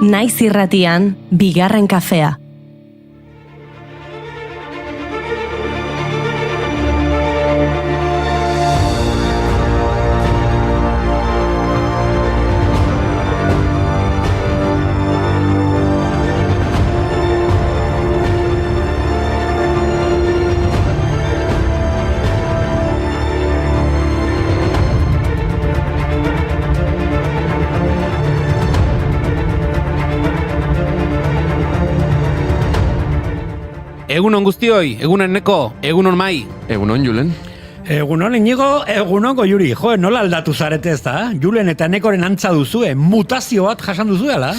Naiz irratian, bigarren kafea. Egunon guztioi, egunon Neko, egunon Mai. Egunon Julen. Egunon Inigo, egunon Goiuri. Jo, nola aldatu zarete ez da? Julen eta Nekoren antza duzue, mutazio bat jasan duzuela?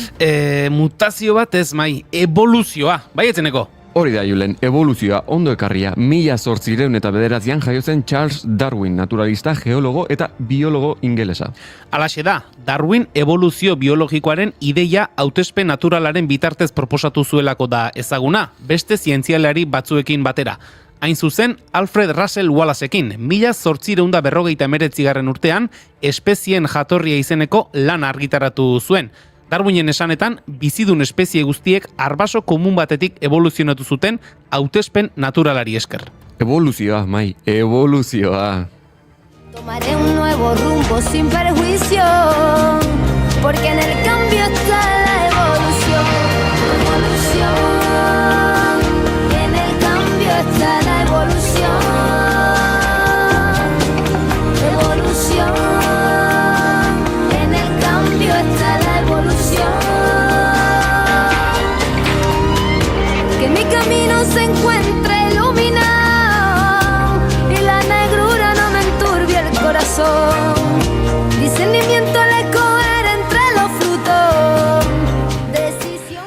Mutazio bat ez Mai, evoluzioa, baietze Neko. Hori da Julen, evoluzioa ondo ekarria 1809 jaio zen Charles Darwin, naturalista, geologo eta biologo ingelesa. Halaxe da, Darwin evoluzio biologikoaren ideia hautespen naturalaren bitartez proposatu zuelako da ezaguna, beste zientzialari batzuekin batera. Hain zuzen, Alfred Russel Wallaceekin, 1849 urtean, espezien jatorria izeneko lan argitaratu zuen. Darwinen esanetan, bizidun espezie guztiek arbaso komun batetik evoluzionatu zuten hautespen naturalari esker. Evoluzioa, Mai, evoluzioa. Tomaré un nuevo rumbo sin perjuicio, porque en el cambio está la evolución. Evolución, en el cambio está la evolución. Evolución, en el cambio está la evolución. Que mi camino se encuentre iluminado y la negrura no me enturbie el corazón. Discernimiento al escoger entre los frutos. Decisión.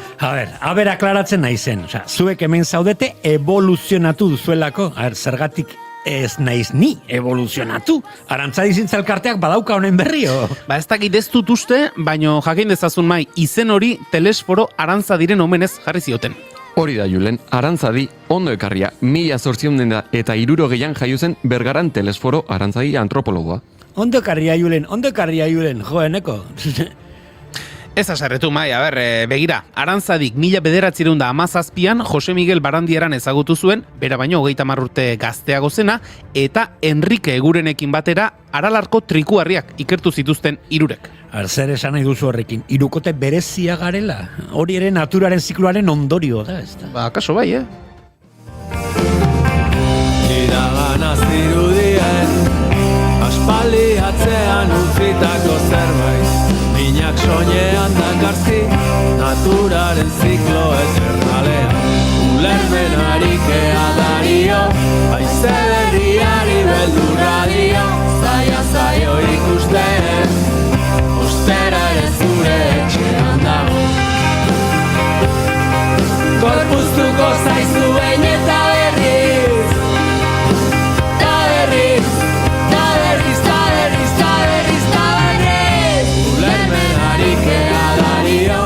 A ber, aklaratzen naizen. Osea, zuek hemen zaudete evoluzionatu duzuelako. Zergatik ez naiz ni evoluzionatu. Arantzadi zintzelkarteak badauka honen berrio. Ba ez dakit ez dut uste, baino jakin dezazun Mai, izen hori Telesforo Arantzadiren omenez jarri zioten. Hori da Julen, Arantzadi ondo ekarria 1860 jaio zen Bergaran Telesforo Arantzadi antropologoa. Ondo ekarria Julen, jo, Eneko. Ez aserretu Mai, begira, Arantzadik 1917an Jose Miguel Barandieran ezagutu zuen, bera baino 30 urte gazteago zena, eta Enrique Egurenekin batera Aralarko trikuharriak ikertu zituzten hirurek. Zer esan nahi duzu horrekin, hirukote berezia garela? Hori ere naturaren zikloaren ondorio da, ez da? Ba, kaso bai, Iraganaz dirudien, aspaldi atzean utzitako zerbait. Minak soinean dakarzi, naturaren ziklo eternalean. Ulermen arikea dario, haize berriari beldurra dio. Zaila zaio ikusten, ostera ere zure etxean dago. Gorpuztuko zaizu behin eta berriz, ta berriz, ta berriz, ta berriz, ta berriz, ta berriz. Ulermen arikea dario.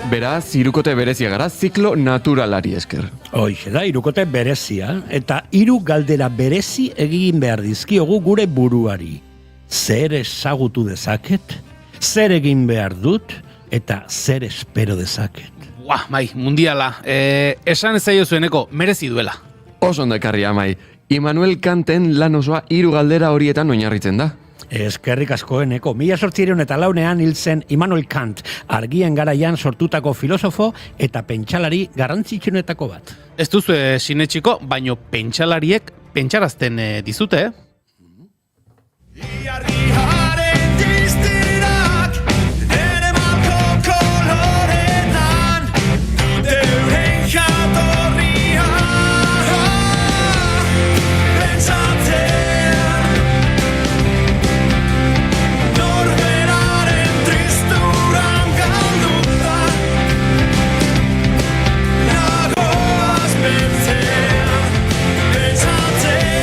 Beraz, hirukote berezia gara ziklo naturalari esker. Hoixe da, hirukote berezia, eta hiru galdera berezi egin behar dizkiogu gure buruari. Zer ezagutu dezaket, zer egin behar dut, eta zer espero dezaket. Mai, mundiala, esan ez zaio zueneko, merezi duela. Oso ondo ekarria, Mai. Immanuel Kanten lan osoa 3 galdera horietan oinarritzen da. Eskerrik asko Eneko. 1804 hil zen Immanuel Kant, argien garaian sortutako filosofo eta pentsalari garrantzitsuenetako bat. Ez duzu sinetxiko, baino pentsalariek pentsarazten dizute, Iarriaren distirak, ere malko koloretan, deuren jatorria, pentsatzen, norberaren tristuran galduta, nagoaz pentsean, pentsatzen.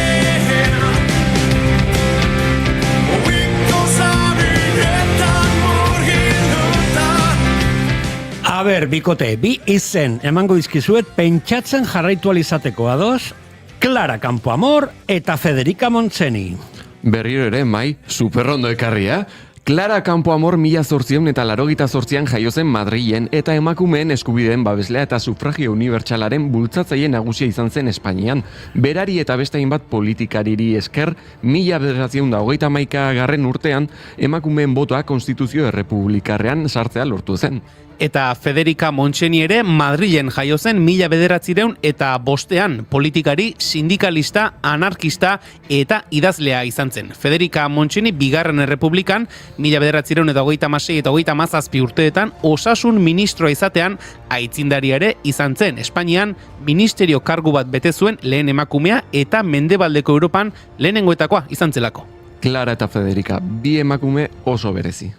Aber, bikote, bi izen emango dizkizuet pentsatzen jarraitu alizateko ados, Clara Campoamor eta Federica Montseny. Berriro ere, Mai, superrondo ekarria. Clara Campoamor 1888an jaio zen Madrilen eta emakumeen eskubideen babeslea eta sufragio unibertsalaren bultzatzaile nagusia izan zen Espainian. Berari eta beste hainbat politikariri esker 1931 urtean emakumeen botoa konstituzio errepublikarrean sartzea lortu zen. Eta Federica Montseny ere Madrilen jaio zen 1905 politikari, sindikalista, anarkista eta idazlea izan zen. Federica Montseny bigarren errepublikan 1926 eta 1937 urteetan osasun ministroa izatean aitzindaria ere izan zen. Espainian ministerio kargu bat bete zuen lehen emakumea eta Mendebaldeko Europan lehenengoetakoa izan zelako. Clara eta Federica, bi emakume oso berezi.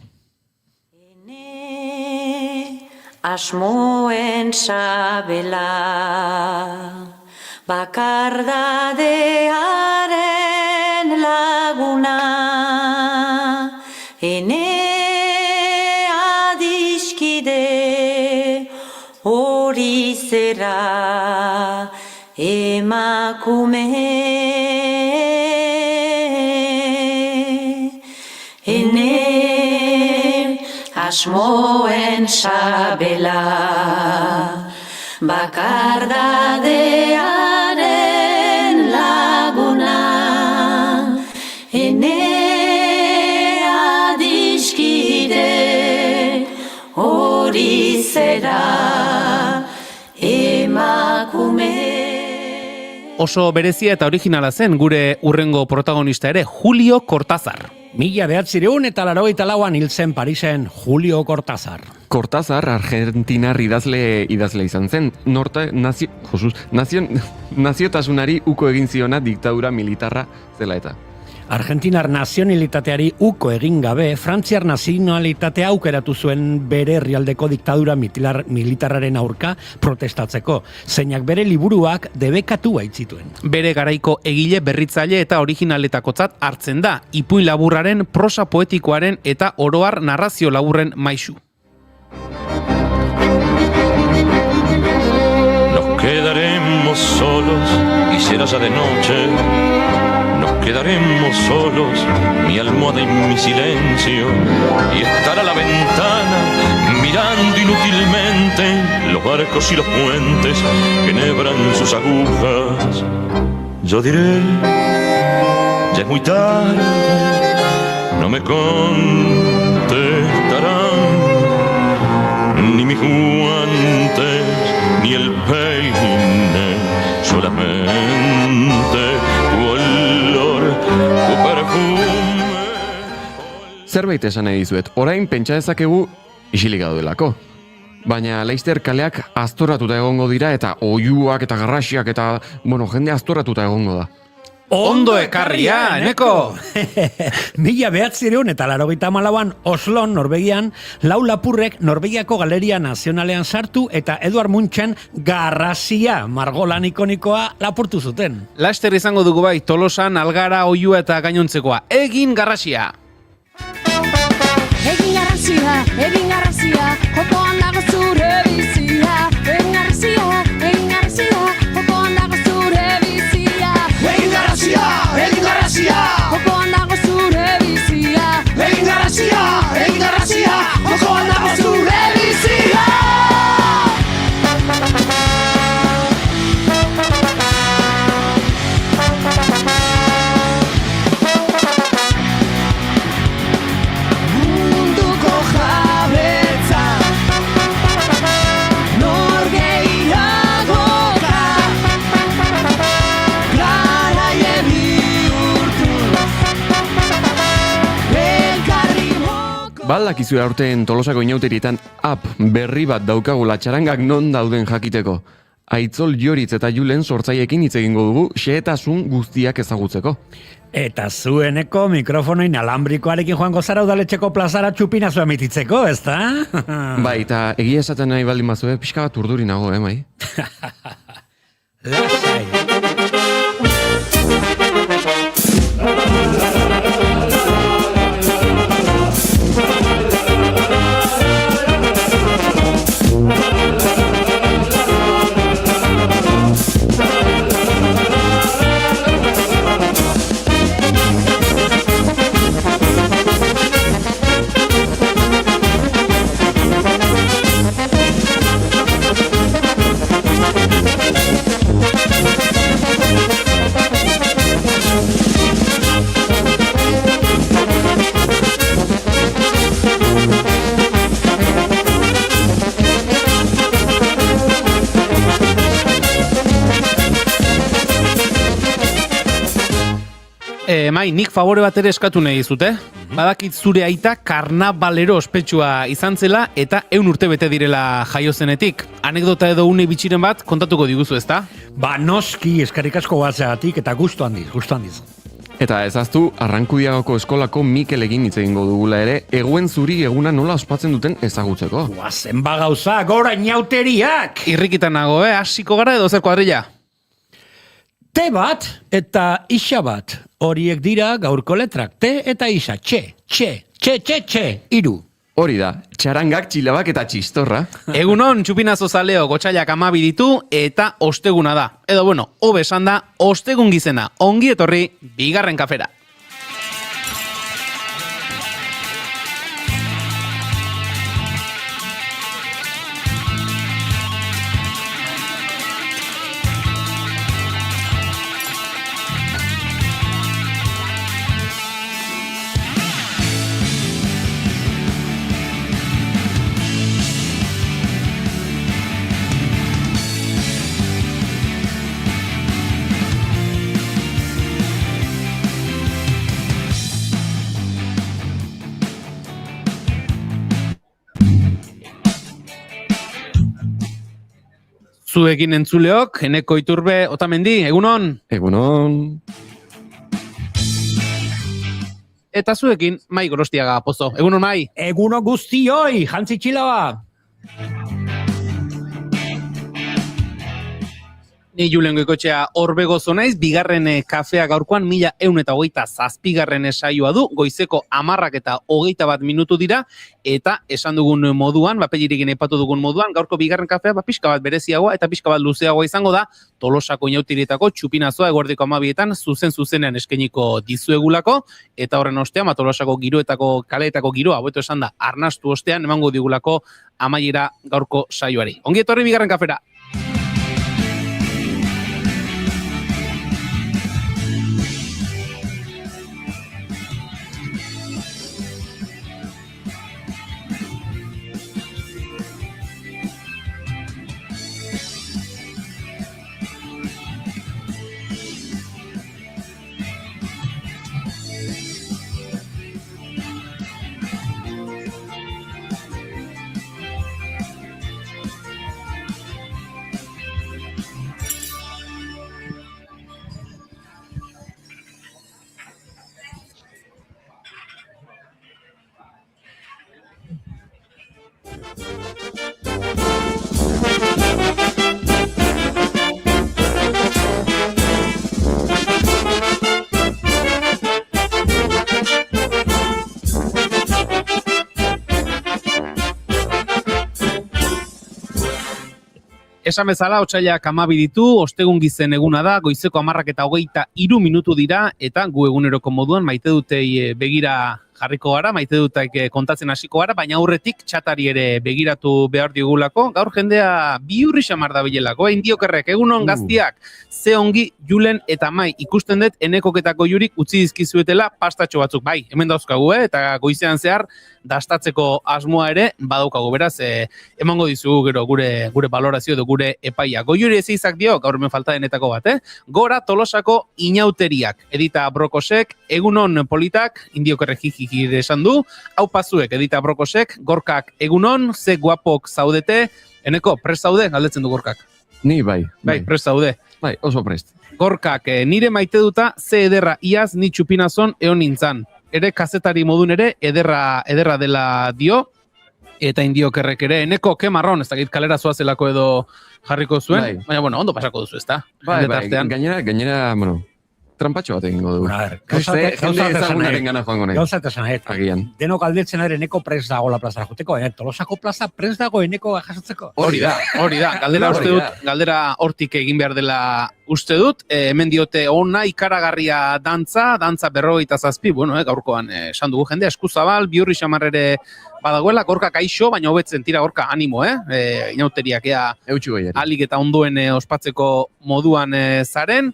Asmoen sabela, bakardadearen laguna, ene adiskide hori zera emakume. Asmoen sabela, bakardadearen laguna, ene adiskide hori zera emakume. Oso berezia eta originala zen gure urrengo protagonista ere, Julio Cortázar. 1984an hil zen Parisen Julio Cortázar. Cortázar argentinar idazle izan zen. Naziotasunari uko egin ziona diktadura militarra zela eta. Argentinar nazionalitateari uko egin gabe, Frantziar nazionalitatea aukeratu zuen bere herrialdeko diktadura militarraren aurka protestatzeko, zeinak bere liburuak debekatu baitzituen. Bere garaiko egile berritzaile eta originaletakotzat hartzen da, ipuin laburraren, prosa poetikoaren eta oroar narrazio laburren maisu. Nos quedaremos solos y será ya de noche. Nos quedaremos solos, mi almohada y mi silencio, y estará a la ventana mirando inútilmente los barcos y los puentes que enhebran sus agujas. Yo diré, ya es muy tarde, no me contestarán ni mis guantes ni el peine, solamente Zerbait esan nahi dizuet, orain pentsa dezakegu isilik gaudelako. Baina Leicester kaleak aztoratuta egongo dira eta oihuak eta garrasiak eta, jende aztoratuta egongo da. Ondo ekarria, Eneko! 1984an Oslon, Norvegian, lau lapurrek Norvegiako Galeria Nazionalean sartu eta Eduard Munchen garrasia margolan ikonikoa lapurtu zuten. Laster izango dugu bai, Tolosan, Algara, Oihua eta gainontzekoa. Egin garrasia! Egin garrasia, jokoan dago zure bizia. Egin garrasia, jokoan dago zure bizia. Egin garrasia, Jokoan dago zure bizia. egin garrasia, jokoan dago zure bizia. Munduko jabetza nor gehiagoka garaie bihurtu elkarri moko. Baldakizu aurten Tolosako inauterietan app berri bat daukagula txarangak non dauden jakiteko. Aitzol Joritz eta Julen sortzaileekin hitz egingo dugu xehetasun guztiak ezagutzeko. Eta zueneko mikrofono inalambrikoarekin joango zara udaletxeko plazara txupinazu emititzeko, ezta? Bai, eta egia esaten nahi baldin bazue, pixka bat urduri nago, bai? Lasai. Mai, nik favore bat ere eskatu nahi dizute. Badakit zure aita karnabalero ospetsua izan zela eta 100 urte bete direla jaiozenetik. Anekdota edo une bitxiren bat kontatuko diguzu, ezta? Ba, noski eskerrik asko batzeagatik eta gustu handiz. Eta ezaztu, Arrankudiagoko eskolako Mikel egin hitz egingo dugula ere, eguen zuri eguna nola ospatzen duten ezagutzeko. Guazen bagauza, gora inauteriak! Irrikitan nago, hasiko gara edo zer kuadrilla? Te bat eta isa bat. Horiek dira gaurko letrak. Te eta isa. Txe, iru. Hori da, txarangak, txilabak eta txistorra. Egunon, txupinazo zaleo gotxailak 12 ditu eta osteguna da. Edo bueno, hobe esan da, ostegun gizena. Ongi etorri, bigarren kafera. Zuekin entzuleok, Eneko Iturbe Otamendi, egunon? Egunon. Eta zuekin, Mai Gorostiaga Pozo, egunon Mai? Eguno guztioi, jantzi txilaba. Ni Julen Goikoetxea Orbegozo naiz, bigarren kafea gaurkoan 1127 saioa du, goizeko 10:21 minutu dira, eta esan dugun moduan, papelirikin aipatu dugun moduan, gaurko bigarren kafea pixka bat bereziagoa eta pixka bat luzeagoa izango da, Tolosako inautirietako txupinazoa eguerdiko 12etan zuzenean eskainiko dizuegulako, eta horren ostean, Tolosako giroetako kaleetako giroa, hobeto esan da, arnastu ostean emango digulako amaiera gaurko saioari. Ongi etorri bigarren kafera! Esan bezala, otsailak 12 ditu, ostegun gizen eguna da, goizeko 10:23 minutu dira, eta gu eguneroko moduan maite dutei begira jarriko gara, maite dutak kontatzen hasiko gara, baina aurretik txatari ere begiratu behar digulako. Gaur jendea bihurri xamar da bilelako, indiokerrek, egunon gaztiak, ze ongi Julen eta Mai, ikusten dut enekoketako jurik utzi dizkizuetela pastatxo batzuk, bai, hemen dauzkagu, eta goizean zehar dastatzeko asmoa ere badaukagu, beraz, emango dizugu gero gure valorazio edo gure epaia. Goiuri ez izak dio, gaur hemen falta denetako bat, Gora Tolosako inauteriak, Edita Brokosek, egunon politak, indiokerrek jijikir esan du, hau pazuek, Edita Brokosek, Gorkak egunon, ze guapok zaudete, Eneko, prest zaude, galdetzen du Gorkak. Ni bai. Bai, prest zaude. Bai, oso prest. Gorkak, nire maite duta, ze ederra iaz ni txupinazon eon nintzan. Ere kazetari modun ere, ederra dela dio, eta indiokerrek ere, Eneko, ke marron, ez dakit kalera zoazelako edo jarriko zuen, Bai. baina, bueno, ondo pasako duzu, ezta? Bai, gainera, bueno, trampatxo bat egingo dugu. Jende ezagunaren gana joango nahi. Gauza eta zanet. Agian. Denok aldetzen ere Eneko prest dago la plazara juteko, Tolosako plaza prest dago Eneko jasotzeko. Hori da. Galdera uste dut, galdera hortik egin behar dela uste dut. Hemen diote ona ikaragarria dantza 57, bueno, gaurkoan esan dugu jende, eskuzabal, bihurri xamarrere badagoela, Gorka kaixo, baina hobetzen tira Gorka animo, inauteriak ea alik eta ondoen ospatzeko moduan zaren.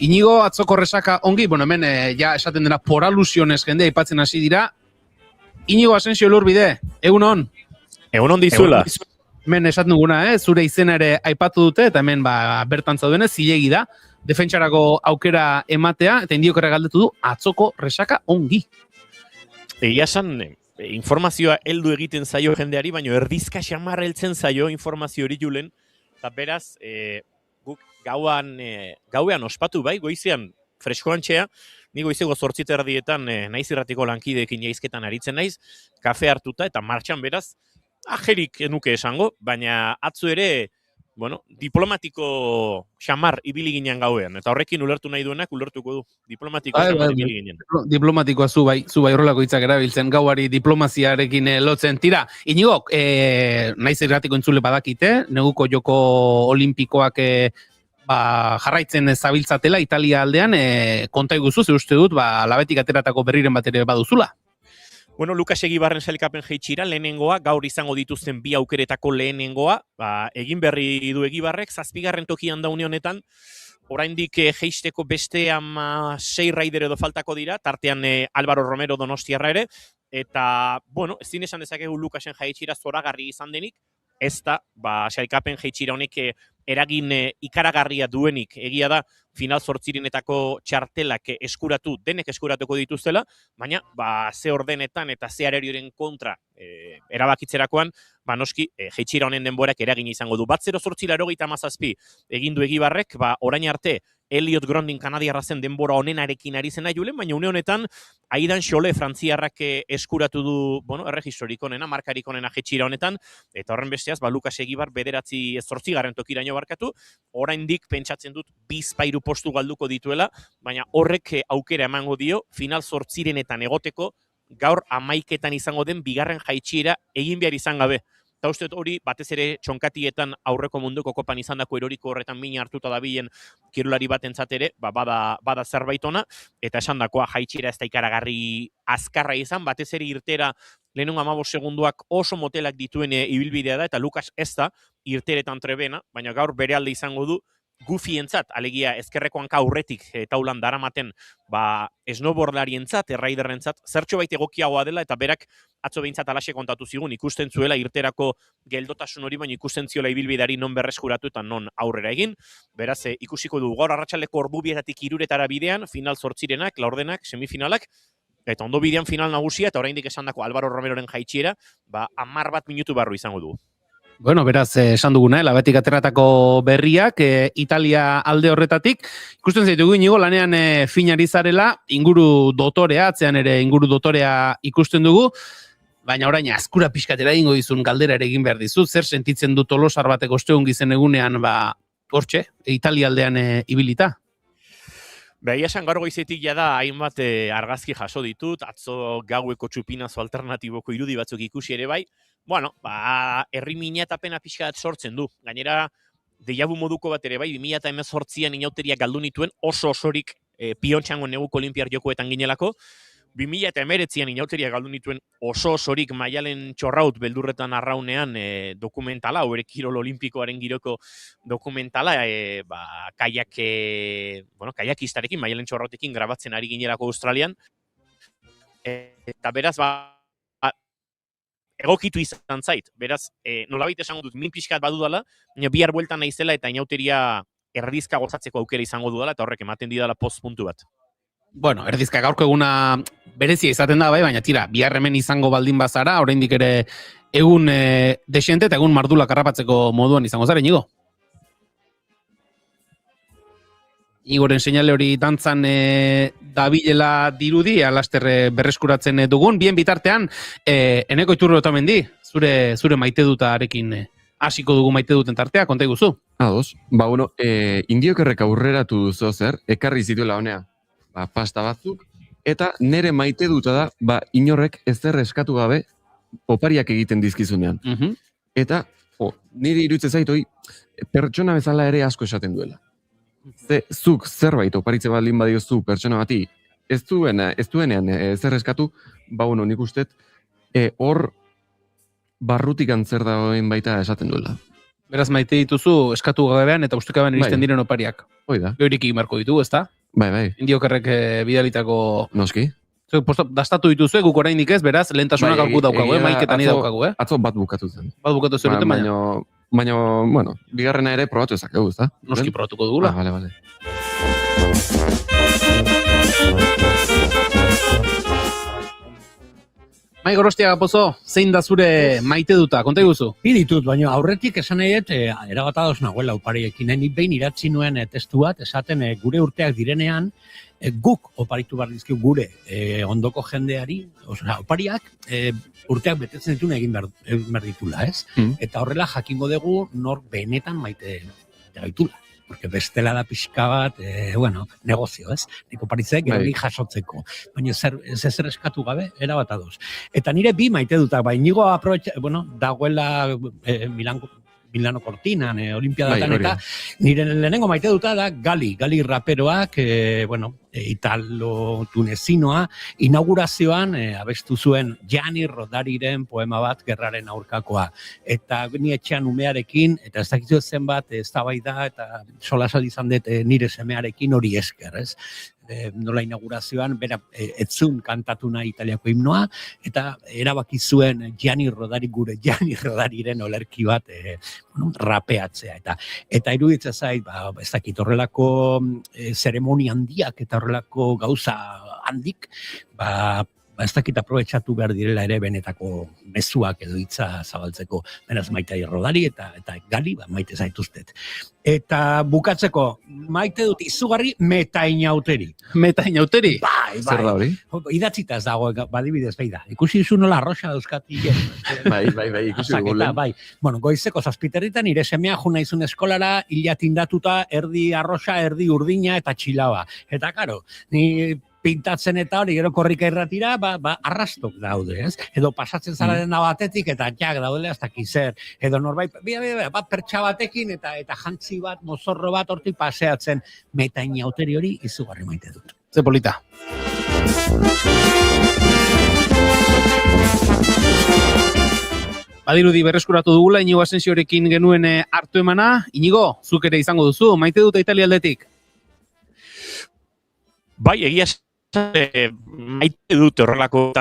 Inigo atzoko resaka ongi, bueno, hemen ja esaten dena por alusiones jendea aipatzen hasi dira. Inigo Asensio Elurbide, egunon? Egunon dizula. Hemen esaten duguna, zure izena ere aipatu dute, eta hemen bertan zaudenez, zilegi da. defentsarako aukera ematea, eta Indiokerra galdetu du, atzoko resaka ongi. Egia esan, informazioa heldu egiten zaio jendeari, baina erdizka xamar heltzen zaio informazio hori julen, eta beraz, guk gauean ospatu bai, goizean freskoantxea, ni goizeko 8:30 naiz irratiko lankideekin jaizketan aritzen naiz, kafe hartuta eta martxan beraz, ajerik enuke esango, baina atzo ere, diplomatiko xamar ibili ginen gauean, eta horrekin ulertu nahi duenak ulertuko du, diplomatiko xamar ibili ginen. Diplomatikoa zu bai horrelako hitzak erabiltzen, gauari diplomaziarekin lotzen. Tira, Inigo, naiz irratiko entzule badakite, neguko joko olimpikoak jarraitzen zabiltzatela Italia aldean, konta iguzu, ze uste dut, labetik ateratako berriren bat ere baduzula. Lukas Egibarren sailkapen jeitxira, lehenengoa, gaur izango dituzten bi aukeretako lehenengoa, egin berri du Egibarrek, 7. tokian da une honetan, oraindik jeisteko beste 6 raider edo faltako dira, tartean Álvaro Romero Donostiarra ere, eta, ezin esan dezakegu Lukasen jeitxira zoragarri izan denik, ez da, sailkapen jeitxira honek eragin ikaragarria duenik, egia da, final 8 txartelak denek eskuratuko dituztela, baina ze ordenetan eta ze arerioren kontra erabakitzerakoan, noski jeitxira honen denborak eragin izango du. 1:08:87 egin du Egibarrek, orain arte Elliot Grondin kanadiarra zen denbora honenarekin ari zena julen, baina une honetan Aidan Xole frantziarrak eskuratu du, erregistrorik onena, markarik onena jeitxira honetan, eta horren besteaz, Lukas Egibar 8. tokiraino barkatu, oraindik pentsatzen dut bizpairu postu galduko dituela, baina horrek aukera emango dio, final 8 egoteko, gaur 11 izango den bigarren jaitxiera egin behar izan gabe. Eta uste hori, batez ere txonkatietan aurreko munduko kopan izandako eroriko horretan mina hartuta dabilen kirolari batentzat ere, bada zerbait ona, eta esandakoa jaitxiera ez da ikaragarri azkarra izan, batez ere irtera lehenengo 15 segunduak oso motelak dituen ibilbidea da, eta Lukas ez da irteretan trebena, baina gaur bere alde izango du, gufientzat, alegia ezkerreko hanka aurretik taulan daramaten snowboardlarientzat, erraiderrentzat, zertxo bait egokiagoa dela, eta berak atzo behintzat alaxe kontatu zigun, ikusten zuela irterako geldotasun hori, baina ikusten ziola ibilbideari non berreskuratu eta non aurrera egin. Beraz, ikusiko du gaur arratsaldeko ordubietatik 3 bidean, final 8, laurdenak, semifinalak, eta ondo bidean final nagusia, eta oraindik esandako Álvaro Romeroren jaitxiera, 10 minutu barru izango du. Beraz, esan duguna, labetik ateratako berriak, Italia alde horretatik. Ikusten zaitugu Inigo, lanean finari zarela, inguru dotorea, atzean ere inguru dotorea ikusten dugu, baina orain azkura pixkatera egingo dizun galdera ere egin behar dizu, zer sentitzen du Tolosar batek ostegun gizen egunean, hortxe, Italia aldean ibilita? Ia esan gaur goizetik jada hainbat argazki jaso ditut, atzo gaueko txupinazo alternatiboko irudi batzuk ikusi ere bai, herri mina eta pena pixka bat sortzen du. Gainera, deiabu moduko bat ere bai, 2018an inauteriak galdu nituen oso osorik Piontxango neguko olimpiar jokoetan ginelako, 2019an inauteriak galdu nituen oso osorik Maialen Txorraut beldurretan arraunean dokumentala, hauere kirol olimpikoaren giroko dokumentala, kajakistarekin, Maialen Txorrautekin grabatzen ari ginelako Australian, eta beraz, egokitu izan zait, beraz, nolabait esango dut, min pixkat badudala, bihar bueltan naizela eta inauteria erdizka gozatzeko aukera izango dudala, eta horrek ematen didala postpuntu bat. Erdizka gaurko eguna berezia izaten da, baina tira, bihar hemen izango baldin bazara, oraindik ere egun desente eta egun mardula karrapatzeko moduan izango zara, Inigo? Igoren seinale hori dantzan dabilela dirudi, alaster berreskuratzen dugun. Bien bitartean, Eneko Iturro Otamendi, zure maite dutarekin hasiko dugu maite duten tartea, konta iguzu. Ados, Indiokerrek aurreratu duzu zer, ekarri zituela honea, pasta batzuk, eta nere maite duta da, inorrek ezer eskatu gabe opariak egiten dizkizunean. Eta, nire iruditzen zaitoi, pertsona bezala ere asko esaten duela. Zuk zerbait oparitze baldin badiozu pertsona bati, ez duenean zer eskatu, nik ustet, hor barrutik antzer dagoen baita esaten duela. Beraz maite dituzu eskatu gabean eta ustekabean iristen diren opariak. Hoi da. Gehirik marko ditugu, ezta? Bai. Indiokerrek bidalitako... Noski. Dastatu dituzu, guk orainik ez, beraz, lehentasunak gaurko daukagu, maiketan daukagu, Atzo bat bukatu zen. Bat bukatu zen duten, baina, bigarrena ere probatu ezakegu, ezta? Noski probatuko dugula. Bale. Mai Gorostiaga Pozo, zein da zure maite duta, konta iguzu? Bi ditut, baina aurretik esan nahi dut, erabat ados nagoela opariekin. Nik behin idatzi nuen testu bat, esaten gure urteak direnean, guk oparitu behar dizkigu gure ondoko jendeari, osea, opariak urteak betetzen dituen egin behar ditula, ez? Eta horrela jakingo dugu nor benetan maite gaitula. Porque bestela da pixka bat, negozio, ez? Nik oparitzek, gero nik jasotzeko. Baina zer eskatu gabe, erabat ados. Eta nire bi maite dutak, Inigo dagoela Milano Cortinan, Olimpiadatan, eta nire lehenengo maite duta da Gali raperoak, italo-tunezinoa, inaugurazioan abestu zuen Gianni Rodariren poema bat gerraren aurkakoa. Eta ni etxean umearekin, eta ez dakizu zenbat, eztabaida eta solasal izan dut nire semearekin hori esker, ez? Nola inaugurazioan, bera etzun kantatu nahi italiako himnoa, eta erabaki zuen Gianni Rodariren olerki bat rapeatzea. Eta iruditzen zait, ez dakit horrelako zeremonia handiak eta horrelako gauza handik, ez dakit aprobetxatu behar direla ere benetako mezuak edo hitza zabaltzeko. Beraz, maite Rodari eta Gali, maite zaituztet. Eta bukatzeko, maite dut izugarri Metainauteri. Metainauteri? Bai. Zer da hori? Idatzita ez dago, badibidez, bai da. Ikusi izu nola arroxa dauzkati. Bai, ikusi dugu. Bai. Goizeko 7:00 nire semea jo naizun eskolara, hila tindatuta, erdi arroxa, erdi urdina eta txilaba. Eta karo, ni pintatzen eta hori gero korrika irratira, arrastok daude, ez? Edo pasatzen zararen batetik eta jak daudele hasta kizer. Edo norbait, pertsa batekin eta jantzi bat, mozorro bat hortik paseatzen. Metainauteri hori izugarri maite dut. Ze polita. Badirudi berreskuratu dugula, Inigo Asensiorekin genuen hartu emana. Inigo, zuk ere izango duzu, maite dut Italia aldetik? Bai, egia maite dut horrelako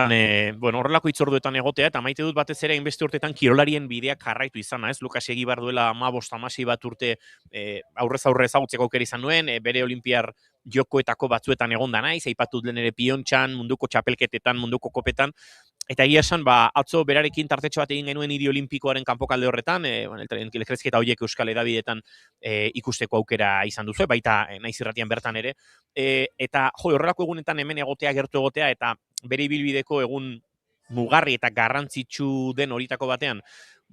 itzorduetan egotea, eta maite dut batez ere hainbeste urtetan kirolarien bideak jarraitu izana, ez? Lukas Egibar duela 15-16 bat urte aurrez aurre ezagutzeko aukera izan nuen, bere olimpiar jokoetako batzuetan egonda naiz, aipatut lehen ere Piontxan, munduko txapelketetan, munduko kopetan, eta egia esan, atzo berarekin tartetxo bat egin genuen idi olimpikoaren kanpokalde horretan, elkarrizketa horiek euskal edabidetan ikusteko aukera izan duzu, baita naiz irratian bertan ere, eta horrelako egunetan hemen egotea, gertu egotea, eta bere ibilbideko egun mugarri eta garrantzitsu den horitako batean,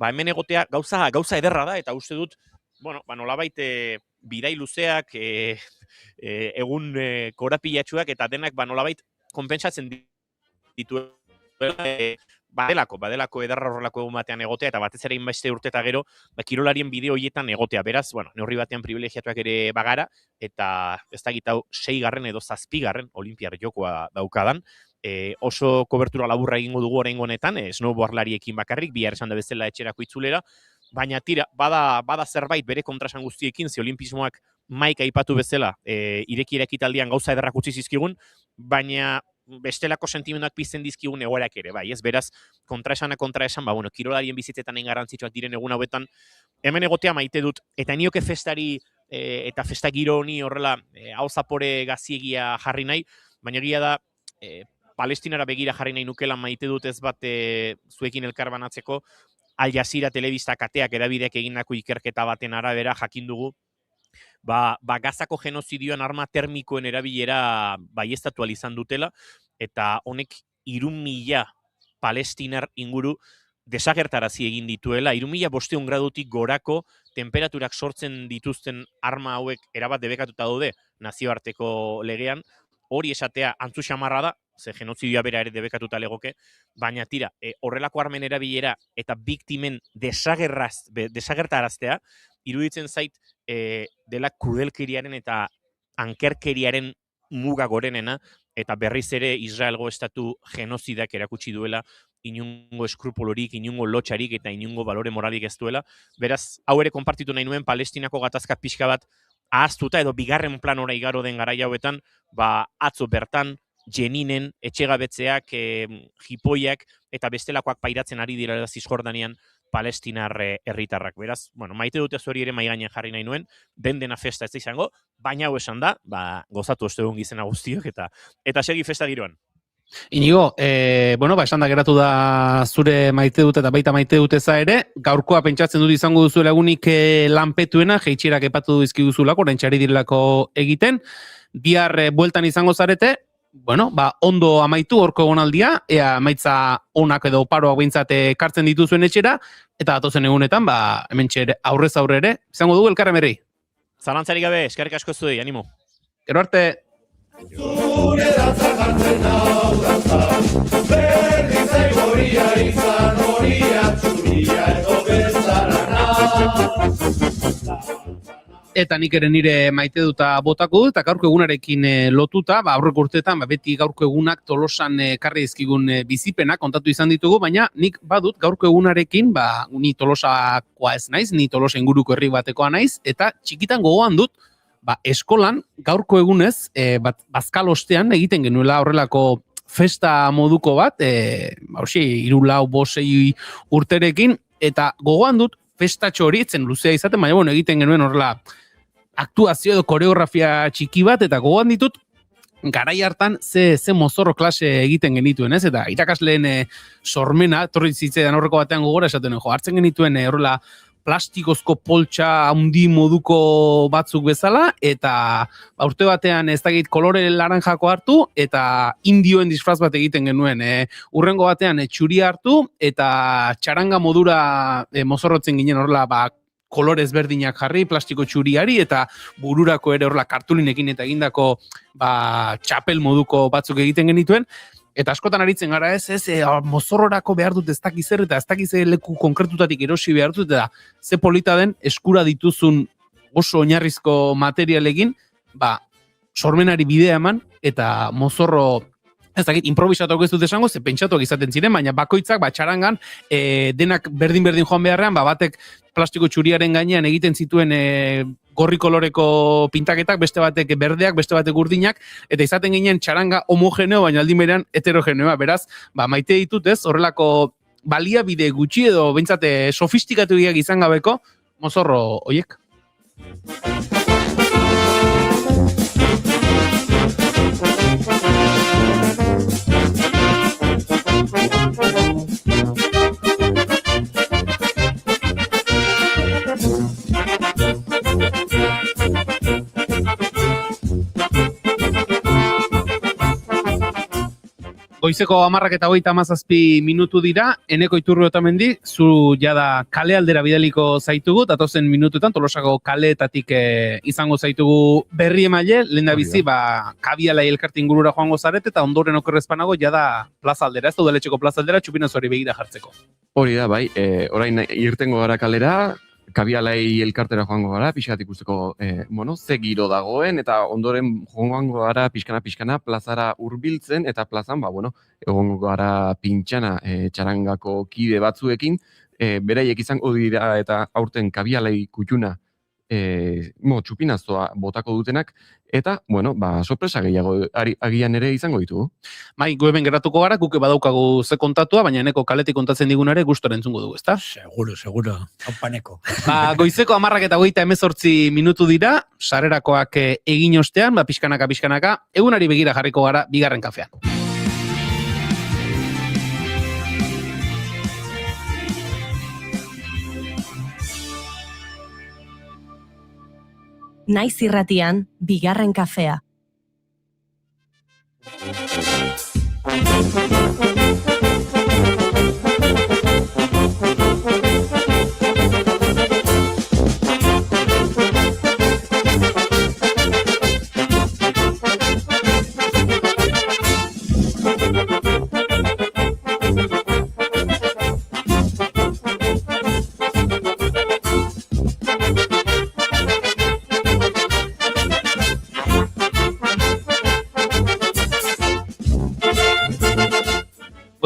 hemen egotea gauza ederra da, eta uste dut, nolabait bidai luzeak, egun korapilatsuak, eta denak nolabait konpentsatzen ditu badelako edarra horrelako egun batean egotea, eta batez ere inbeste urte eta gero, kirolarien bide horietan egotea. Beraz, neurri batean privilegiatuak ere bagara, eta ez dakit hau 6. edo 7. olimpiar jokoa daukadan, oso kobertura laburra egingo dugu oraingo honetan, snowboardlariekin bakarrik, bihar esan da bezala etxerako itzulera, baina tira, bada zerbait bere kontrasan guztiekin, ze olimpismoak maika aipatu bezala, ireki ekitaldian gauza ederrak utzi zizkigun, baina bestelako sentimenduak pizten dizkigun egoerak ere, bai, ez? Beraz, kontraesan, kirolarien bizitzetan egin garrantzitsuak diren egun hauetan, hemen egotea maite dut, eta nioke festari eta festa giro honi horrela hau zapore gaziegia jarri nahi, baina egia da, Palestinara begira jarri nahi nukela maite dut ez bat zuekin elkarbanatzeko, Al Jazeera telebista kateak edabideak egindako ikerketa baten arabera jakin dugu, Gazako genozidioan arma termikoen erabilera baieztatu izan dutela, eta honek 3.000 palestinar inguru desagertarazi egin dituela, 3.500 gradutik gorako temperaturak sortzen dituzten arma hauek erabat debekatuta daude nazioarteko legean, hori esatea antzu xamarra da, ze genozidioa bera ere debekatuta legoke, baina tira, horrelako armen erabilera eta biktimen desagertaraztea, iruditzen zait dela krudelkeriaren eta ankerkeriaren muga gorenena, eta berriz ere Israelgo estatu genozidak erakutsi duela inungo eskrupolorik, inungo lotxarik eta inungo balore moralik ez duela. Beraz, hau ere konpartitu nahi nuen Palestinako gatazka pixka bat ahaztuta edo bigarren planora igaro den garai hauetan, atzo bertan, Jeninen, etxegabetzeak, jipoiak eta bestelakoak pairatzen ari dira Zisjordanian palestinar herritarrak. Beraz, bueno, maite dute hori ere mahai gainean jarri nahi nuen, dena festa ez da izango, baina hau esan da, gozatu ostegun gizena guztiok eta segi festa giroan. Inigo, esan da geratu da zure maite dute eta baita maite dute za ere, gaurkoa pentsatzen dut izango duzu lagunik lanpetuena, jeitxirak epatu du izkiguzulako, oraintxari direlako egiten, bihar bueltan izango zarete, ondo amaitu horko egonaldia, ea amaitza onak edo paroak behintzat kartzen dituzuen etxera, eta datozen egunetan, hemen aurrez aurre ere, izango dugu elkarren berri. Zalantzarik gabe, eskerrik asko zuei, animo. Gero arte. Zure dantza jartzen hau dantza, berdin zaigo horia izan horia, txuria edo bezarana. Eta nik ere nire maite duta botako dut, eta gaurko egunarekin lotuta, aurreko urteetan, beti gaurko egunak Tolosan karri dizkigun bizipenak kontatu izan ditugu, baina nik badut gaurko egunarekin, ni Tolosakoa ez naiz, ni Tolosa inguruko herri batekoa naiz, eta txikitan gogoan dut, eskolan gaurko egunez, bazkalostean egiten genuela horrelako festa moduko bat, 3-4-5 urterekin, eta gogoan dut festatxo hori, etzen luzea izaten, baina egiten genuen horrela aktuazio edo koreografia txiki bat, eta gogoan ditut, garai hartan ze mozorro klase egiten genituen, ez? Eta irakasleen sormena, torri zitzaidan horreko batean gogora esaten, hartzen genituen horrela plastikozko poltsa handi moduko batzuk bezala, eta urte batean ez dakit kolore laranjako hartu, eta indioen disfraz bat egiten genuen. Urrengo batean txuri hartu, eta txaranga modura mozorrotzen ginen horrela kolore ezberdinak jarri, plastiko txuriari, eta bururako ere horrela kartulinekin eta egindako txapel moduko batzuk egiten genituen, eta askotan aritzen gara mozorrorako behar dut ez dakiz zer, eta ez dakiz leku konkretutatik erosi behar dut, eta ze polita den eskura dituzun oso oinarrizko materialekin, sormenari bidea eman, eta mozorro, ez dakit, improvisatuak ez dut esango, ze pentsatuak izaten ziren, baina bakoitzak, txarangan, denak berdin-berdin joan beharrean, batek plastiko txuriaren gainean egiten zituen gorri koloreko pintaketak, beste batek berdeak, beste batek urdinak, eta izaten ginen txaranga homogeneo, baina aldin berean heterogeneoa, beraz, maite ditut ez, horrelako baliabide gutxi edo behintzate sofistikatuak izan gabeko, mozorro hoiek. Goizeko 10:37 minutu dira, Eneko Iturriotamendi, zu jada kale aldera bidaliko zaitugu, datozen minutuetan Tolosako kaleetatik izango zaitugu berri emaile, lehendabizi Kabialai elkarte ingurura joango zarete, eta ondoren okerrezpanago jada plaza aldera, ez da udaletxeko plaza aldera, txupinazori begira jartzeko. Hori da, bai, orain irtengo gara kalera, Kabialai elkartera joango gara, pixkat ikusteko, ze giro dagoen, eta ondoren joango gara pixkana plazara hurbiltzen, eta plazan, egongo gara pintxana txarangako kide batzuekin, beraiek izango dira eta aurten Kabialai kutxuna txupinazoa botako dutenak, eta, sorpresa gehiago agian ere izango ditugu. Bai, gu hemen geratuko gara, guke badaukagu ze kontatua, baina Eneko kaletik kontatzen digunare gustora entzungo dugu, ezta? Seguro, haupaneko. Goizeko 10:38 minutu dira, sarerakoak egin ostean, pixkanaka, egunari begira jarriko gara bigarren kafean. Naiz irratian, bigarren kafea.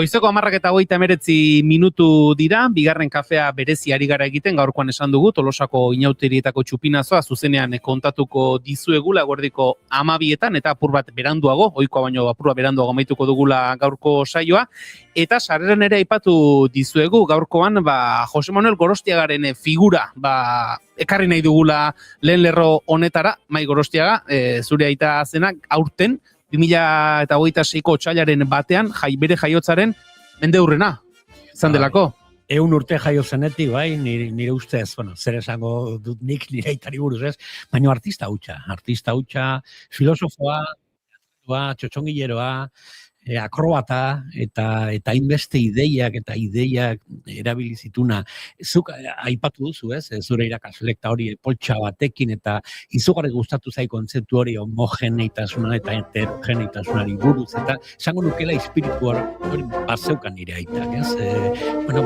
Goizeko 10:29 minutu dira, bigarren kafea berezi ari gara egiten, gaurkoan esan dugu, Tolosako inauterietako txupinazoa zuzenean kontatuko dizuegula eguerdiko 12etan, eta apur bat beranduago, ohikoa baino apur bat beranduago amaituko dugula gaurko saioa, eta sarreran ere aipatu dizuegu, gaurkoan Jose Manuel Gorostiagaren figura ekarri nahi dugula lehen lerro honetara, Mai Gorostiaga, zure aita zenak aurten, 2026ko otsailaren batean, bere jaiotzaren mendeurrena, izan delako. 100 urte jaio zenetik, bai, nire ustez, zer esango dut nik nire aitari buruz, ez? Baina artista hutsa, filosofoa, txotxongileroa, akrobata, eta hainbeste ideiak erabili zituna. Zuk aipatu duzu, ez? Zure irakaslekta hori poltsa batekin, eta izugarri gustatu zai kontzeptu hori homogeneitasuna eta heterogeneitasunari buruz, eta esango nukela espiritu hori bazeukan nire aitak, ez?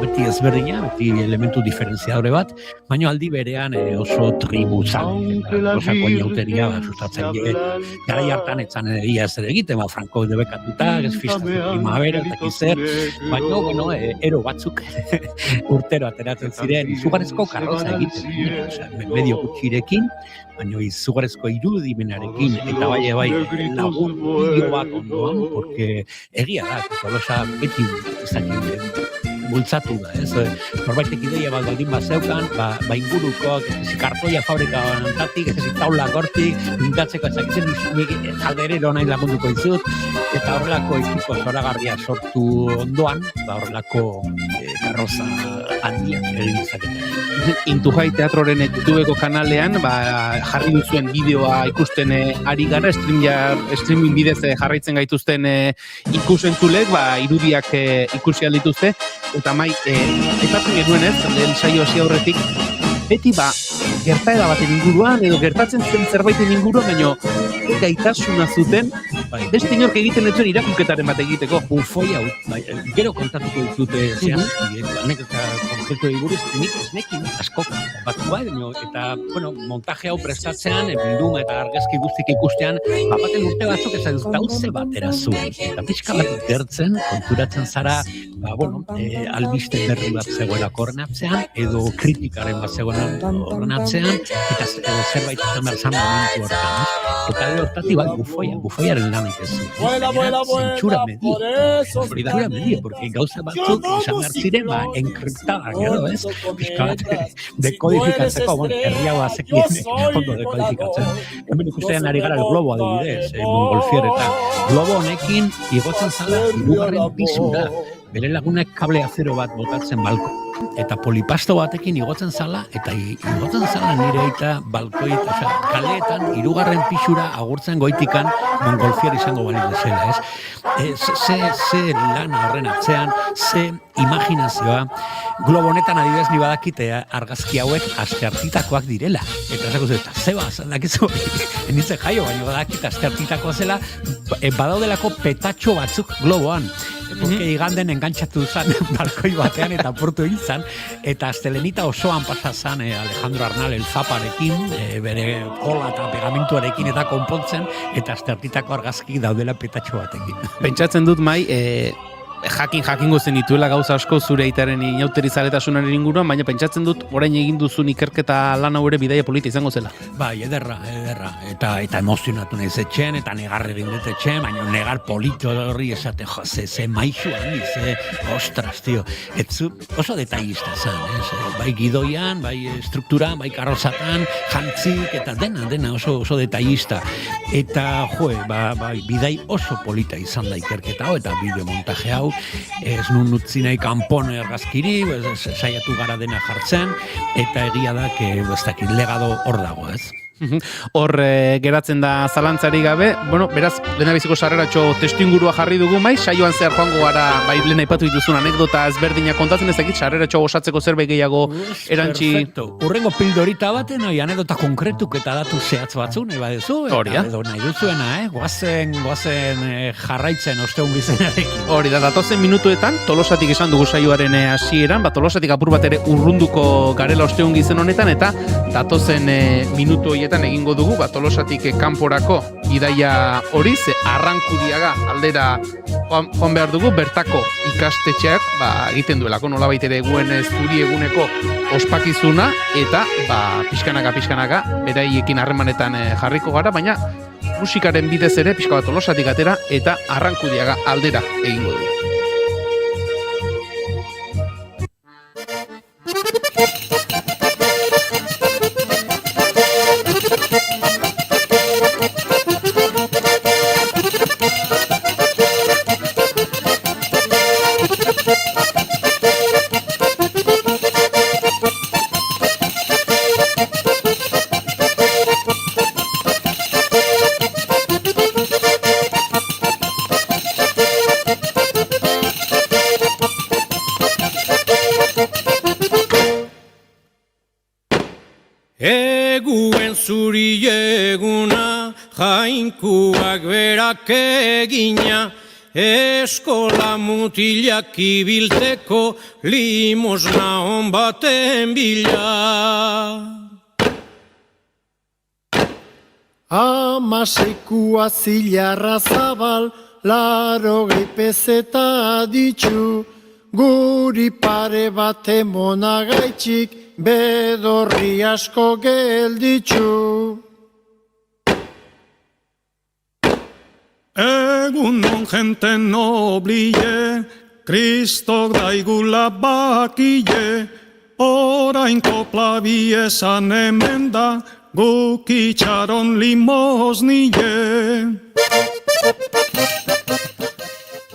Beti ezberdina, beti elementu diferentziadore bat, baina aldi berean oso tribuzal, osako inauteria sustatzaile. Garai hartan etzan ia ez ere egiten, Franco debekatuta, ez fistas de primavera, eta kizer, baina, ero batzuk urtero ateratzen ziren, izugarrezko karroza egiten, medio gutxirekin, baina izugarrezko irudimenarekin, eta bai lagun bideo bat ondoan, porque egia da, Tolosa beti bultzatu da, ez? Norbaitek ideia bat baldin bazeukan, inguruko, kartoia fabrika banantatik, taula gortik, mintatzeko ezakitzen alderero nahi lagunduko izut, eta horrelako ekipo zoragarria sortu ondoan, horrelako karroza handiak egin izatetan. Intujai Teatroren YouTubeko kanalean, jarri duzuen bideoa ikusten ari gara, streaming bidez jarraitzen gaituzten ikusentzulek, irudiak ikusi aldituzte, eta Mai, aipatzen genuen ez, lehen saio hasi aurretik, beti gertaera baten inguruan, edo gertatzen zen zerbaiten inguruan, baina gaitasuna zuten, beste inork egiten ez zuen irakurketaren bat egiteko. Ufoi hau, gero kontatuko ditute zean, anekdota konkretu eguruz, nik ez nekin askok batu eta, montaje hau prestatzean, bilduma eta argazki guztik ikustean, baten urte batzuk ez dut dauze batera zuen. Eta pixka bat gertzen, konturatzen zara, albiste berri bat zegoela korrenatzean, edo kritikaren bat zegoela korrenatzean, eta zerbait izan behar zan momentu hortan. Eta hortati bufoiaren lanik ez zuen. Zentsura medio, porque gauza batzuk izan behar ziren, enkriptada, gero, ez? Pixka bat, dekodifikatzeko, herri hau azekien, ondo dekodifikatzen. Hemen ikustean ari gara el globo adibidez, Montgolfier, eta globo honekin igotzen zala hirugarren pisura, bere lagunek kable azero bat botatzen balko. Eta polipasto batekin igotzen zala, eta igotzen zala nire eta balkoit, kaleetan, hirugarren pisura agurtzen goitikan Montgolfier izango bali bezala, ez? Ze lan horren atzean, ze imaginazioa, globo honetan adibidez ni badakite argazki hauek asteartitakoak direla. Eta esako zuen, zeba, dakizu, enitzen jaio, baina badakite asteartitakoa zela, badaudelako petatxo batzuk globoan. Porque iganden engantzatu zan balkoi batean eta portu egin zan, eta astelenita osoan pasazan Alejandro Arnal Zaparekin, bere kola eta pegamentuarekin eta konpontzen, eta asteartitako argazki daudela petatxo batekin. Pentsatzen dut, Mai, jakingo zen dituela gauza asko zure aitaren inauterizaletasunaren inguruan, baina pentsatzen dut orain egin duzun ikerketa lan hau ere bidaia polita izango zela. Bai, ederra, eta emozionatu nahi zetxen, eta negar egin dut etxen, baina negar polito horri esate, ze maixu handi, ostras, tio, etzu oso detallista zan, bai gidoian, bai strukturan, bai karrozatan, jantzik, eta dena oso detallista, eta bai, bidai oso polita izan da ikerketa hau, eta bideomontaje hau, ez nun utzi nahi kanpon argazkiri, saiatu gara dena jartzen, eta egia da, legado hor dago, ez? Hor geratzen da zalantzari gabe, beraz, lehenabiziko sarreratxo testu ingurua jarri dugu, Mai, saioan zehar joango gara, bai, lehen aipatu dituzun anekdota ezberdina kontatzen ez dakit, sarreratxo osatzeko zerbait gehiago erantzi. Perfecto. Urrengo pildorita baten, anekdota konkretuk eta datu zehatz batzu, nahi badezu, eta edo nahi duzuena, goazen jarraitzen osteun gizenarekin. Hori da, datozen minutuetan, Tolosatik esan dugu saioaren hasieran, Tolosatik apur bat ere urrunduko garela osteun gizen honetan, eta datozen minutu horietan egingo dugu, Tolosatik kanporako bidaia hori, ze Arrankudiaga aldera joan behar dugu, bertako ikastetxeak egiten duelako, nolabait ere eguen zuri eguneko ospakizuna, eta pixkanaka beraiekin harremanetan jarriko gara, baina musikaren bidez ere pixka bat Tolosatik atera eta Arrankudiaga aldera egingo dugu. Eguen zuri eguna, jainkuak berak egina, eskola mutilak ibilteko limosna on baten bila. Amasekua zilarra zabal, 80 pezeta ditxu, guri pare bat emonagaitxik, bedorri asko gelditxu. Egunon jente noblie, Kristok daigula bakile, orain kopla biesan hemen da, guk itxaron limosnie.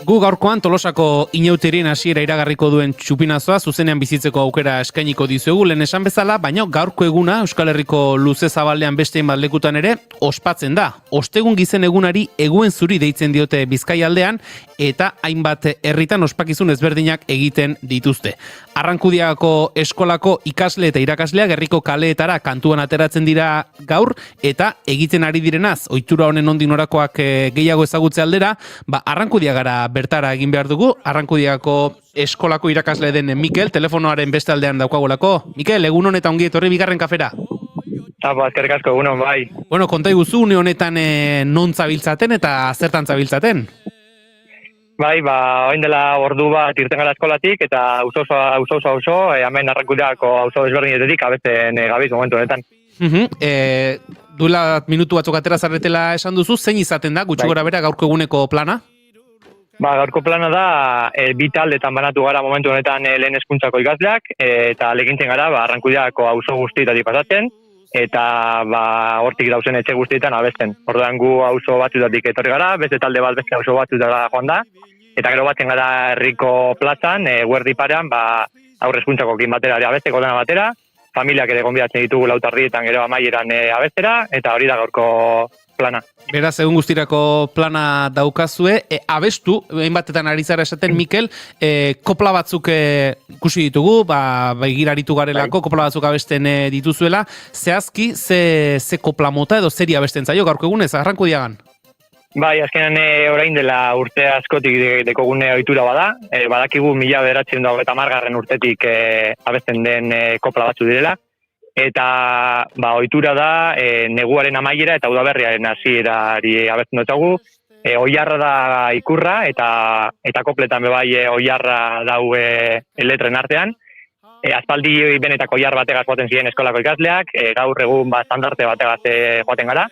Gu gaurkoan Tolosako inauterien hasiera iragarriko duen txupinazoa zuzenean bizitzeko aukera eskainiko dizuegu lehen esan bezala, baina gaurko eguna Euskal Herriko luze zabalean beste hainbat lekutan ere ospatzen da. Ostegun gizen egunari eguen zuri deitzen diote Bizkaialdean eta hainbat herritan ospakizun ezberdinak egiten dituzte. Arrankudiako eskolako ikasle eta irakasleak herriko kaleetara kantuan ateratzen dira gaur eta egiten ari direnaz, ohitura honen nondik norakoak gehiago ezagutze aldera, Arrankudiagara bertara egin behar dugu. Arrankudiako eskolako irakasle den Mikel, telefonoaren beste aldean daukagolako. Mikel, egun honetan ongi etorri bigarren kafera. Eskerrik asko, egunon, bai. Bueno, konta iguzu, une honetan non zabiltzaten eta zertan zabiltzaten? Bai, orain dela ordu bat irten gara eskolatik eta auzo, hemen Arrankudiako auzo desberdinetetik abesten gabiz momentu honetan. Duela minutu batzuk atera zarretela esan duzu, zein izaten da, gutxi gora bera gaurko eguneko plana? Gaurko plana da, bi taldetan banatu gara momentu honetan lehen hezkuntzako ikasleak, eta legintzen gara Arrankudiako auzo guztietatik pasatzen, eta hortik dauzen etxe guztietan abesten. Orduan gu auzo batzuetatik etorri gara, beste talde bat beste auzo batzuetara joan da, eta gero batzen gara herriko plazan, guerdi parean, aurre hezkuntzakoekin batera abesteko dena batera, familiak ere gonbidatzen ditugu lautarrietan gero amaieran abestera, eta hori da gaurko plana. Beraz, egun guztirako plana daukazue, abestu, hainbatetan ari zara esaten, Mikel, kopla batzuk ikusi ditugu, begiraritu garelako, kopla batzuk abesten dituzuela, zehazki, ze kopla mota edo zeri abesten zaio, gaurko egunez, Arrankudiagan? Bai, azkenan orain dela urte askotik dekogune ohitura bada, badakigu 1990 urtetik abesten den kopla batzu direla, eta ohitura da neguaren amaiera eta udaberriaren hasierari abesten dutzagu, oiarra da ikurra eta kopletan bebai oiarra dau letren artean, aspaldi benetako oiar bategaz joaten ziren eskolako ikasleak, gaur egun standarte bategaz joaten gara,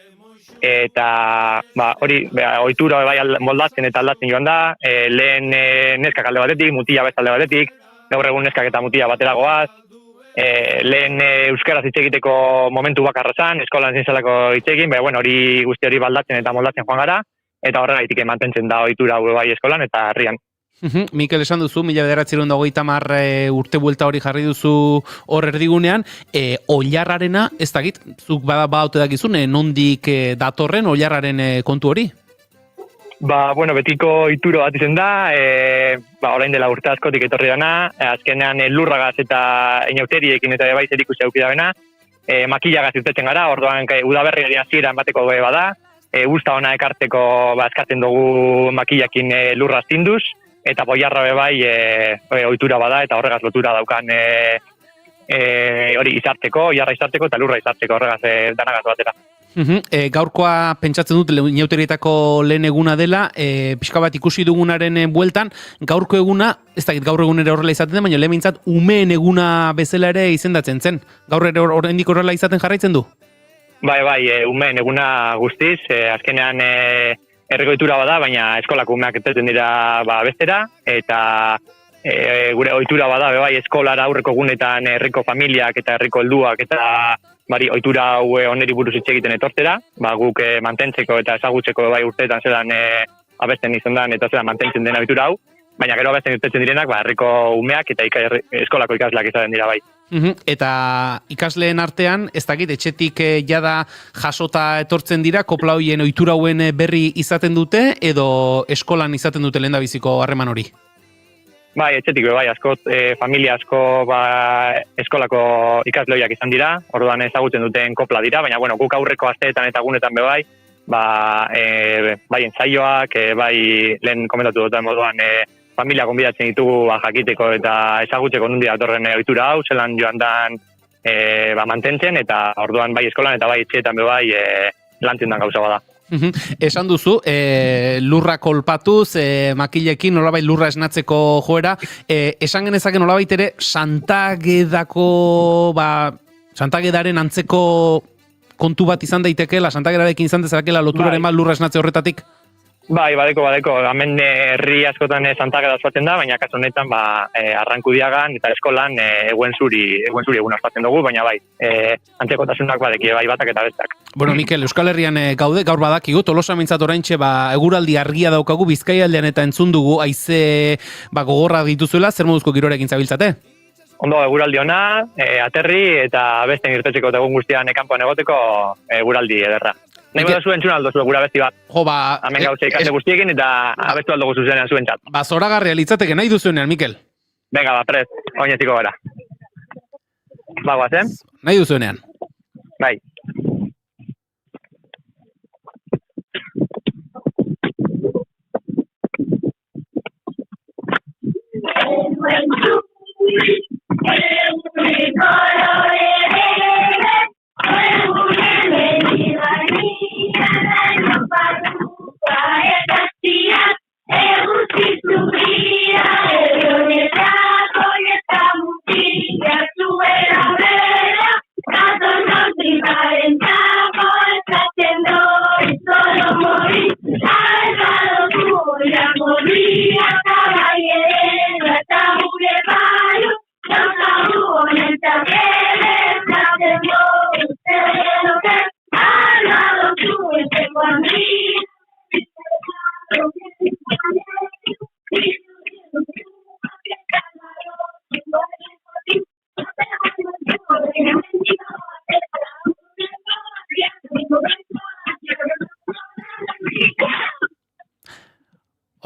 eta hori ohitura bai moldatzen eta aldatzen joan da, lehen neskak alde batetik, mutila beste alde batetik, gaur egun neskak eta mutila batera goaz, lehen euskaraz hitz egiteko momentu bakarra zan, eskolan zinzelako hitz egin, hori guzti hori baldatzen eta moldatzen joan gara, eta horregaitik mantentzen da ohitura bai eskolan eta herrian. Mikel, esan duzu, 1990 urte buelta hori jarri duzu hor erdigunean, oilarrarena, ez dakit, zuk badaute dakizun, nondik datorren oilarraren kontu hori? Betiko ituro bat izen da, orain dela urte askotik etorri dana, azkenean lurragaz eta inauteriekin eta bai zer ikusi auki dabena, makillagaz irtetzen gara, orduan udaberriari hasieran bateko bada, usta ona ekarteko eskatzen dugu makillakin lurra astinduz, eta boiarra bai ohitura bada eta horregaz lotura daukan hori izartzeko, jarra izartzeko eta lurra izartzeko horregaz danagaz batera. Gaurkoa pentsatzen dut inauterietako lehen eguna dela, pixka bat ikusi dugunaren bueltan, gaurko eguna, ez dakit gaur egunera horrela izaten den, baina lehen mintzat umeen eguna bezala ere izendatzen zen. Gaur ere oraindik horrela izaten jarraitzen du? Bai, umeen eguna guztiz, azkenean herriko bada, baina eskolako umeak etetzen dira bestera, eta gure ohitura bada, bai, eskolara aurreko gunetan herriko familiak eta herriko helduak eta ohitura hau oneri buruz hitz egiten etortzera, guk mantentzeko eta ezagutzeko bai urteetan zelan abesten izan dan eta zelan mantentzen den ohitura hau, baina gero abesten irtetzen direnak herriko umeak eta eskolako ikasleak izaten dira bai. Eta ikasleen artean, ez dakit, etxetik jada jasota etortzen dira, kopla hoien ohitura hauen berri izaten dute, edo eskolan izaten dute lehendabiziko harreman hori? Bai, etxetik askot, familia asko eskolako ikasleoiak izan dira, orduan ezagutzen duten kopla dira, baina guk aurreko asteetan eta gunetan bai entzaioak, bai lehen komentatu duten moduan familia konbidatzen ditugu jakiteko eta ezagutzeko nundi datorren ohitura hau, zelan joan dan mantentzen, eta orduan bai eskolan eta bai etxeetan bai lantzen dan gauza bada. Esan duzu, lurra kolpatuz, makilekin nolabait lurra esnatzeko joera, esan genezake nolabait ere Santagedaren antzeko kontu bat izan daitekeela, Santagedarekin izan dezakela loturaren bat lurra esnatze horretatik? Bai, badeko. Hemen herri askotan Santageda ospatzen da, baina kasu honetan Arrankudiagan eta eskolan eguen zuri eguna ospatzen dugu, baina bai, antzekotasunak badeki bai batak eta bestak. Bueno, Mikel, Euskal Herrian gaude, gaur badakigu, Tolosa mintzat oraintxe eguraldi argia daukagu, Bizkaialdean eta entzun dugu, haize gogorra dituzuela, zer moduzko girorekin zabiltzate? Ondo, eguraldi ona, aterri eta besten irtetzeko eta egun guztian kanpoan egoteko eguraldi ederra. Nahi da zuen txun aldo zuen gura besti bat. Hemen gauze ikasle guztiekin eta abestu aldo zuzenean zuen txat. Zoragarria litzateke nahi duzuenean, Mikel? Venga, prest, oinetiko gara. Guazen? Nahi duzuenean. Bai.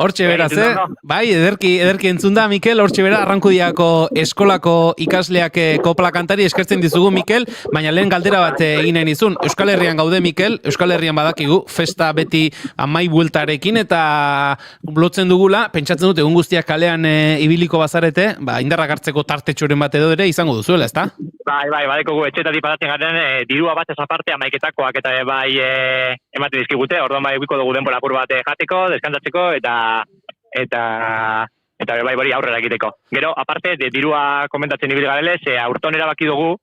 Hortxe beraz, bai, ederki entzun da, Mikel, hortxe bera, Arrankudiako eskolako ikasleak kopla kantari eskertzen dizugu, Mikel, baina lehen galdera bat egin nahi nizun. Euskal Herrian gaude, Mikel, Euskal Herrian badakigu, festa beti amai bueltarekin, eta lotzen dugula, pentsatzen dut, egun guztiak kalean ibiliko bazarete, indarrak hartzeko tartetxoren bat edo ere izango duzuela, ezta? Bai, badeko gu etxetatik patatzen garen, dirua bat ez aparte amaiketakoak eta bai ematen dizkigute, orduan bai biko dugu denbora apur bat jateko, deskantzatzeko eta bai bori aurrera egiteko. Gero, aparte, dirua komentatzen ibil garelez, aurton erabaki dugu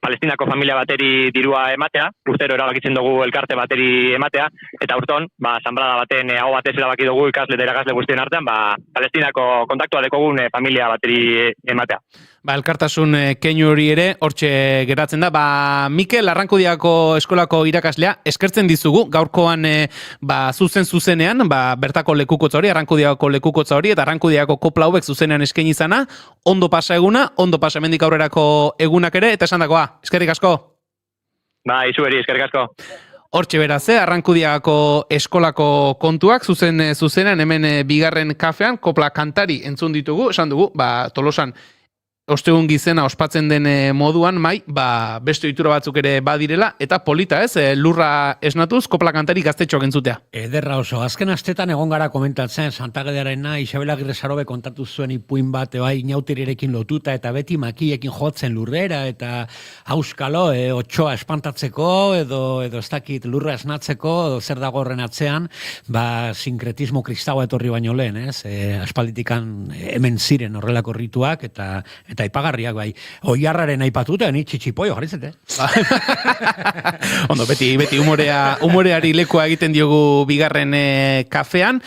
Palestinako familia bateri dirua ematea, urtero erabakitzen dugu elkarte bateri ematea, eta aurton, zanbrada baten hau batez erabaki dugu ikasle eta irakasle guztien artean, Palestinako kontaktua dekogun familia bateri ematea. Elkartasun keinu hori ere, hortxe geratzen da. Mikel, Arrankudiako eskolako irakaslea, eskertzen dizugu, gaurkoan zuzenean, bertako lekukotza hori, Arrankudiako lekukotza hori, eta Arrankudiako kopla hauek zuzenean eskaini izana, ondo pasa eguna, ondo pasa hemendik aurrerako egunak ere, eta esan dakoa, eskerrik asko. Izuberi, eskerrik asko. Hortxe beraz, Arrankudiako eskolako kontuak, zuzenean hemen bigarren kafean, kopla kantari entzun ditugu, esan dugu, Tolosan ostegun gizena ospatzen den moduan, Mai, beste ohitura batzuk ere badirela, eta polita ez, lurra esnatuz, kopla kantari gaztetxoak entzutea. Ederra oso, azken astetan egon gara komentatzen, Santagedarena, Isabel Agirre Sarobe kontatu zuen ipuin bat, inautirirekin lotuta, eta beti makiekin jotzen lurrera, eta auskalo, otxoa espantatzeko, edo ez dakit lurra esnatzeko, edo zer dago horren atzean, sinkretismo kristaua etorri baino lehen, ez? Aspalditikan hemen ziren horrelako rituak, eta ipagarriak bai. Oiarraren aipatuta, ni txitxipoio jarritzete. Ondo, beti humoreari lekua egiten diogu bigarren kafean.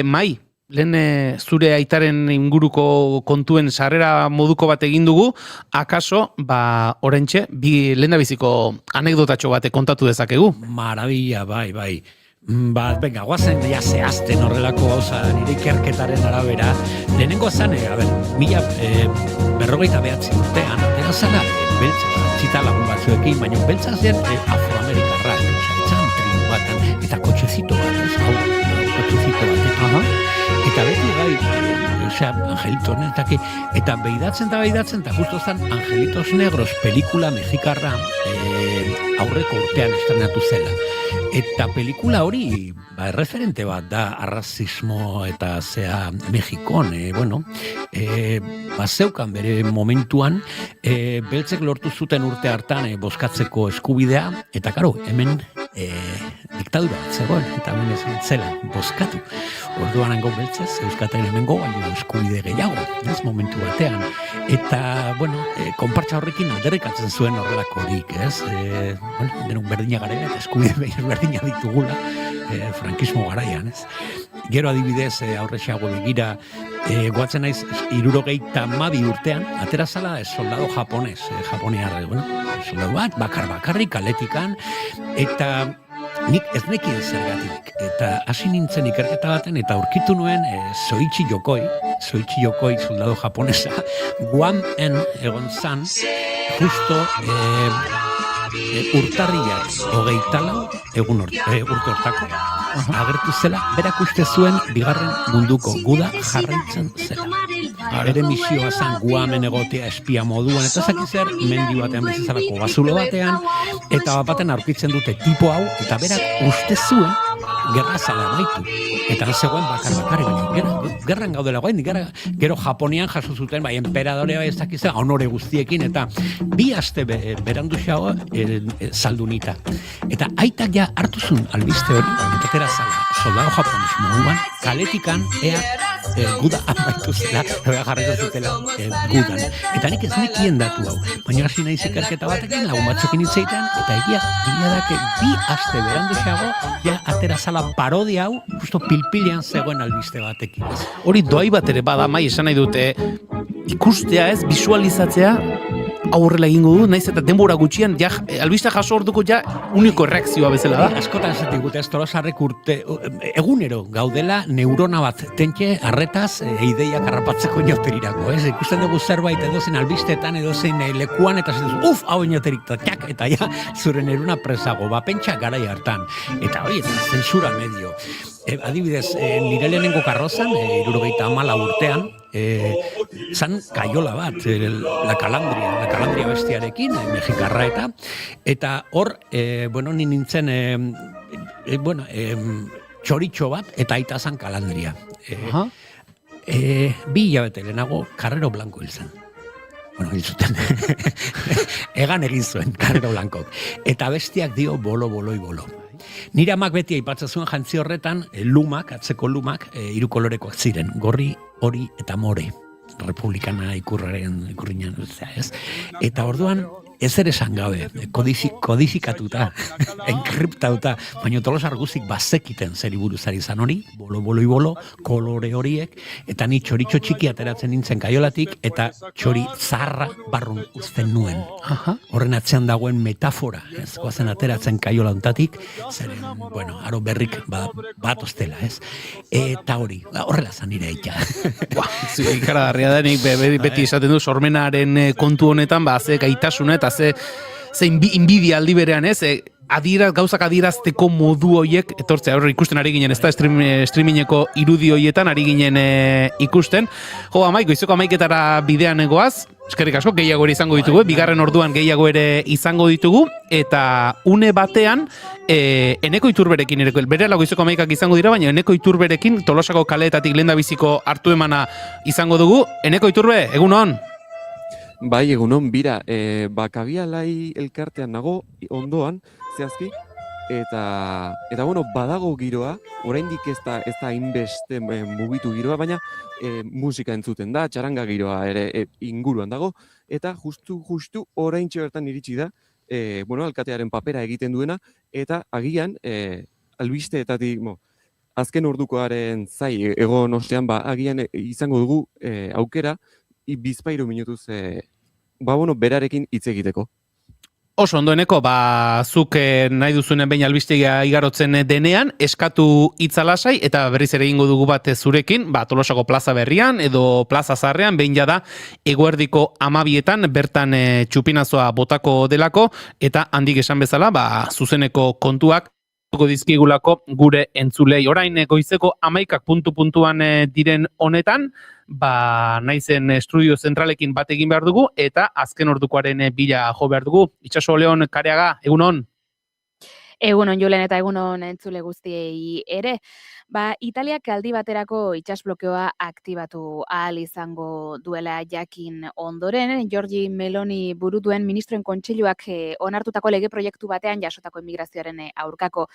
Mai, lehen zure aitaren inguruko kontuen sarrera moduko bat egin dugu, akaso, oraintxe, lehendabiziko anekdotatxo bate kontatu dezakegu. Maravilla, bai. Venga, guazen ja zehazten horrelako gauza nire ikerketaren arabera. Lehenengo zan, 1949 urtean, atera zara, beltza, txita lagun batzuekin, baina beltza zen afroamerikarrak, etzan tribu batan, eta kotxezito bat, kotxezito bat, eta beti gai, Angelitos, eta behidatzen, eta justo zan Angelitos Negros pelikula mexikarra aurreko urtean estrenatu zela. Eta pelikula hori, referente bat da arrazismo eta zea Mexikon, zeukan bere momentuan, beltzek lortu zuten urte hartan bozkatzeko eskubidea, eta karo, hemen diktadura bat zegoen, eta hemen ez zela bozkatu. Orduan hango beltzez, euskaten hemengo, baina eskubide gehiago, ez momentu batean. Eta, konpartza horrekin alderrikatzen zuen horrelakorik, ez? Denok berdina garela, eta eskubide berdina ditugula, frankismo garaian, ez? Gero adibidez, aurrexeago begira, goatzen naiz, 72 urtean, atera zala soldado japonez, japoniarra, soldado bat, bakarrik, kaletikan, eta nik ez nekien zergatik, eta hasi nintzen ikerketa baten, eta aurkitu nuen Soichi Yokoi soldado japonesa, Guamen egon zan, justo urtarriak 24 urte hortako, agertu zela, berak uste zuen bigarren munduko guda jarraitzen zela. Bere misioa zan Guamen egotea espia moduan, eta zakizer mendi batean bizizalako bazulo batean, eta baten aurkitzen dute tipo hau, eta berak uste zuen gerra zala amaitu. Eta zegoen bakarrik, baina gerran gaudela goen, gero Japonian jaso zuten, enperadorea ez dakiza, honore guztiekin, eta 2 aste berandu xago zaldunita. Eta aitak ja hartu zuen albiste hori, eta tera zala, soldado japones moduan, kaletikan, guda amaitu zela, jarraitu zutela gudan. Eta nik ez nekien datu hau, baina hasi nahi ikerketa batekin, lagun batzukin hitzeiten, eta egia dake 2 aste berandu xago, ja atera zala parodia hau, justo pilpilean zegoen albiste batekin. Hori doai bat ere bada, Mai, esan nahi dute, ikustea ez, visualizatzea, aurrela egingo du, naiz eta denbora gutxian, albiste jaso orduko uniko reakzioa bezala da. Askotan esatik gute, ez tolosarrek urte, egunero gaudela neurona bat, tentxe, arretaz, ideiak harrapatzeko inoterirako, ez? Ikusten dugu zerbait edozen albistetan, edozen lekuan, eta zetu, hau inoterik, eta zure neurona presago, pentsa garai hartan. Eta hori, zensura medio. Adibidez, nire lehenengo karrozan, 74 urtean, zan kaiola bat, la Calandria bestiarekin, mexikarra eta hor, ni nintzen, txoritxo bat, eta aita zan Calandria. 2 hilabete lehenago, Carrero Blanco hil zen. Hil zuten. Egan egin zuen, Carrero Blancok. Eta bestiak dio bolo. Nire amak beti aipatzen zuen jantzi horretan, atzeko lumak, 3 kolorekoak ziren, gorri, hori eta more. Republikana ikurriñan, ez? Eta orduan, ez ere esan gabe, kodifikatuta, enkriptauta, baina Tolosar guzik bazekiten zeri buruzari zan hori, bolo, kolore horiek, eta ni txoritxo txiki ateratzen nintzen kaiolatik, eta txori zarra barrun uzten nuen. Horren atzean dagoen metafora, ez goazen ateratzen kaiola ontatik, zeren, aro berrik bat ostela, ez? Eta hori, horrela zan nire eita. Ikaragarria da, nik beti esaten du, sormenaren kontu honetan, ze gaitasuna eta ze inbidia aldi berean, ez? gauzak adierazteko modu hoiek etortzea, hor ikusten ari ginen, ez da streamingeko irudi hoietan ari ginen ikusten. Jo, goizeko 11etara bidean egoaz, eskerrik asko, gehiago ere izango ditugu, bigarren orduan gehiago ere izango ditugu, eta une batean, Eneko Iturberekin, berela goizeko 11ak izango dira, baina Eneko Iturberekin Tolosako kaleetatik lehendabiziko hartu emana izango dugu. Eneko Iturbe, egun hon? Bai, egunon, bira, Kabialai elkartean nago, ondoan, zehazki, eta bueno, badago giroa, oraindik ez da hainbeste mugitu giroa, baina musika entzuten da, txaranga giroa ere inguruan dago, eta justu oraintxe bertan iritsi da, alkatearen papera egiten duena, eta agian, albisteetatik, azken ordukoaren zai egon ostean, agian izango dugu aukera, bizpahiru minutuz berarekin hitz egiteko. Oso ondo, Eneko, zuk nahi duzunen behin albistegia igarotzen denean, eskatu hitzalasai eta berriz ere egingo dugu bat zurekin, Tolosako plaza berrian edo plaza zarrean, behin jada eguerdiko 12etan bertan txupinazoa botako delako, eta handik esan bezala, zuzeneko kontuak dizkigulako gure entzulei. Orain goizeko 11ak puntuan diren honetan, naizen estudio zentralekin bat egin behar dugu, eta azken ordukoaren bila jo behar dugu. Itxaso Leon Kareaga, egunon? Egunon Julen eta egunon entzule guztiei ere. Italiak aldi baterako itsasblokeoa aktibatu ahal izango duela jakin ondoren, Giorgi Meloni buru duen ministroen kontseiluak onartutako lege proiektu batean jasotako immigrazioaren aurkako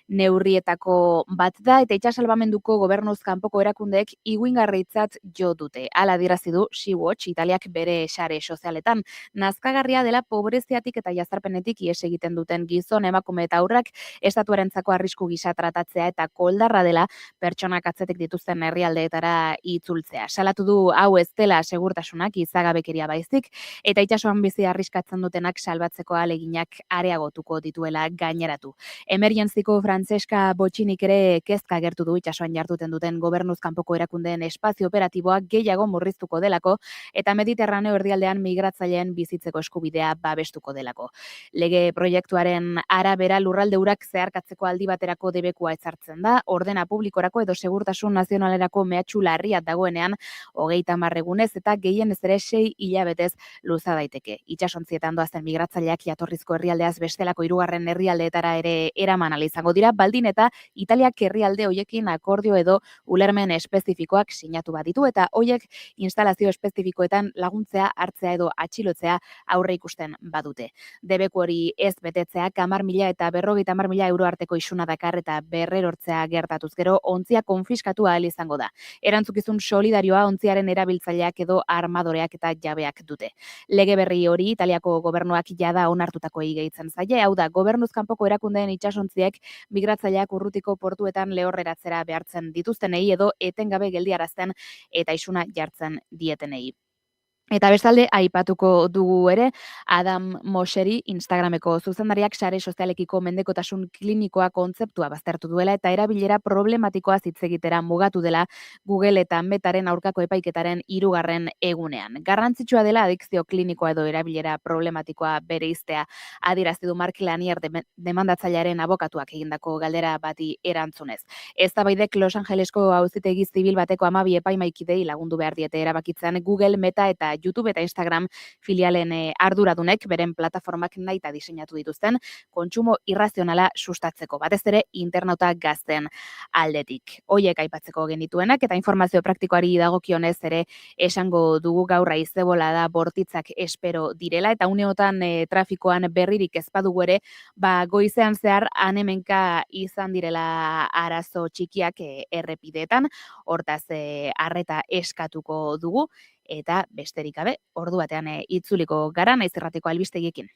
neurrietako bat da, eta itsasalbamenduko gobernuz kanpoko erakundeek iguingarritzat jo dute. Hala adierazi du Sea-Watch Italiak bere sare sozialetan. Nazkagarria dela pobreziatik eta jazarpenetik ihes egiten duten gizon, emakume eta haurrak estatuarentzako arrisku gisa tratatzea eta koldarra dela pertsonak atzetik dituzten herrialdeetara itzultzea. Salatu du hau ez dela segurtasunak izagabekeria baizik, eta itsasoan bizi arriskatzen dutenak salbatzeko ahaleginak areagotuko dituela gaineratu. Emergentziko Francesca Botxinik ere kezka agertu du itsasoan jarduten duten gobernuz kanpoko erakundeen espazio operatiboa gehiago murriztuko delako eta Mediterraneo erdialdean migratzaileen bizitzeko eskubidea babestuko delako. Lege proiektuaren arabera lurralde urak zeharkatzeko aldi baterako debekua ezartzen da, ordena publikorako edo segurtasun nazionalerako mehatxu larriat dagoenean 30 egunez eta gehienez ere 6 hilabetez luza daiteke. Itsasontzietan doazen migratzaileak jatorrizko herrialdeaz bestelako hirugarren herrialdeetara ere eraman ahal izango dira, baldin eta Italiak herrialde hoiekin akordio edo ulermen espezifikoak sinatu baditu eta hoiek instalazio espezifikoetan laguntzea, hartzea edo atxilotzea aurre ikusten badute. Debeku hori ez betetzea 10.000 eta 50.000 euro arteko isuna dakar eta berrerortzea gertatuz gero ontzia konfiskatu ahal izango da. Erantzukizun solidarioa ontziaren erabiltzaileak edo armadoreak eta jabeak dute. Lege berri hori Italiako gobernuak jada onartutakoei gehitzen zaie, hau da gobernuz kanpoko erakundeen itsasontziek migratzaileak urrutiko portuetan lehorreratzera behartzen dituztenei edo etengabe geldiarazten eta isuna jartzen dietenei. Eta bestalde, aipatuko dugu ere, Adam Mosseri Instagrameko zuzendariak sare sozialekiko mendekotasun klinikoa kontzeptua baztertu duela eta erabilera problematikoa hitz egitera mugatu dela Google eta Metaren aurkako epaiketaren 3. egunean. Garrantzitsua dela adikzio klinikoa edo erabilera problematikoa bereiztea adierazi du Mark Lanier demandatzailearen abokatuak egindako galdera bati erantzunez. Eztabaidek Los Angelesko auzitegi zibil bateko 12 epaimaikidei lagundu behar diete erabakitzen Google, Meta eta YouTube eta Instagram filialen arduradunek beren plataformak nahita diseinatu dituzten kontsumo irrazionala sustatzeko, batez ere internauta gazten aldetik. Hoiek aipatzeko genituenak eta informazio praktikoari dagokionez ere esango dugu gaur haizebola da bortitzak espero direla eta uneotan trafikoan berririk ez badugu ere, goizean zehar anemenka izan direla arazo txikiak errepideetan, hortaz arreta eskatuko dugu. Eta besterik gabe, ordu batean itzuliko gara naiz irratiko albistegiekin.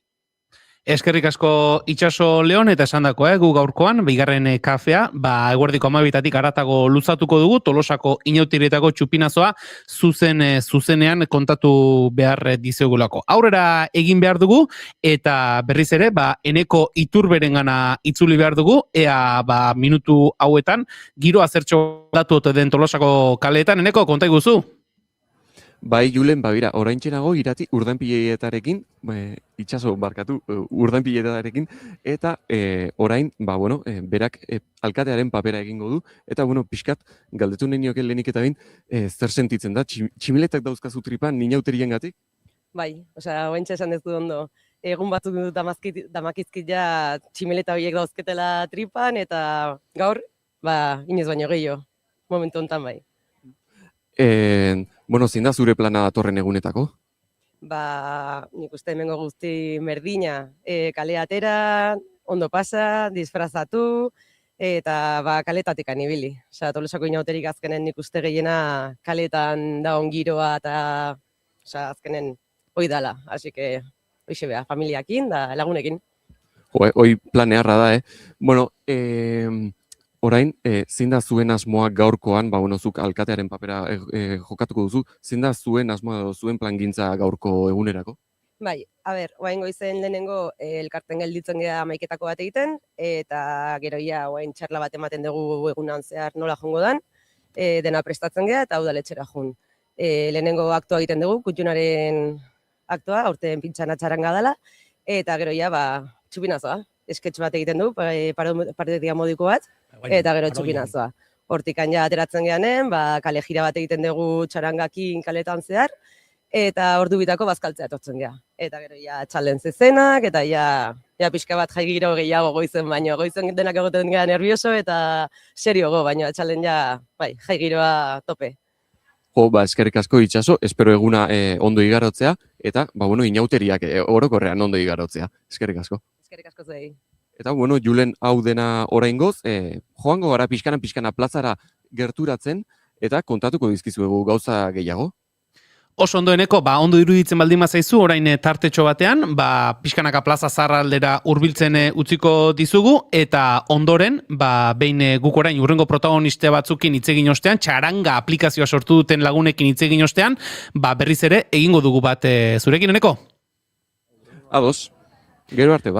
Eskerrik asko Itxaso Leon eta esandako gu gaurkoan, bigarren kafea, eguerdiko 12etatik haratago luzatuko dugu, Tolosako inautiretako txupinazoa zuzenean kontatu behar dizeugulako. Aurrera egin behar dugu, eta berriz ere, Eneko Iturberengana itzuli behar dugu, ea minutu hauetan, giro azertxo datu den Tolosako kaleetan, Eneko, konta iguzu? Bai, Julen, bira, oraintxenago irati urdanpiletarekin, itxaso barkatu, urdanpiletarekin, eta orain, berak alkatearen papera egingo du, eta, pixkat, galdetu nahi nioken lehenik eta bain, zer sentitzen da, tximiletak dauzkazu tripan, ninauterien gatik? Bai, oaintxe esan ez du ondo, egun batzuk damakizkit ja tximeleta horiek dauzketela tripan, eta gaur, inoiz baino gehiago, momentu honetan bai. Zein da zure plana datorren egunetako? Nik uste hemengo guzti merdina, kale atera, ondo pasa, disfrazatu, eta kaletatik anibili. Tolosako inauterik azkenen nik uste gehiena kaletan da ongiroa eta azkenen hoi dala. Así que, hoxe beha, familiakin da lagunekin. Hoi planearra da, Orain, zein da zuen asmoa gaurkoan, zuk alkatearen papera jokatuko duzu, zein da zuen asmoa zuen plangintza gaurko egunerako? Bai, oain goizen lehenengo elkarten gelditzen gea amaiketako bat egiten, eta gero oain txarla bat ematen dugu egunan zehar nola jongo dan, dena prestatzen gea eta udaletxera jun. Lehenengo aktua egiten dugu, kutxunaren aktua, aurten pintxana txaranga dela, eta gero txupinazoa, esketx bat egiten du, paredia modiko bat, eta gero txupinazoa. Hortikan ateratzen geanen, kale jira bat egiten dugu txarangakin kaletan zehar, eta ordu bitako bazkaltzea etortzen geha. Eta gero txalden zezenak, eta pixka bat jai giro gehiago goizen baino. Goizen denak egoten geha nervioso eta seriogo, baino txalden jai giroa tope. Eskerrik asko itxaso, espero eguna ondo igarotzea, eta, inauteriak orokorrean ondo igarotzea. Eskerrik asko. Eskerrik asko zuei. Eta, Julen, hau dena oraingoz, joango gara pixkana plazara gerturatzen, eta kontatuko dizkizuegu gauza gehiago. Oso ondoeneko, ondo iruditzen baldin bazaizu, orain tartetxo batean, pixkanaka plaza zarraldera hurbiltzen utziko dizugu, eta ondoren, behin guk orain urrengo protagoniste batzukin hitzegin ostean, txaranga aplikazioa sortu duten lagunekin hitzegin ostean, berriz ere egingo dugu bat zurekin, eneko? Ados, gero arte,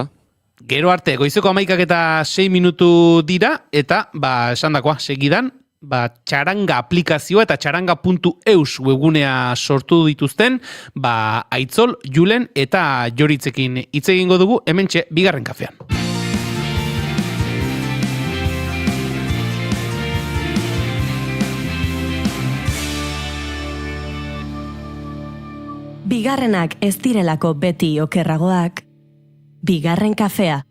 Gero arte, goizeko 11:06 minutu dira, eta, esan dakoa, segidan, txaranga aplikazioa eta txaranga.eus webgunea sortu dituzten, Aitzol, Julen eta Joritzekin hitz egingo dugu, hementxe, bigarren kafean. Bigarrenak ez direlako beti okerragoak, bigarren kafea.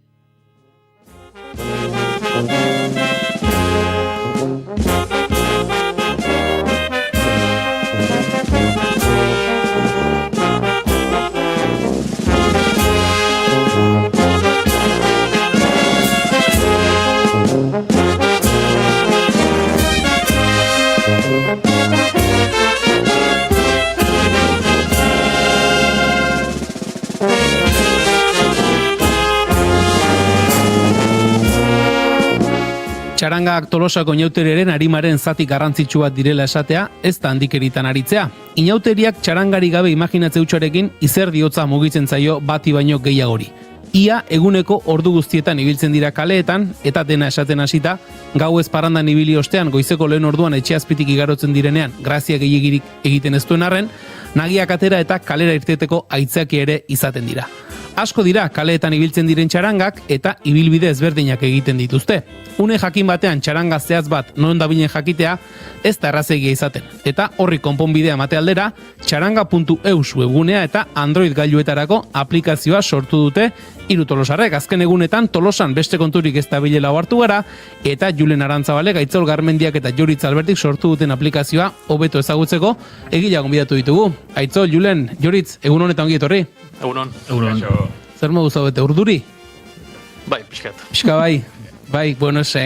Txarangak Tolosako inauteriaren arimaren zati garrantzitsu bat direla esatea, ez da handikeritan aritzea. Inauteriak txarangari gabe imaginatze hutsarekin izerdi hotza mugitzen zaio bati baino gehiagori. Ia eguneko ordu guztietan ibiltzen dira kaleetan, eta dena esaten hasita, gau ez parandan ibili ostean goizeko lehen orduan etxe azpitik igarotzen direnean, grazia gehiegirik egiten ez duen arren, nagiak atera eta kalera irteteko aitzaki ere izaten dira. Asko dira kaleetan ibiltzen diren txarangak eta ibilbide ezberdinak egiten dituzte. Une jakin batean txaranga zehatz bat non dabilen jakitea ez da errazegia izaten. Eta horri konponbidea emate aldera, txaranga.eus webgunea eta Android gailuetarako aplikazioa sortu dute hiru tolosarrek. Azken egunetan Tolosan beste konturik ez da bilela hartu gara, eta Julen Arantzabale, Aitzol Garmendiak eta Joritz Albertik sortu duten aplikazioa hobeto ezagutzeko egila gonbidatu ditugu. Aitzol, Julen, Joritz, egun honetan ongi etorri? Egunon. Zer moduz hau bete, urduri? Bai, pixkat. Pixka bai,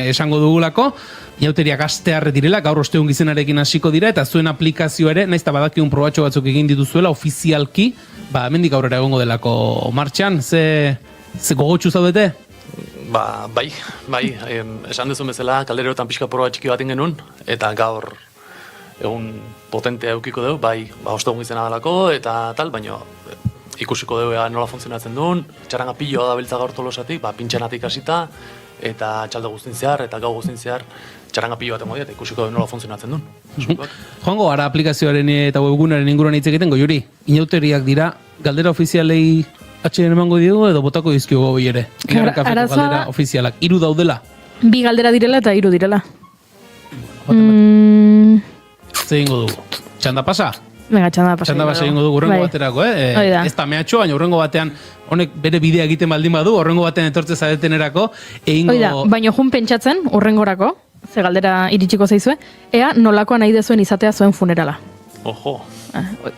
esango dugulako, inauteriak astearre direla, gaur ostegun gizenarekin hasiko dira, eta zuen aplikazio ere, naiz eta badakiun probatxo batzuk egin dituzuela, ofizialki, hemendik aurrera egongo delako martxan, ze gogotxu zaudete? Bai, esan duzun bezala, kalderotan pixka proba txiki bat genuen, eta gaur egun potentea eukiko dugu, ostegun gizena delako, eta tal, baina ikusiko dugu nola funtzionatzen duen, txaranga piloa da biltza gaur Tolosatik, pintxanatik hasita, eta txalde guztin zehar, eta gau guztin zehar, txaranga pilo bat emango eta ikusiko nola funtzionatzen duen. Joango, ara aplikazioaren eta webgunaren inguruan hitz egiten, Goiuri, inauteriak dira, galdera ofizialei atxeden emango diogu edo botako dizkiogo bai ere? Bigarren kafeko galdera ofizialak, 3 daudela? 2 galdera direla eta 3 direla. Zer ingo dugu? Txanda pasa? Venga, txanda pasa. Txanda pasa ingo dugu urrengo baterako, ez da mehatxo, baina urrengo batean honek bere bidea egiten baldin badu, urrengo batean etortze zaretenerako, Oida, baina jun pentsatzen, urrengorako, ze galdera iritsiko zaizue, ea nolakoa nahi dezuen izatea zuen funerala. Ojo.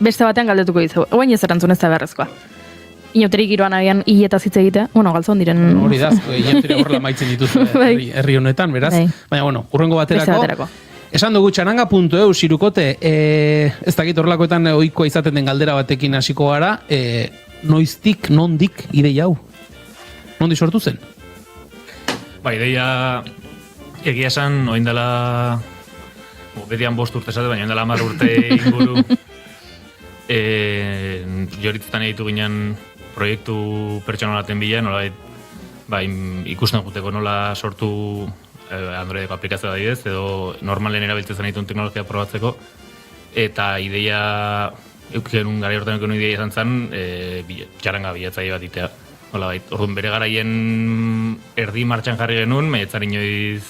Beste batean galdetuko dizu, oain ez erantzun ez da beharrezkoa. Inauterik giroan agian hiletaz hitz egitea, galtzon diren... Hori da, inauterik horrela maitzen dituzu herri honetan, beraz. Baina, urrengo baterako. Esan dugu txaranga.eu sirukote, ez dakit horrelakoetan ohikoa izaten den galdera batekin hasiko gara, noiztik, nondik ideia hau? Nondi sortu zen? Ba, ideia egia esan, oindela bedian 5 urte esate, baina oindela 10 urte inguru joritzetan egitu ginen proiektu pertsonalaten bila, nola ikusten juteko nola sortu Androideko aplikazioa adibidez, edo normalen erabiltzen dituen teknologia probatzeko, eta ideia euken gara hortan euken ideia izan zen, txaranga bilatzaile bat itea. Orduan bere garaien erdi martxan jarri genuen, maiatzar inoiz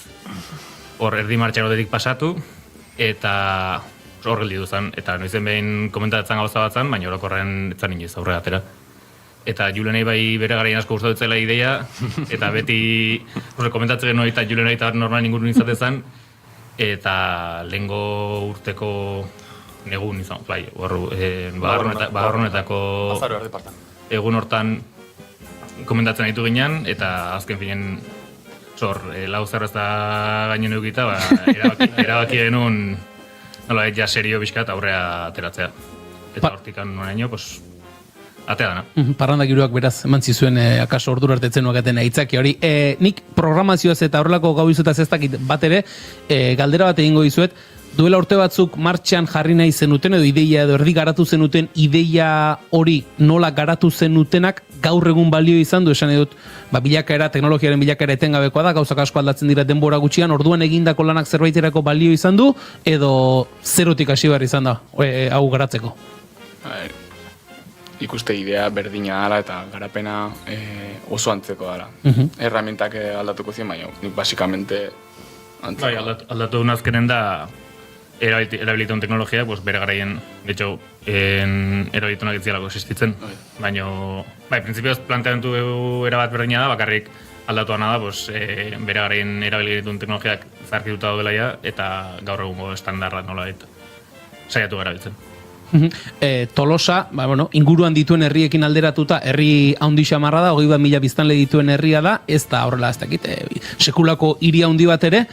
hor erdi martxan otetik pasatu, eta hor geldi duzan, eta noizen behin komentatzen gauza bat zen, baina orokorren etzan inoiz aurrera atera. Eta Julenei bai bere garaien asko gustatzen ideia, eta beti komentatzen genuen eta Julenei eta normal ingurun izatezan, eta lehengo urteko negun izan, bagarronetako egun hortan komentatzen ditu ginen, eta azken finen lau zerrezta gainen eukita, erabaki genuen ja serio bizkat aurrea ateratzea. Eta hortikan noraino, atea dana. Parrandak iruak beraz eman zizuen akaso ordura artetzen nuakaten aitzaki hori. Nik programazioaz eta horrelako gau izutaz ez dakit bat ere, galdera bat egingo dizuet, duela urte batzuk martxan jarri nahi zenuten edo ideia edo erdi garatu zenuten ideia hori nola garatu zenutenak gaur egun balio izan du, esan edut bilakaera, teknologiaren bilakaera etengabekoa da, gauzak asko aldatzen dira denbora gutxian, orduan egindako lanak zerbaiterako balio izan du edo zerotik hasi behar izan da hau garatzeko? Ikuste idea berdina dela eta garapena oso antzeko dela. Herramientak aldatuko ziren, baina basikamente antzeko. Aldatu nazkenen da erabilitun teknologia, bere garaien, de hecho, erabilitunak etzialako existitzen. Baina, prinsipioz planteamentu erabat berdina da, bakarrik aldatuana da, bere garaien erabilitun teknologiak zarkituta daudela ja, eta gaur egungo estandarra nola saiatu erabiltzen. Tolosa, inguruan dituen herriekin alderatuta, herri handi xamarra da, 20.000 biztanle dituen herria da, ez da horrela, ez dakit, sekulako hiri handi bat ere,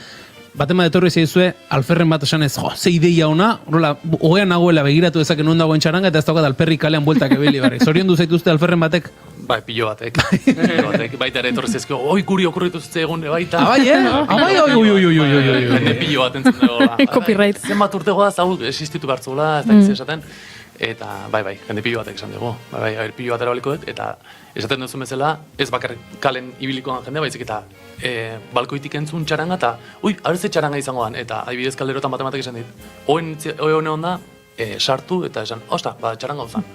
batema detorri zaizue, alferren bat esan ez, ze ideia ona, horrela, hogean nagoela begiratu dezake nuen dagoen txaranga, eta ez daukat alperrik kalean bueltak ebili barri. Zorion du zaituzte alferren batek? Pilo batek. Baita ere etorri zaizkio, guri okurritu zitze egun, baita. Pilo bat entzun dugu. Copyright. Zenbat urtego da, zau existitu bertzula, ez dakiz esaten. Eta, jende pilo batek esan dugu. Pilo bat erabaliko dut, eta esaten duzu bezala, ez bakarrik kalen ibilikoan jendea, baizik eta balkoitik entzun txaranga, eta ze txaranga izango dan, eta adibidez kalderotan batematek esan dit. Oe onda, sartu, eta esan, txaranga uzan.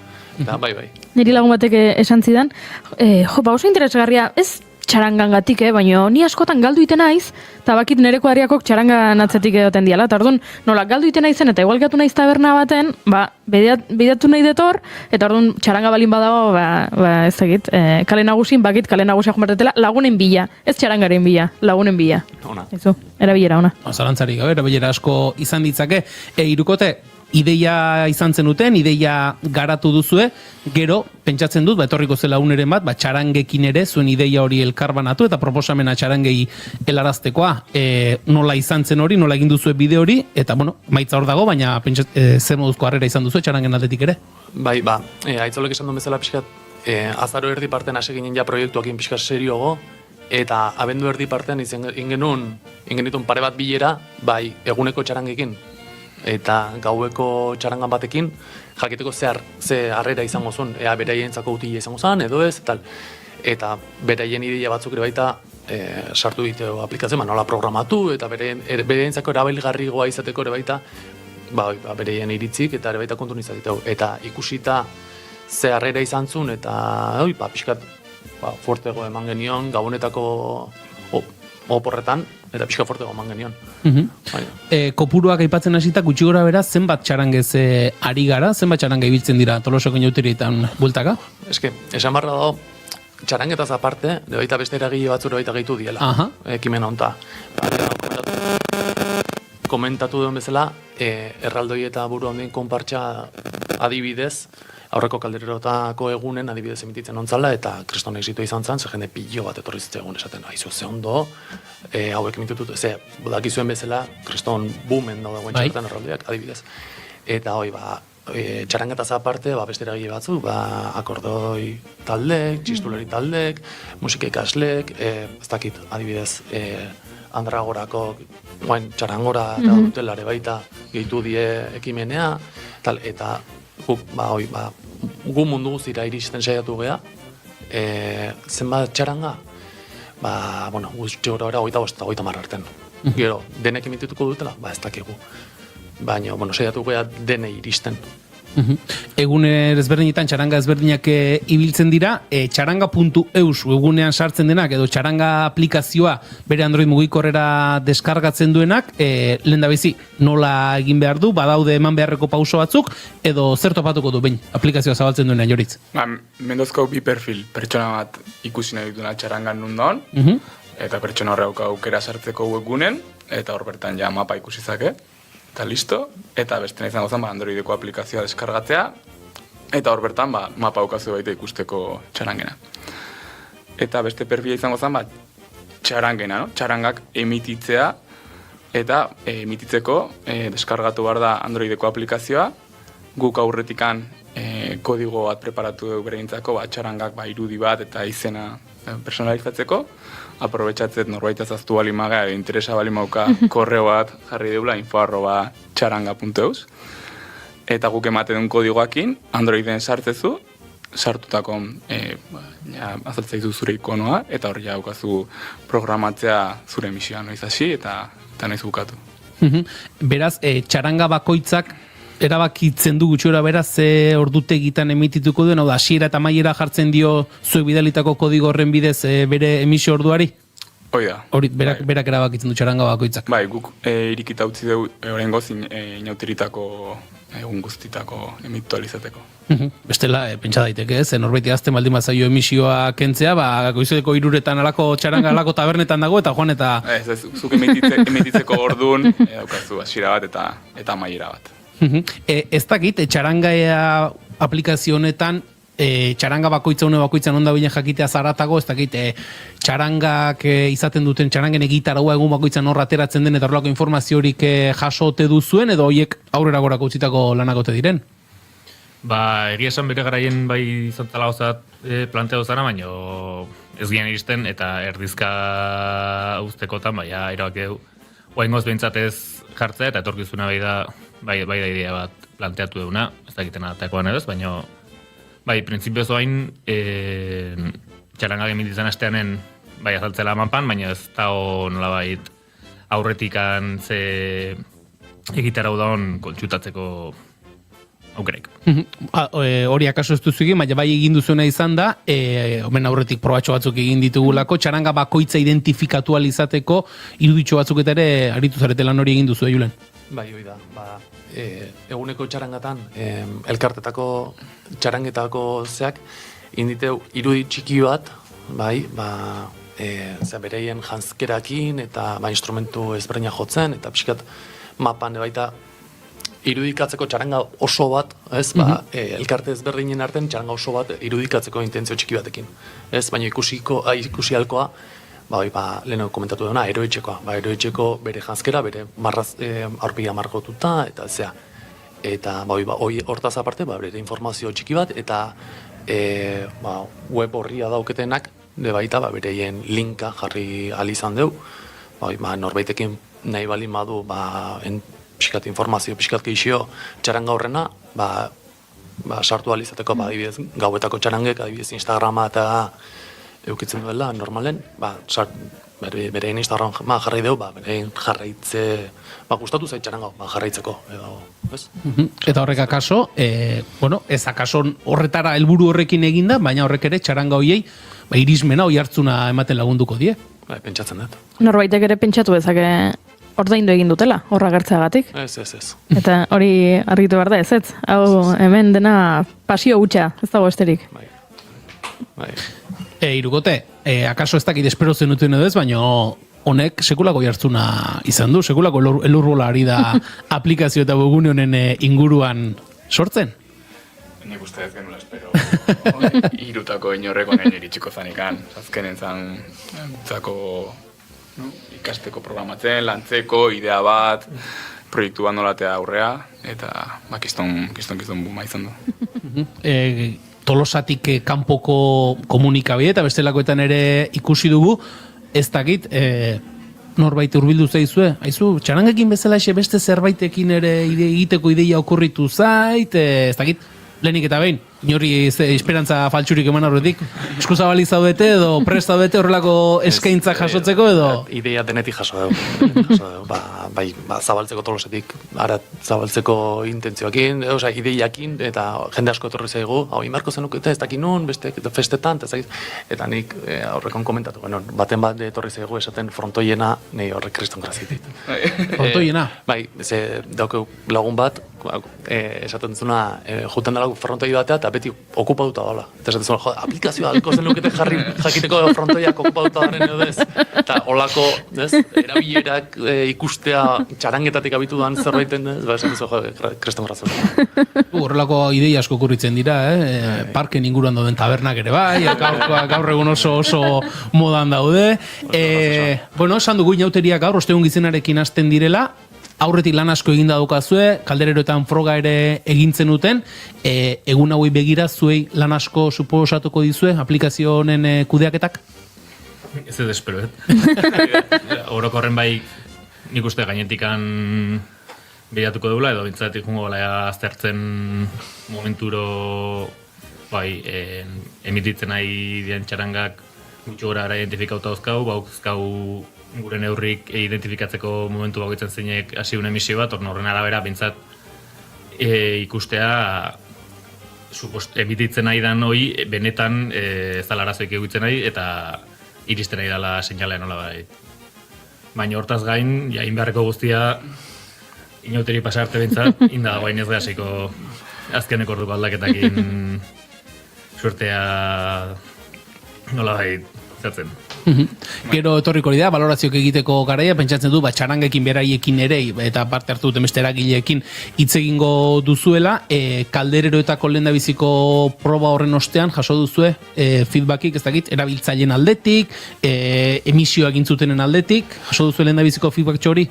Eta, Niri lagun batek esan zidan, oso interesgarria, ez txarangangatik, baina ni askotan galdu iten naiz, eta bakit nereko ariakok txarangan atzetik edoten diala, eta orduan, nola galdu iten naizen, eta igual gatu naiz taberna baten, bidatu nahi detor, eta orduan txaranga balin badago, ez egit, kale nagusin, bakit kale nagusia jomartetela, lagunen bila, ez txarangaren bila, lagunen bila. Ezu, erabilera ona. Zalantzarik gabe, erabilera asko izan ditzake, irukote, ideia izan zenuten, ideia garatu duzue, gero, pentsatzen dut, etorriko zela uneren bat, txarangekin ere, zuen ideia hori elkarbanatu, eta proposamena txarangei helaraztekoa, nola izan zen hori, nola egin duzue bide hori, eta, maitza hor dago, baina zer moduzko harrera izan duzue txarangen aldetik ere? Aitzolek esan duen bezala pixkat, azaro erdi parten hasi ginen ja proiektuakin pixkat seriogo, eta abendu erdi partean ingenitun pare bat bilera, eguneko txarangekin, eta gaueko txarangan batekin, jakiteko ze harrera izango zuen, ea beraientzako utila izango zen, edo ez, eta beraien ideia batzuk ere baita sartu diteu aplikazio, nola programatu, eta bereentzako erabilgarrigoa izateko ere baita, bereien iritzik, eta ere baita kontun izatiteu. Eta ikusita ze harrera izan zuen, eta pixkat fuertego eman genion, gabonetako oporretan, eta pixka fuertego eman genion. Kopuruak aipatzen hasita gutxi gora bera, zenbat txarangez ari gara, zenbat txaranga ibiltzen dira Tolosako inauterietan bueltaka? Eske, esan barra dago, txarangetaz aparte, de baita beste eragile batzure baita gehitu diela, ekimen honta. Komentatu duen bezala, erraldoi eta buru handien konpartxa adibidez, aurreko kaldererotako egunen adibidez emititzen ontzala, eta kriston exitua izan zen, ze jende pilo bat etorri zitzaigun esaten, aizu, ze ondo, hauek emitutut, ze, dakizuen bezala, kriston boomen daude guen txarretan erraldoiak adibidez. Eta txarangetaz aparte, beste eragile batzuk, akordoi taldek, txistuleri taldek, musika ikaslek, ez dakit, adibidez, Andragorako, txarangora eta dutelare baita gehitu die ekimenea, eta gu mundu guztira iristen saiatu geha, zenbat txaranga, guzti gora era 25 marrarten. Gero, denek emitituko dutela, ez dakigu. Baina, saiatu geha dene iristen. Egun ezberdinetan txaranga ezberdinak ibiltzen dira, txaranga.eus egunean sartzen denak, edo txaranga aplikazioa bere Android mugikorrera deskargatzen duenak, lehen da bizi, nola egin behar du, badaude eman beharreko pauso batzuk, edo zer topatuko du behin aplikazioa zabaltzen duenean, Joritz? Mendozko bi perfil, pertsona bat ikusi nahi dutuna txarangan nundon, eta pertsona horreuk aukera sartzeko webgunen, eta hor bertan ja mapa ikusi zake. Eta listo, eta beste izango zen Androideko aplikazioa deskargatzea, eta hor bertan mapa aukazu baita ikusteko txarangena. Eta beste perfila izango zen txarangena, txarangak emititzea, eta emititzeko deskargatu behar da Androideko aplikazioa, guk aurretikan kodigo bat preparatu dugu bereintzako, txarangak irudi bat eta izena personalizatzeko, aprobetxatzet norbait azaztu balimaga, interesa balimauka korreo bat jarri deula info@txaranga.eus, eta guk ematen duen kodigoakin Androiden sartzezu, sartutako azaltzaizu zure ikonoa, eta hor jaukazu programatzea zure emisioa noiz hasi eta noiz bukatu. Beraz, txaranga bakoitzak erabakitzen du gutxora beraz ze ordutegitan emitituko duen, hau da, hasiera eta amaiera jartzen dio zuek bidalitako kodigo horren bidez bere emisio orduari? Hoi da. Berak erabakitzen du txaranga bakoitzak. Bai, guk irikita utzi dugu oraingoz inauteritako egun guztitako emitualizateko. Bestela, pentsa daiteke, norbait gazte baldin bazaio emisioa kentzea, goizeko 3 alako txaranga alako tabernetan dago, eta joan eta... Ez, zuk emititzeko orduan, daukazu hasiera bat eta amaiera bat. Ez dakit, txaranga aplikazio honetan, txaranga bakoitza onda bine jakitea zaratago, ez dakit, txarangak izaten duten txarangen egitaraua egun bakoitzan horra ateratzen den eta horrelako informaziorik jasote duzuen, edo horiek aurrera gorako utzitako lanagote diren? Egia esan bere garaien bai zantala gozat planteatu zara, baina ez gian iristen eta erdizka uztekotan, erabak edo, oaingoz behintzatez jartzea eta etorkizuna bai da idea bat planteatu duguna, ez dakiten atakoan edo, baina printzipioz oain txarangak emititzen hasteanen azaltzela mapan, baina ez da nolabait aurretikan ze egitarau daun kontsultatzeko aukerek. Hori akaso ez duzu egin, baina bai egin duzuena izan da, omen aurretik probatxo batzuk egin ditugulako, txaranga bakoitza identifikatu alizateko iruditxo batzuk eta ere aritu zarete lan hori egin duzu, Julen? Bai, hori da. Eguneko txarangatan, elkartetako txarangetako zeak, inditeu irudi txiki bat, bereien janzkerakin eta instrumentu ezberdina jotzen, eta pixkat mapan baita irudikatzeko txaranga oso bat, elkarte ezberdinen artean txaranga oso bat irudikatzeko intentzio txiki batekin. Baina ikusi alkoa, leheno komentatu dena, eroetxekoa. Eroetxeko bere janzkera, bere aurpegia margotuta, eta zea. Eta hortaz aparte, bere informazio txiki bat, eta web horria dauketenak, baita bereien linka jarri alizan deu. Norbaitekin nahi balin badu, pixkat informazio, pixkat geixio txaranga horrena, sartu alizateko, adibidez, gauetako txarangek, adibidez, Instagrama eta eukitzen duela, normalen, bere Instagram jarri dugu, bere jarraitze, gustatu zait txaranga, jarraitzeko, edo, ez? Eta horrek akaso, ez akaso horretara helburu horrekin eginda, baina horrek ere txaranga hoiei, irismena oi hartzuna ematen lagunduko die. Pentsatzen dut. Norbaitek ere pentsatu bezake ordaindu egin dutela, horra gertzeagatik. Ez. Eta hori argitu behar da ez. Hau hemen dena pasio hutsa, ez dago esterik. Irukote, akaso ez dakit espero zenuten edo ez, baina honek sekulako jartzuna izan du, sekulako elurrola ari da aplikazio eta webgune honen inguruan sortzen. Nik uste ez genula espero. Irutako inorreko nahi iritsiko zanikan. Azkenen zako ikasteko programatzen, lantzeko, idea bat, proiektu bat nolatea aurrea, eta kiston buma izan du. Tolosatik kanpoko komunikabide eta bestelakoetan ere ikusi dugu, ez dakit, norbait hurbildu zaizue, aizu, txarangekin bezala beste zerbaitekin ere egiteko ideia okurritu zait, ez dakit, lehenik eta behin, inori esperantza faltsurik eman horretik, eskuzabali zaudete edo prest zaudete horrelako eskaintzak jasotzeko edo? Ideia denetik jaso dugu. Zabaltzeko Tolosetik, ara zabaltzeko intentzioakin, ideiakin, eta jende asko etorri zaigu, hau imarko zenukete, ez dakit nun, beste festetan, eta nik horrekon komentatu, baten bat etorri zaigu esaten frontoiena, nahi horrek kriston grazitit. Frontoiena? Bai, daukeu lagun bat, esaten zuna, juten dela frontoi batea, eta beti okupatuta dola. Eta esaten zuna, aplikazioa alko zen lukete jakiteko frontoiak okupatuta daren edo ez. Eta holako, erabilerak ikustea txarangetatik abitu dan zerbaiten, esaten zuna, kriston grazioa. Horrelako ideia asko okurritzen dira, parken inguruan dauden tabernak ere bai, gaur egun oso modan daude. Esan dugu inauteriak gaur, ostegun gizenarekin hasten direla, aurretik lan asko eginda daukazue, kaldereroetan froga ere egintzen duten, egun hauei begira zuei lan asko suposatuko dizue aplikazio honen kudeaketak? Ez edo espero, Orokorren bai nik uste gainetikan behiratuko dugula, edo bintzatik jungo bala aztertzen momenturo emititzen nahi dien txarangak gutxo gora identifikauta dauzkau, gure neurrik identifikatzeko momentu bakoitzen zeinek hasi un emisio bat, horren arabera bintzat ikustea emititzen nahi dan hoi, benetan ez dala arazoik egitzen nahi, eta iristen nahi dala seinalea nola bai. Baina hortaz gain, jain beharreko guztia inauteri pasarte bintzat, inda guain ez gehasiko azkeneko orduko aldaketakin suertea nola bai zatzen. Gero etorriko da, balorazioak egiteko garaia, pentsatzen du, txarangekin beraiekin ere, eta parte hartu duten beste eragileekin hitz egingo duzuela, kaldereroetako lehendabiziko proba horren ostean, jaso duzue, feedbackik, ez dakit, erabiltzaileen aldetik, emisioak intzutenen aldetik, jaso duzue lehendabiziko feedback txori?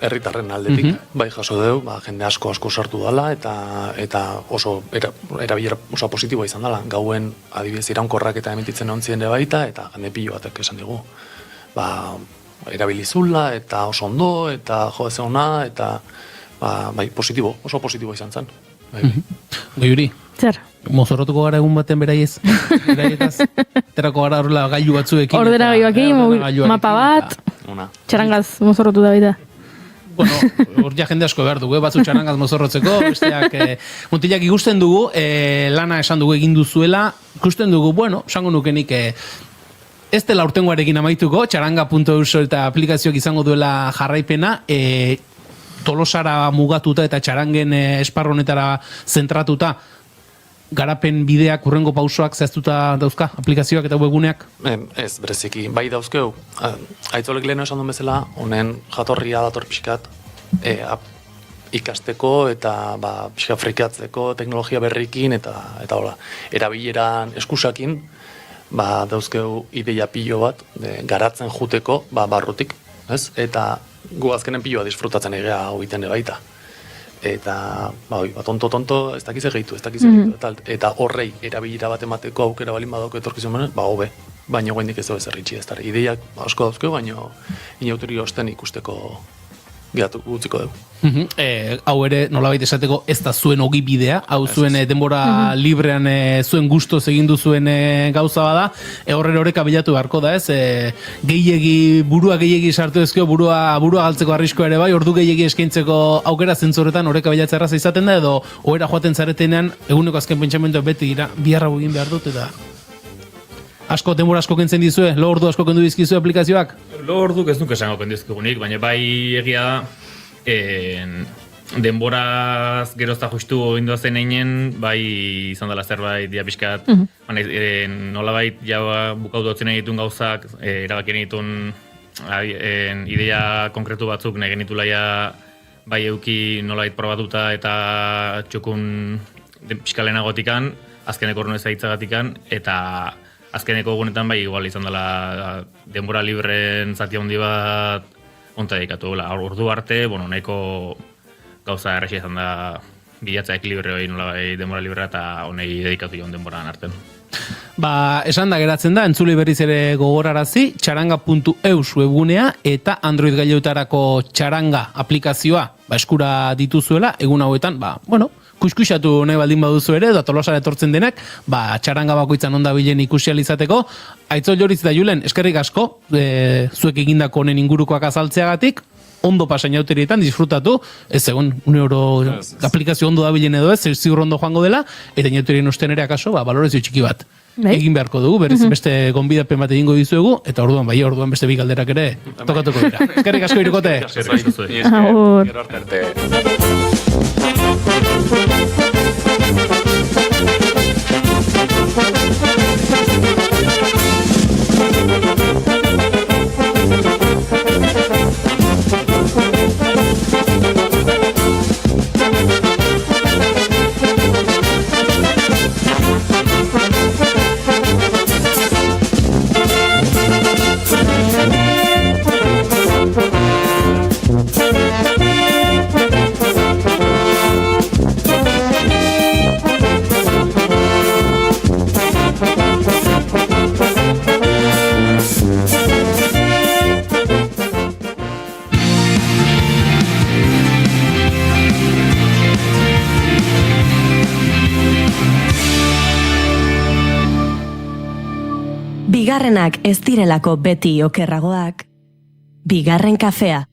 Herritarren aldetik, bai jaso dugu, jende asko sartu dala, eta oso erabilera oso positiboa izan dela. Gauen adibidez iraunkorrak eta emititzen ontzien baita, eta jende pilo batek esan digu. Erabilizula, eta oso ondo, eta jo ez ona, eta positibo, oso positiboa izan zen. Goiuri? Zer? Mozorrotuko gara egun baten beraiez? Terako gara horrela gailu batzuekin? Ordena gailuakin, mapa bat, txarangaz mozorrotu da bida. Hor ja jende asko behar dugu, batzu txarangaz mozorrotzeko, besteak mutilak ikusten dugu, lana esan dugu egin duzuela, ikusten dugu, esango nukenik ez dela urtengoarekin amaituko, txaranga.euso eta aplikazioak izango duela jarraipena, Tolosara mugatuta eta txarangen esparronetara zentratuta, garapen bideak, urrengo pausoak zehaztuta dauzka, aplikazioak eta webguneak? Ez, bereziki, bai dauzkeu. Aitzolek leheno esan duen bezala, honen jatorria dator pixkat ikasteko eta pixkat frikatzeko teknologia berrikin eta hola, erabileran eskusakin, dauzkeu ideia pilo bat, garatzen juteko barrutik, ez? Eta gu azkenen piloa disfrutatzen egea hau iten baita. Eta, tonto, ez dakiz egitu, eta horrei erabilera bat emateko aukera balin badauk etorkizun benen, hobe, baina guendik ez dobe zerritxi ez dara. Ideiak asko dauzkeu, baina inauteri osten ikusteko utziko dugu. Hau ere, nolabait esateko, ez da zuen ogibidea, hau zuen denbora librean zuen gustoz egin duzuen gauza bada, horren horreka bilatu beharko da, ez? Burua gehiegi sartu ezkio, burua galtzeko arriskoa ere bai, ordu gehiegi eskaintzeko aukera zentzuretan horreka bilatzea erraza izaten da, edo ohera joaten zaretenean, eguneko azken pentsamentua beti gira, biharra egin behar dut, eta denbora asko kentzen dizue, lo ordu asko kendu dizkizue aplikazioak? Lo ordu ez nuke esango kendu dizkigunik, baina bai egia da, denboraz gerozta justu indoazen einen, bai izan dela zerbait dia pixkat, nolabait ja bukau dutzen egitun gauzak, erabakien egitun idea konkretu batzuk nahi genitulaia bai euki nolabait probatuta eta txukun pixkalenagotikan, azkeneko horren ezaitzagatikan, eta azkeneko egunetan bai igual izan dela denbora libren zati handi bat onta dedikatu. Ordu arte, nahiko gauza errexia izan da bilatzea ekilibre hori nola bai denbora librera eta honei dedikatu joan denboran arten. Esan da geratzen da, entzule berriz ere gogorarazi, txaranga.eus webgunea eta Android gailutarako txaranga aplikazioa eskura dituzuela, egun hauetan, kuskusatu nahi baldin baduzu ere, da Tolosara etortzen denak, txaranga bakoitzan onda bilen ikusi alizateko. Aitzol Joritz da Julen, eskerrik asko, zuek egindako honen ingurukoak azaltzeagatik, ondo pasain auterietan, disfrutatu, ez egon, aplikazio ondo da bilen edo ez, ziur ondo joango dela, eta inauterien osten ere akaso, balorezio txiki bat. Egin beharko dugu, berez beste gonbidapen bat egingo dizuegu, eta orduan beste bi galderak ere tokatuko dira. Eskerrik asko Irukote! Bigarrenak ez direlako beti okerragoak, bigarren kafea.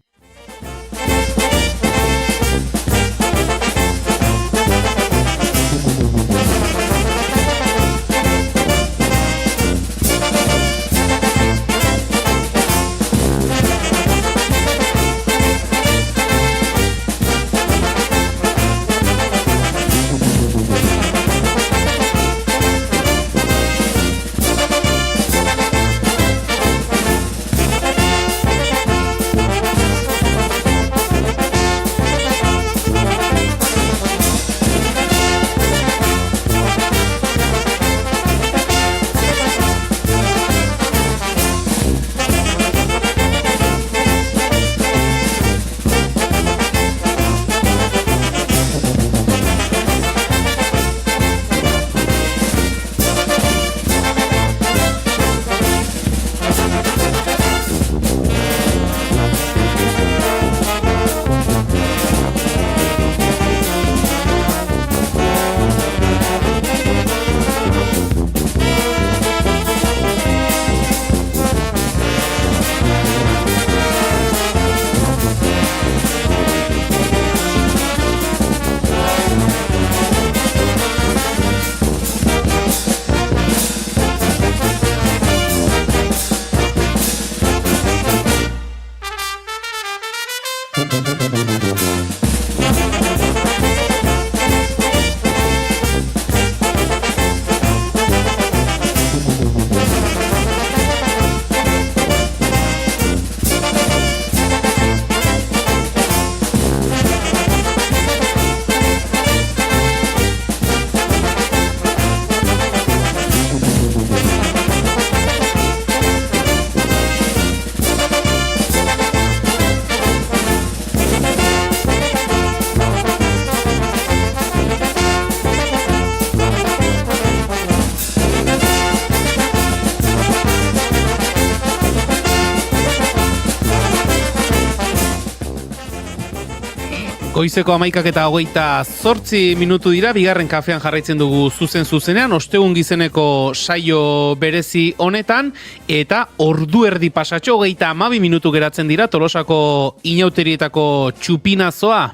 Goizeko 11:28 dira, bigarren kafean jarraitzen dugu zuzenean, ostegun gizeneko saio berezi honetan, eta ordu erdi pasatxo 32 minutu geratzen dira, Tolosako inauterietako txupinazoa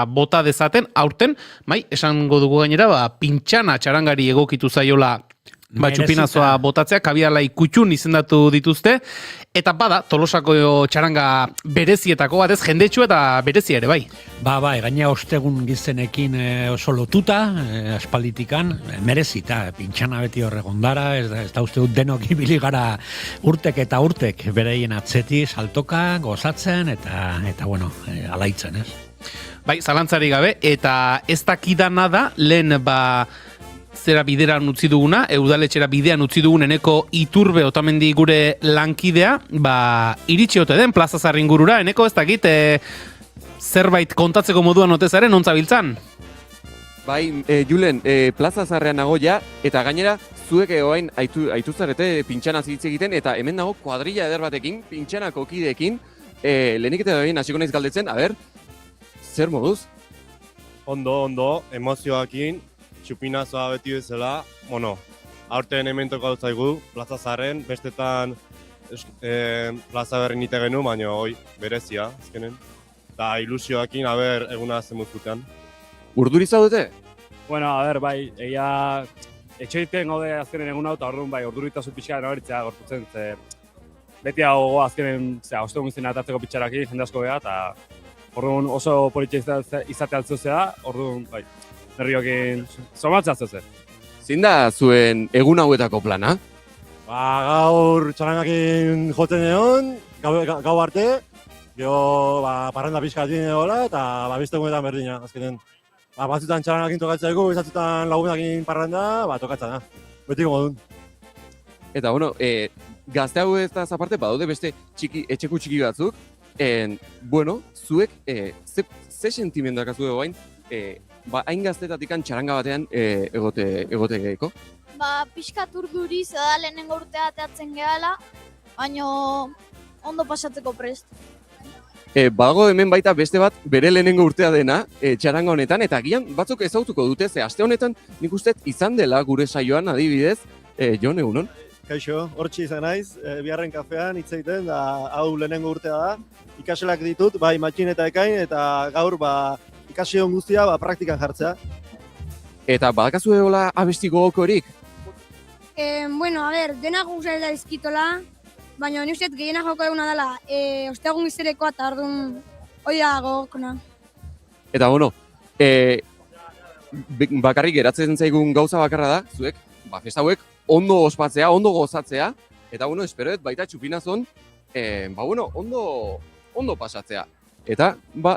bota dezaten, aurten, esango dugu gainera, pintxana txarangari egokitu zaiola txupinazoa botatzea, kabiala ikutxun izendatu dituzte, eta bada, Tolosako txaranga berezietako bat ez, jendetxu eta berezia ere bai. Bai, gaina ostegun gizenekin oso lotuta, aspalditikan, merezita, pintxana beti horregondara, ez da uste dut denok ibili gara urtek eta urtek, bereien atzeti, saltoka, gozatzen, eta bueno, alaitzen, ez? Bai, zalantzari gabe, eta ez dakidana da, lehen zera bideran utzi duguna, udaletxera bidean utzi dugun Eneko Iturbe Otamendi gure lankidea, iritsi ote den Plaza Zahar ingurura, Eneko ez dakit, zerbait kontatzeko moduan otezaren, ontza biltzan? Bai, Julen, Plaza Zaharrean nago ja, eta gainera, zuek oain aituzarete pintxana hitz egiten, eta hemen nago kuadrilla eder batekin, pintxanako kideekin, lehenik eta behin hasiko naiz galdetzen, zer moduz? Ondo, emozioakin, txupinazoa beti bezala, aurten hemen tokatu zaigu, Plaza Zaharren, bestetan Plaza Berrin ite genu, baina hoi, berezia, azkenen. Eta ilusioakin, eguna zemuztutean. Urduri zaudete? Bueno, bai, egia etxeiten gaude azkenen egun hau, eta orduan bai, urduritasun pixka nabaritzea gorputzen, beti hau azkenen, ostegun izena atartzeko pitxarakin, jende asko beha, eta orduan oso politxe izate altzuzea, orduan bai, nerviokin somatzea zuze. Zein da zuen egun hauetako plana? Gaur txarangakin joten egon, gau arte, gero parranda pixkatin egola, eta beste egunetan berdina, azkenen. Batzutan txarangakin tokatzaigu, bezatzutan lagunakin parranda, tokatzen da. Betiko modun. Eta, gazte hau ez da zaparte, badaude beste etxeku txiki batzuk, zuek, ze sentimenduak azu egoain, hain gaztetatikan txaranga batean egote gehiako? Pixkat urduri, zeda lehenengo urtea ateatzen gehala, baina ondo pasatzeko prest. Badago hemen baita beste bat bere lehenengo urtea dena txaranga honetan, eta agian batzuk ezautuko dute, ze aste honetan nik uste izan dela gure saioan adibidez, Jon, egunon? Kaixo, hortxe izan naiz, bigarren kafean hitz egiten, da hau lehenengo urtea da, ikaselak ditut, bai matxin eta ekain, eta gaur ikasion guztia praktikan jartzea. Eta badakazu egola abesti gogokorik? Dena guzela izkitola, baina ni usteet gehiena joko eguna dela, ostegun izerekoa eta orduan hori da gogokona. Eta bakarrik geratzen zaigun gauza bakarra da, zuek, festa hauek ondo ospatzea, ondo gozatzea, eta esperoet baita txupinazon, ondo pasatzea. Eta,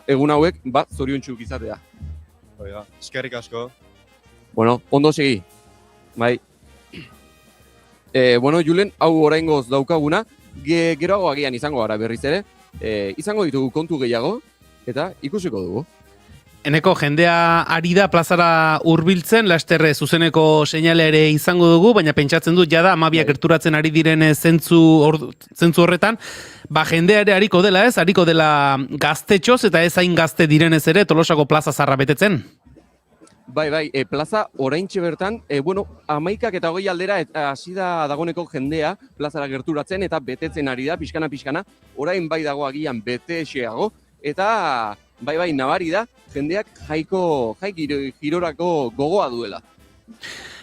egun hauek, zoriontxuk izatea. Eskerrik asko. Ondo segi. Bai. Julen, hau oraingoz daukaguna, geroago agian izango gara berriz ere, izango ditugu kontu gehiago, eta ikusiko dugu. Eneko, jendea ari da plazara hurbiltzen, lasterre zuzeneko seinale ere izango dugu, baina pentsatzen dut jada 12 gerturatzen ari diren zentzu horretan, jendea ere hariko dela hariko dela gaztetxoz eta ez hain gazte direnez ere Tolosako Plaza Zaharra betetzen. Bai, plaza oraintxe bertan, 11 eta 20 aldera hasi da dagoneko jendea plazara gerturatzen eta betetzen ari da, pixkana, orain bai dago agian bete-xeago, eta bai, nabari da, jendeak girorako gogoa duela.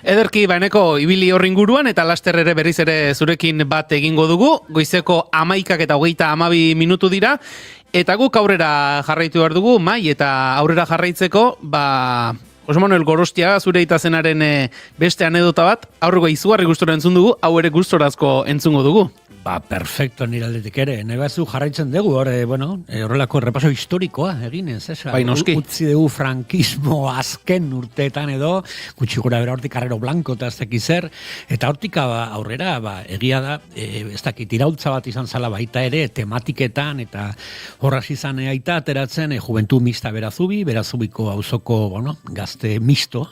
Ederki, Eneko, ibili horri inguruan eta laster ere berriz ere zurekin bat egingo dugu, goizeko 11 eta 32 minutu dira, eta guk aurrera jarraitu behar dugu, eta aurrera jarraitzeko, Jose Manuel Gorostiaga zure itazenaren beste anedota bat, aurreko izugarri gustora entzun dugu, hau ere gustorazko entzungo dugu. Perfecto, nire aldetik ere. Nebazu jarraitzen dugu, horrelako repaso historikoa eginez, noski. Utzi dugu frankismo azken urteetan edo, gutxi gura bera hortik Carrero Blanco eta ez dakiz zer, eta hortik aurrera, egia da, ez dakit iraultza bat izan zala baita ere, tematiketan, eta horraz izan aita ateratzen, juventu mista berazubiko auzoko, gazte misto,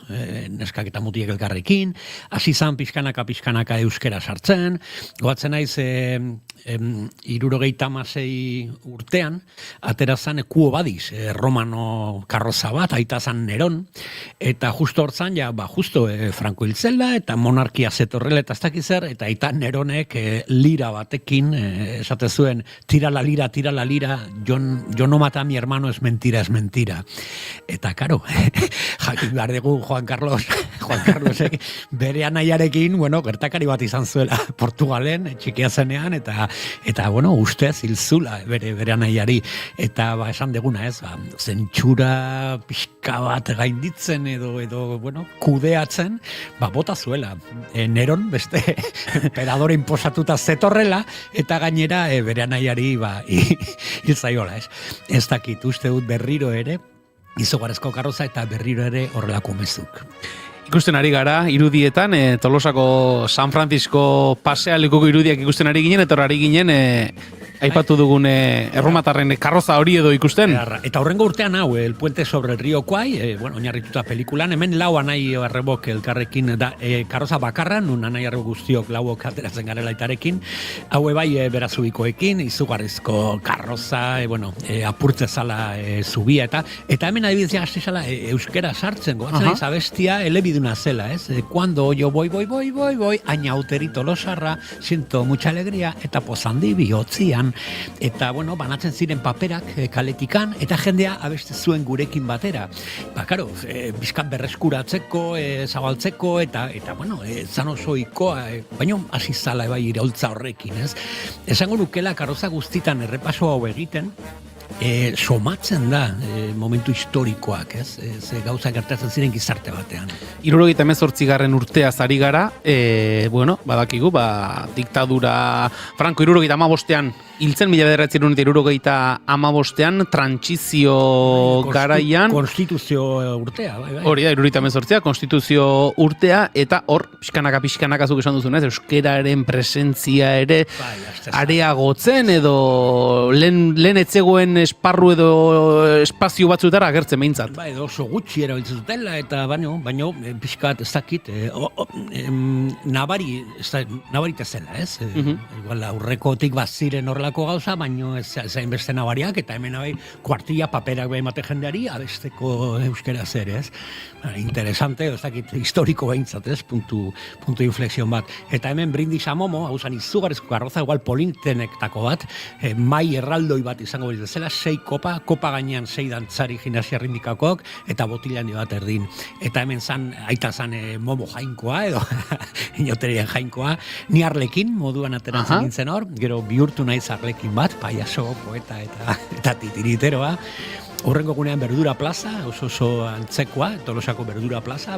neskak eta mutiek elkarrekin, hasi izan pixkanaka euskera sartzen, goatzen naiz hirurogeitamasei urtean, atera zan Quo Vadis, romano karroza bat, aita zan Neron, eta justo hortzan, justo Franco hil zela, eta monarkia zetorrela, eta ez dakiz zer, eta aita Neronek lira batekin, esate zuen, tira la lira, yo no mata a mi hermano, es mentira. Eta, karo, jakin behar dugu Juan Carlosek bere anaiarekin, gertakari bat izan zuela Portugalen, txikia zenean, eta ustez hilzula bere anaiari, eta esan deguna ez, zentsura pixka bat gainditzen edo kudeatzen, bota zuela. Neron beste emperadore inposatuta zetorrela, eta gainera bere anaiari hilzaiola ez. Ez dakit, uste dut berriro ere, izugarrizko karroza eta berriro ere horrelako mezuk. Ikusten ari gara, irudietan, Tolosako San Francisco pasealekuko irudiak ikusten ari ginen, eta ari ginen, aipatu dugun erromatarren karroza hori edo ikusten. Eta horrengo urtean hau, El puente sobre el río Kwai, oinarrituta pelikulan, hemen lau anai arrebok elkarrekin, karroza bakarra, nun anai arrebok guztiok lauok ateratzen garela itarekin, hau bai berazubikoekin, izugarrizko karroza, apurtze zala zubia, eta hemen adibidez hasi zala euskera sartzen, goatzen aiz abestia elebiduna zela, ez? Cuando yo voy, añauteri Tolosarra, siento mucha alegría, eta pozandi bihotzian, eta, banatzen ziren paperak kaletikan, eta jendea abeste zuen gurekin batera. Karo, bizkat berreskuratzeko, zabaltzeko, eta zan oso ikoa, baina hasi zala bai iraultza horrekin, ez? Esango nukela karroza guztitan errepaso hau egiten, somatzen da momentu historikoak, ez? Ze gauza gertatzen ziren gizarte batean. 78. urtea zari gara, badakigu, diktadura Franco 75ean hiltzen 1975ean trantsizio garaian konstituzio urtea, bai. Hori da, 78 konstituzio urtea, eta hor pixkanaka zuk esan duzunez, euskeraren presentzia ere areagotzen edo lehen etzegoen esparru edo espazio batzutara agertzen behintzat. Edo oso gutxi erabiltzen zutela, eta baino pixkat ez dakit, nabarite zela, ez? Aurrekotik baziren horrelako gauza, baino ez zain beste nabariak, eta hemen kuartilla paperak behimate jendeari, abesteko euskera zer, ez? Interesante, ez dakit, historiko behintzat, ez? Puntu inflexion bat. Eta hemen Brindis a Momo, hau zan izugarrizko karroza, igual polintenektako bat, mai erraldoi bat izango beritzen zela, 6 kopa gainean 6 dantzari gimnasia rindikakok, eta botilani bat erdin. Eta hemen aita zan Momo jainkoa, edo inoterien jainkoa, ni Arlekin moduan ateratzen nintzen hor, gero bihurtu naiz Arlekin bat, paiaso, poeta eta titiriteroa. Horrengo gunean Berdura Plaza, oso antzekoa, Tolosako Berdura Plaza,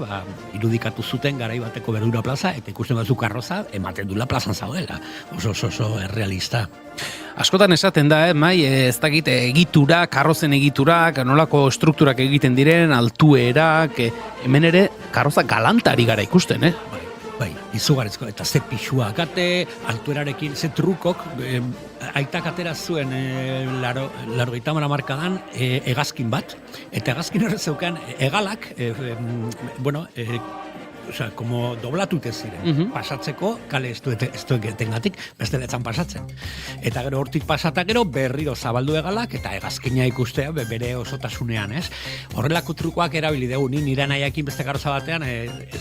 irudikatu zuten garai bateko Berdura Plaza, eta ikusten batzu karroza, ematen dula plazan zaudela. Oso errealista. Askotan esaten da, ez dakit egitura, karrozen egiturak, nolako strukturak egiten diren, altuerak, hemen ere karroza galantari gara ikusten, Bai, izugarrizko, eta ze pixua akate, altuerarekin, ze trukok, aitak atera zuen 80 markadan hegazkin bat, eta hegazkin horrez zeukan hegalak, como doblatute ziren, pasatzeko, kale ez duetengatik, beste letzan pasatzen. Eta gero hortik pasata gero berriro zabaldu hegalak, eta hegazkina ikustea bere osotasunean, ez? Horrelako trukoak erabili dugu, nire nahiakin beste karroza batean,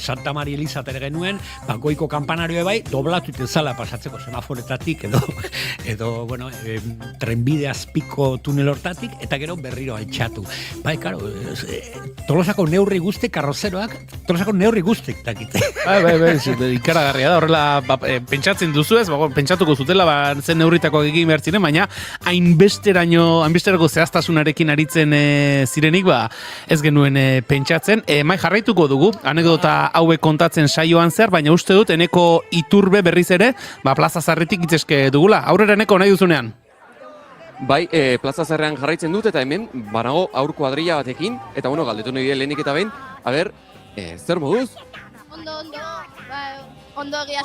Santa Maria Elisa tere genuen, goiko kampanarioa bai, doblatute zala pasatzeko semaforetatik, edo trenbide azpiko tunel hortatik, eta gero berriro altxatu. Bai, karo, Tolosako neurri guzti, karrozeroak, Tolosako neurri guzti, dakite. Bai, ikaragarria da, horrela pentsatzen duzu ez, pentsatuko zutela, zen neurritakoak egin behar ziren, baina hainbesterako zehaztasunarekin aritzen zirenik, ez genuen pentsatzen. Mai jarraituko dugu, anekdota hauek kontatzen saioan zer, baina uste dut, eneko Iturbe berriz ere, Plaza Zarretik itzeske dugula. Aurrera eneko nahi duzunean? Bai, Plaza Zarrean jarraitzen dut, eta hemen, banago aur kuadrilla batekin, eta galdetu nahi lehenik eta behin, zer moduz? Ondo egia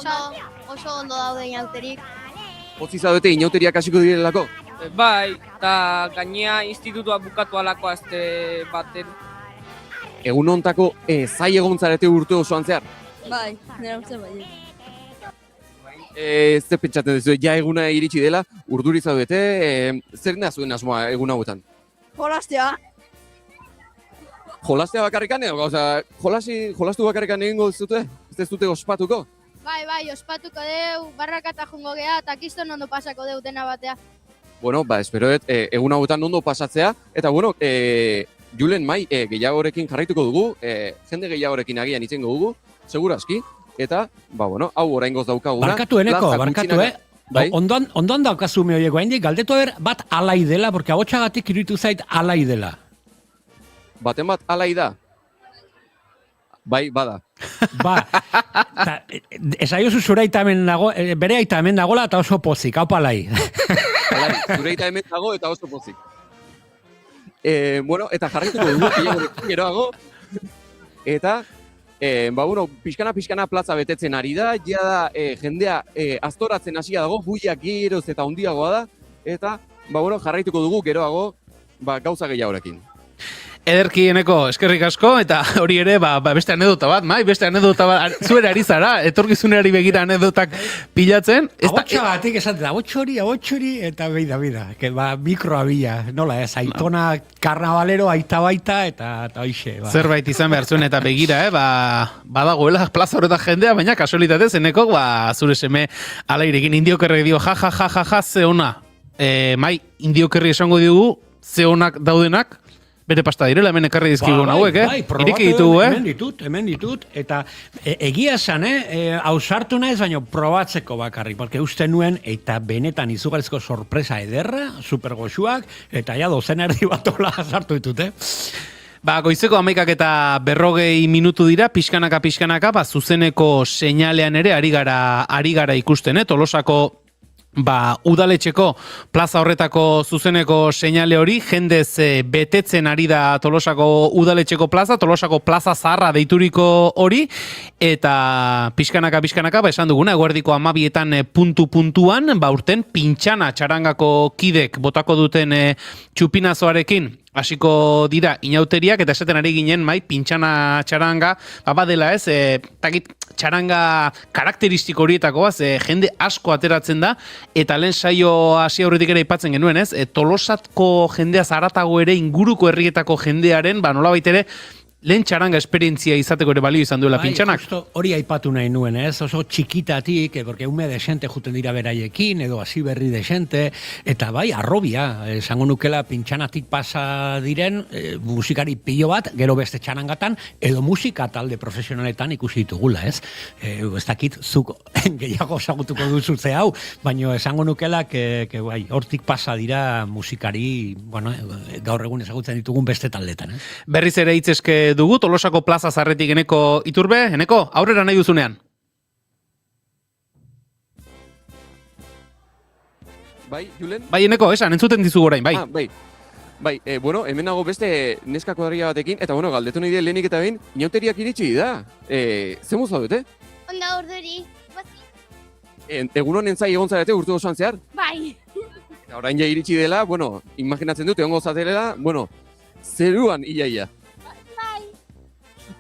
oso ondo daude inauterik. Potzi zaudete inauteriak hasiko direlako? Bai, eta gainea institutua bukatu alako azte baten. Egun hontako zai egon zarete urte osoan zehar? Bai, nire urte bai. Zer pentsatzen duzu, ja eguna iritsi dela, urduri zaudete, zer da zuen asmoa egun hauetan? Jolastea. Jolastea bakarrikan edo, jolastu bakarrikan egingo zute? Ez dute ospatuko? Bai, ospatuko deu, barrakata jungo gea, eta kiston ondo pasako deu dena batea. Bueno, espero egun hauetan ondo pasatzea, eta bueno, Julen Mai gehiagorekin jarraituko dugu, jende gehiagorekin agian itzengo dugu, segurazki, eta, bueno, hau oraingoz daukaguna. Barkatu, Bai? Ondoan daukazu me horiek guaindik, galdetu bat alai dela, porque agotxagatik iruditu zait alai dela. Baten bat alai da? Bai, bada. Esaiozu zure aita hemen dago, bere aita hemen dagoela eta oso pozik, hau alai. Alai, zure aita hemen dago eta oso pozik. Bueno, eta jarraituko dugu, geroago, eta, bueno, pixkana plaza betetzen ari da, ja da, jendea aztoratzen hasia dago, buiak geroz eta handiagoa da, eta, bueno, jarraituko dugu geroago, gauza gehiagorekin. Ederki Eneko, eskerrik asko, eta hori ere, beste anedota bat, beste anedota bat, zuera ari zara, etorkizunari begira anedotak pilatzen. Agotxagatik esaten, agotxori, eta beida, mikroa bila, nola ez, aitona karnavalero, aita baita, eta hoxe. Zerbait izan behar zuen, eta begira, badagoela plaza horretak jendea, baina kasualitatez, Eneko, zure seme alairekin indiokerrek dio, ja, ze ona. Mai, indiokerri esango diogu, ze onak daudenak, bere pasta direla, hemen ekarri dizkigun hauek, ireki ditugu, Hemen ditut, eta egia esan, hausartu naiz, baina probatzeko bakarrik, porque uste nuen, eta benetan izugarrizko sorpresa ederra, supergoxuak, eta ja dozen erdi bat hola sartu ditut, Goizeko 11 eta 40 minutu dira, pixkanaka, zuzeneko seinalean ere ari gara ikusten, Tolosako udaletxeko plaza horretako zuzeneko seinale hori, jendez betetzen ari da Tolosako udaletxeko plaza zaharra deituriko hori, eta pixkanaka, esan duguna, eguerdiko 12etan puntuan, urten pintxana txarangako kidek botako duten txupinazoarekin, hasiko dira inauteriak, eta esaten ari ginen, pintxana txaranga, badela ez, txaranga karakteristiko horietakoa, jende asko ateratzen da, eta lehen saio hasi aurretik ere aipatzen genuen, ez? Tolosatko jendea zaratago ere inguruko herrietako jendearen, nolabait ere, lehen txaranga esperientzia izateko ere balio izan duela pintxanak. Hori aipatu nahi nuen, ez? Oso txikitatik, porque ume desente juten dira beraiekin, edo hasi berri desente, eta arrobia, esango nukela pintxanatik pasa diren musikari pilo bat, gero beste txarangatan, edo musika talde profesionaletan ikusi ditugula, ez? Ez dakit, zuk gehiago esagutuko duzu ze hau, baina esango nukela, hortik pasa dira musikari, gaur egun ezagutzen ditugun beste taldetan, ez? Berriz ere hitzeske dugu, Tolosako plaza zarretik Eneko Iturbe. Eneko, aurrera nahi duzunean. Bai, Julen? Bai, Eneko, esan, entzuten dizugu orain, bai. Bai, hemen nago beste neska kuadrilla batekin, eta galdetu nahi dira lehenik eta behin, inauteriak iritsi da. Ze moz zaudete? Onda urduri, Egun honen zai egon zarete urte osoan zehar? bai. Eta orain ja iritsi dela, imaginatzen dut, egongo zatelela, zeruan iaia.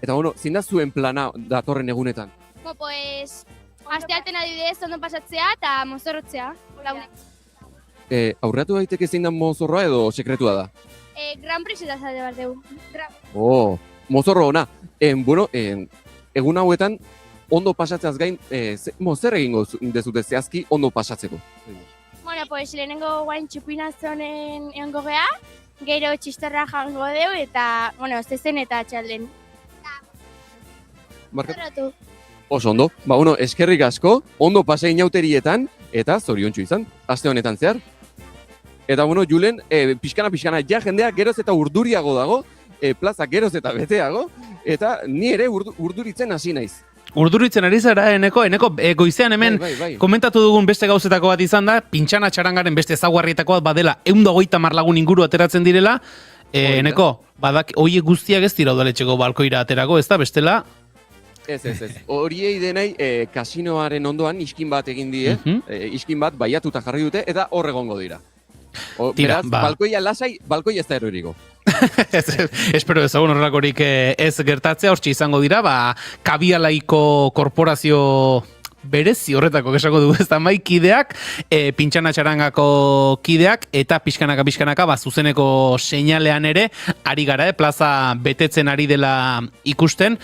Eta zein da zuen plana datorren egunetan? Astearten adibidez, ondo pasatzea eta mozorrotzea. Aurreatu daiteke zein da mozorroa edo sekretua da? Gran Prix eta zade bat dugu. Mozorro ona. Egun hauetan, ondo pasatzeaz gain, zer egingo dezute zehazki ondo pasatzeko? Lehenengo guain txupinazonen egongo gea, gero txistorra jango deu eta, zezen eta txalden. Oso ondo. Eskerrik asko, ondo pasa inauterietan, eta zoriontsu izan, aste honetan zehar. Eta, Julen, pixkana, ja jendea geroz eta urduriago dago, plaza geroz eta beteago, eta ni ere urduritzen hasi naiz. Urduritzen ari zara, Eneko, goizean hemen komentatu dugun beste gauzetako bat izan da, pintxana txarangaren beste ezaugarrietako bat badela, 150 lagun inguru ateratzen direla, Eneko, horiek guztiak ez dira udaletxeko balkoira aterako, ez da, bestela? Ez. Horiei denai kasinoaren ondoan iskin bat egin die, iskin bat baiatuta jarri dute, eta hor egongo dira. Beraz, balkoia lasai, balkoia ez da eroriko. Espero ezagun horrelakorik ez gertatzea, hortxe izango dira, kabialaiko korporazio berezi horretako esako dugu ez da kideak, pintxana txarangako kideak, eta pixkanaka zuzeneko seinalean ere, ari gara, plaza betetzen ari dela ikusten.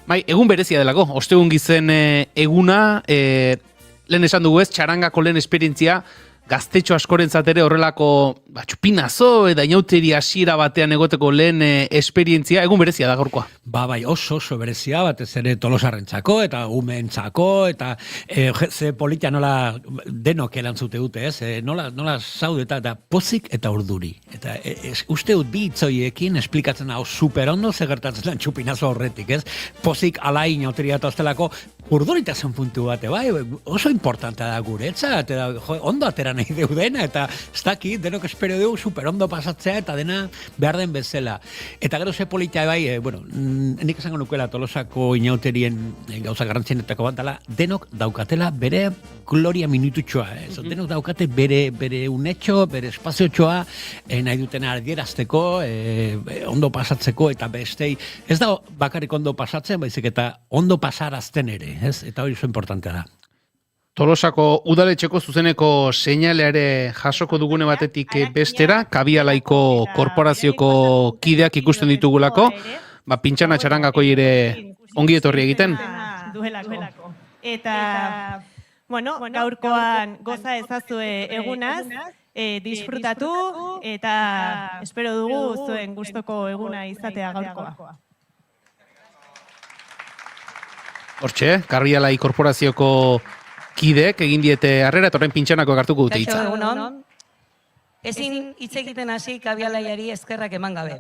Egun berezia delako, ostegun gizen eguna, lehen esan dugu ez, txarangako lehen esperientzia, gaztetxo askorentzat ere horrelako txupinazo eta inauteri hasiera batean egoteko lehen esperientzia, egun berezia da gaurkoa. Bai, oso berezia, batez ere tolosarrentzako eta umeentzako, eta ze politia nola denok erantzute dute, ez? Nola zaudeta eta pozik eta urduri. Eta uste dut bi hitzoiekin esplikatzen hau super ondo ze gertatzen den txupinazo horretik, ez? Pozik alai inauteria eta ostelako urduritasun puntu bate, bai, oso importantea da guretzat, eta ondo atera nahi deudena, eta ez dakit, denok espero dugu super ondo pasatzea, eta dena behar den bezala. Eta gero ze politia bai, nik esango nukela Tolosako inauterien gauza garrantzienetako bat dela, denok daukatela bere gloria minututxoa, denok daukate bere unetxo, bere espaziotxoa, nahi duten adierazteko, ondo pasatzeko, eta bestei, ez da bakarrik ondo pasatzen, baizik eta ondo pasarazten ere, eta hori oso importantea da. Tolosako udaletxeko zuzeneko seinaleare jasoko dugune batetik bestera, Kabialaiko korporazioko kideak ikusten ditugulako, pintxana txarangako ere ongi etorri egiten. Duelako. Eta, gaurkoan goza ezazue egunaz, disfrutatu eta espero dugu zuen gustoko eguna izatea gaurkoa. Hortxe, Kabialai korporazioko kideek egin diete harrera, eta horren pintxanako hartuko dute hitza. Ezin hitz egiten hasi Kabialaiari eskerrak eman gabe.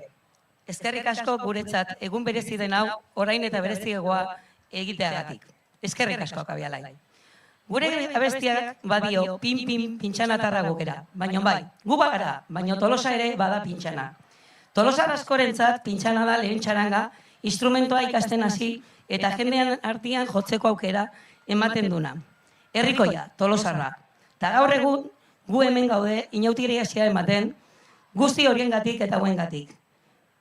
Eskerrik asko guretzat egun berezi den hau orain eta bereziegoa egiteagatik. Eskerrik asko Kabialai. Gure abestiak badio pin pintxanatarra gukera, baino bai, gu bagara, baino Tolosa ere bada pintxana. Tolosar askorentzat pintxana da lehen txaranga, instrumentoa ikasten hasi eta jendean artean jotzeko aukera ematen duna. Herrikoia, Tolosarra. Ta gaur egun gu hemen gaude inautiri hasia ematen guzti horiengatik eta buengatik.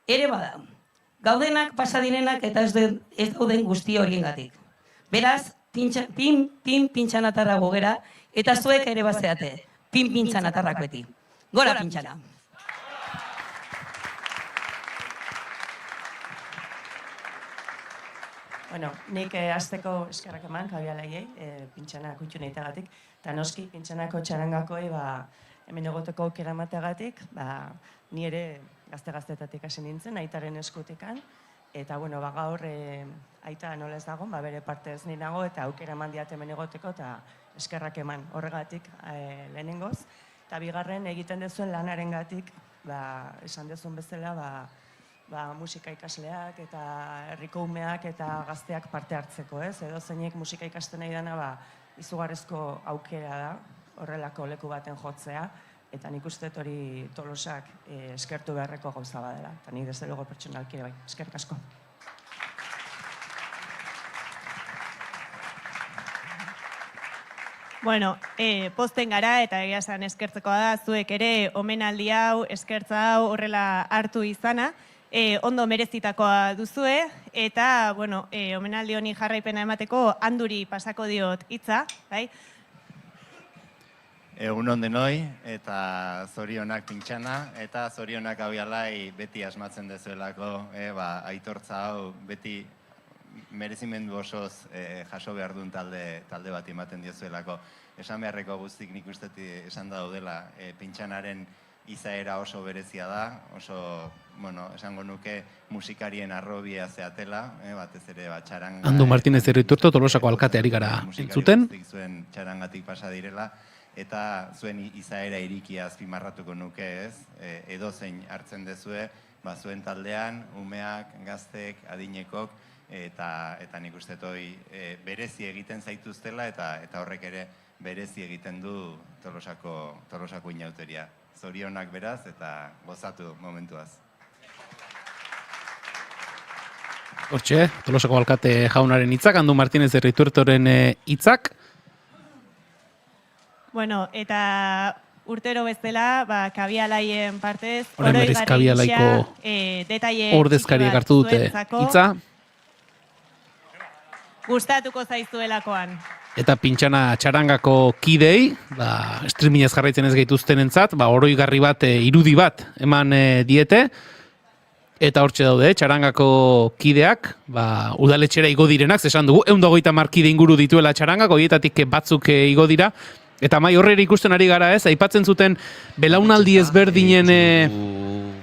Ere bada, gaudenak pasadirenak eta ez dauden guzti horiengatik. Beraz, pin pintxanatarra gogera eta zuek ere bazeate, pin pintxanatarrak beti. Gora pintxana! Nik hasteko eskerrak eman Kabialaiei, pintxana kutxu nahitagatik, eta noski pintxanako txarangakoi hemen egoteko aukera emateagatik, ni ere gazte-gaztetatik hasi nintzen, aitaren eskutikan, eta gaur aita nola ez dago, bere parte ez ninago, eta aukera eman diat hemen egoteko, eta eskerrak eman horregatik lehenengoz, eta bigarren egiten dezuen lanarengatik, esan dezun bezala, musika ikasleak eta herriko umeak eta gazteak parte hartzeko, ez? Edo zeinek musika ikasten nahi dena, izugarrizko aukera da, horrelako leku baten jotzea, eta nik uste hori Tolosak eskertu beharreko gauza badela, eta nik desde luego pertsonalki bai, eskerrik asko. Posten gara eta egia esan eskertzekoa da, zuek ere omenaldi hau, eskertza hau horrela hartu izana, ondo merezitakoa duzue, eta, omenaldi honi jarraipena emateko handuri pasako diot hitza, bai? Egun on denoi, eta zorionak pintxana, eta zorionak Kabialai beti asmatzen dezuelako, aitortza hau beti merezimendu osoz jaso behar duen talde bat ematen diozuelako. Esan beharreko guztik nik uste esan daudela pintxanaren izaera oso berezia da, oso, esango nuke musikarien arrobia zeatela, batez ere txaranga... Andu Martínez Erriturto, Tolosako alkateari gara entzuten. Zuen txarangatik pasa direla, eta zuen izaera irikia azpimarratuko nuke ez, edozein hartzen dezue, zuen taldean, umeak, gaztek, adinekok, eta nik uste berezi egiten zaituztela, eta horrek ere berezi egiten du Tolosako inauteria. Zorionak beraz eta gozatu momentuaz. Hortxe, Tolosako alkate jaunaren hitzak, Andu Martínez Erriturtoren hitzak. Eta urtero bezala, Kabialaien partez, Kabialaiko ordezkariak hartu dute hitza. Gustatuko zaizuelakoan. eta pintxana txarangako kidei, streamingez jarraitzen ez gaituztenentzat, oroigarri bat, irudi bat eman diete, eta hortxe daude, txarangako kideak, udaletxera igo direnak, esan dugu, 130 kide inguru dituela txarangako, horietatik batzuk igo dira, eta mai horrela ikusten ari gara ez, aipatzen zuten belaunaldi ezberdinen